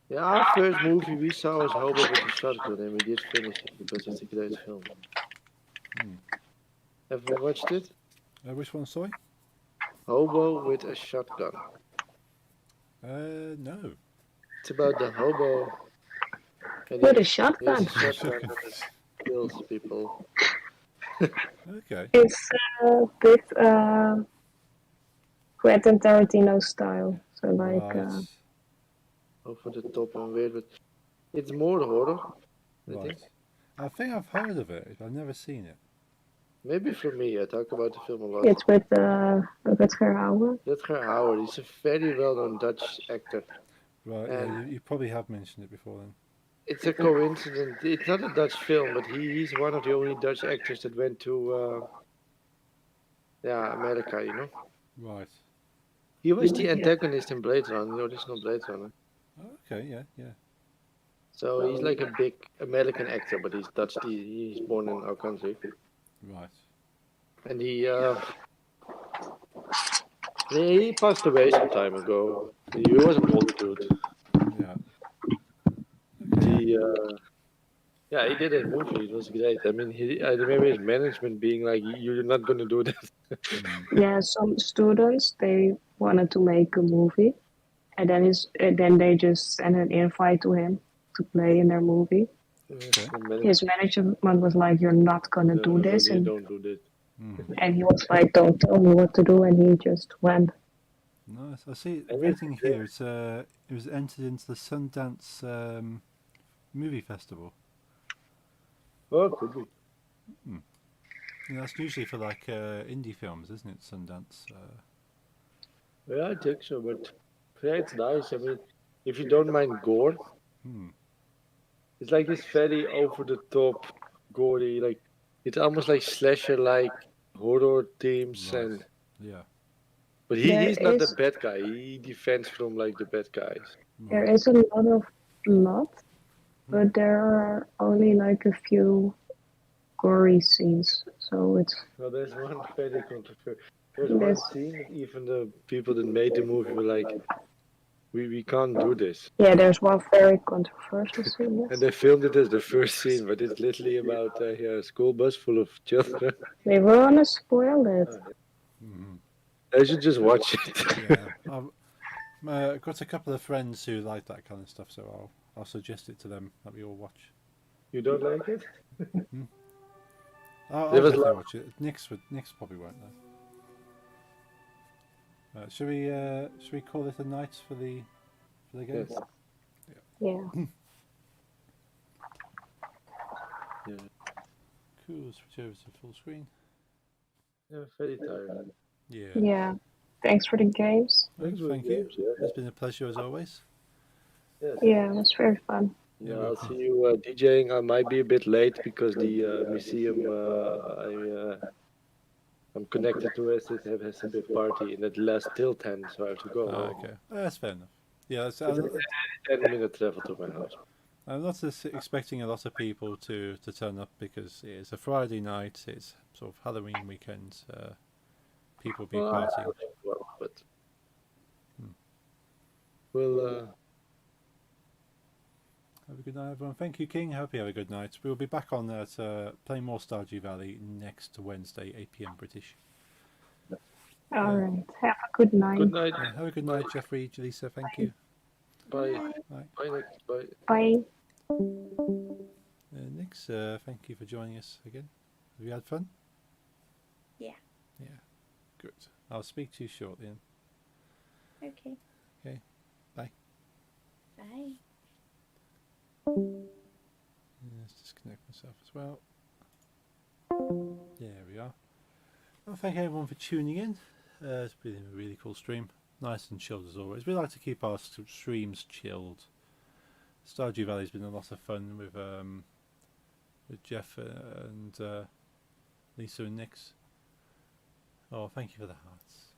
Yeah, our first movie we saw was Hobo with a shotgun, and we did finish it because it's a great film. Have you watched it? Which one, sorry? Hobo with a shotgun. No. It's about the hobo. With a shotgun. Shotgun that kills people. Okay. It's a bit Quentin Tarantino style. So like Right. Over the top and weird, but it's more horror. I think I've heard of it. I've never seen it. Maybe for me, I talk about the film a lot. it's with Rutger Hauer. Rutger Hauer, he's a very well-known Dutch actor. Right, And yeah, you probably have mentioned it before then. it's a coincidence. It's not a Dutch film, but he's one of the only Dutch actors that went to America, you know? Right. He was the antagonist in Blade Runner, the original Blade Runner. Oh, okay, yeah. So he's like a big American actor, but he's Dutch. He's born in our country, Right. and he passed away some time ago. He was an old dude. Yeah. He yeah, he did a movie. It was great. I mean, I remember his management being like, "You're not gonna do that." Yeah, some students they wanted to make a movie, and then they just sent an invite to him to play in their movie. Okay. His management was like, "You're not gonna do this," you and don't do this. he was like, "Don't tell me what to do," and he just went. Nice. I see. And Reading here, it was entered into the Sundance movie festival. Oh, could be. And that's usually for like indie films, isn't it? Sundance. Yeah, I think so. But yeah, it's nice. I mean, if you don't mind gore, it's like this very over the top, gory. Like it's almost like slasher, like horror themes, Right. and Yeah. but There he's not the is bad guy. He defends from like the bad guys. there is a lot of blood, but there are only like a few gory scenes, so it's Well, there's one very controversial. There's one this. scene that even the people that made the movie were like, we can't do this. Yeah, there's one very controversial scene. And they filmed it as the first scene, but it's literally about a school bus full of children. They were gonna spoil it. I should just watch it. Yeah. I've got a couple of friends who like that kind of stuff, so I'll suggest it to them that we all watch. You don't like it? I'll There was definitely watch it. Nick's probably won't though. Should we call it a night for the game? Yes. Yeah. Yeah. Cool. Switch over to full screen. Yeah, very tired. Yeah. Yeah. Thanks for the games. Thank you. games, yeah. It's been a pleasure as always. Yes. Yeah, it was very fun. Yeah, I'll see you DJing. I might be a bit late because the museum I'm connected to has a big party and it lasts till 10, so I have to go. Okay. That's fair enough. Yeah, It's a 10-minute travel to my house. I'm not expecting a lot of people to turn up because it's a Friday night. It's sort of Halloween weekend. People be partying. Well, but we'll Have a good night, everyone. Thank you, King. Hope you have a good night. We'll be back on at playing more Stardew Valley next Wednesday, 8 p.m. British. All right. Have a good night. good night. Have a good night, Jeffrey, Jaleesa. Thank you. Bye. Bye. Bye, Nick. Bye. Bye. Nix, thank you for joining us again. Have you had fun? Yeah. Yeah. Good. I'll speak to you shortly. Then. Okay. Okay. Bye. Bye. Let's disconnect myself as well. There we are. Well, thank everyone for tuning in. It's been a really cool stream. Nice and chilled as always. We like to keep our streams chilled. Stardew Valley's been a lot of fun with Jeff and Lisa and Nix. Oh, thank you for the hearts.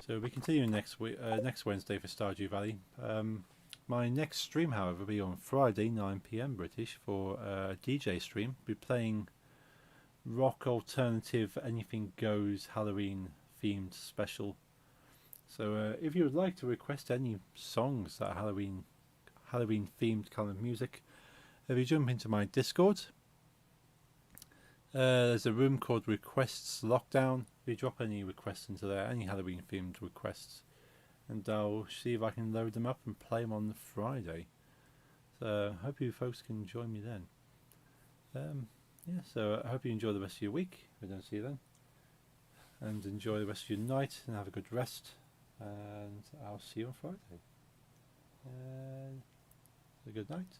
So we continue next Wednesday for Stardew Valley. My next stream, however, will be on Friday, 9 p.m. British, for a DJ stream. We'll be playing rock alternative anything goes Halloween themed special. So if you would like to request any songs that are Halloween themed kind of music, if you jump into my Discord, there's a room called Requests Lockdown. If you drop any requests into there, any Halloween themed requests, and I'll see if I can load them up and play them on the Friday. So I hope you folks can join me then. Yeah, so I hope you enjoy the rest of your week. If I don't see you then. And enjoy the rest of your night and have a good rest. And I'll see you on Friday. A good night.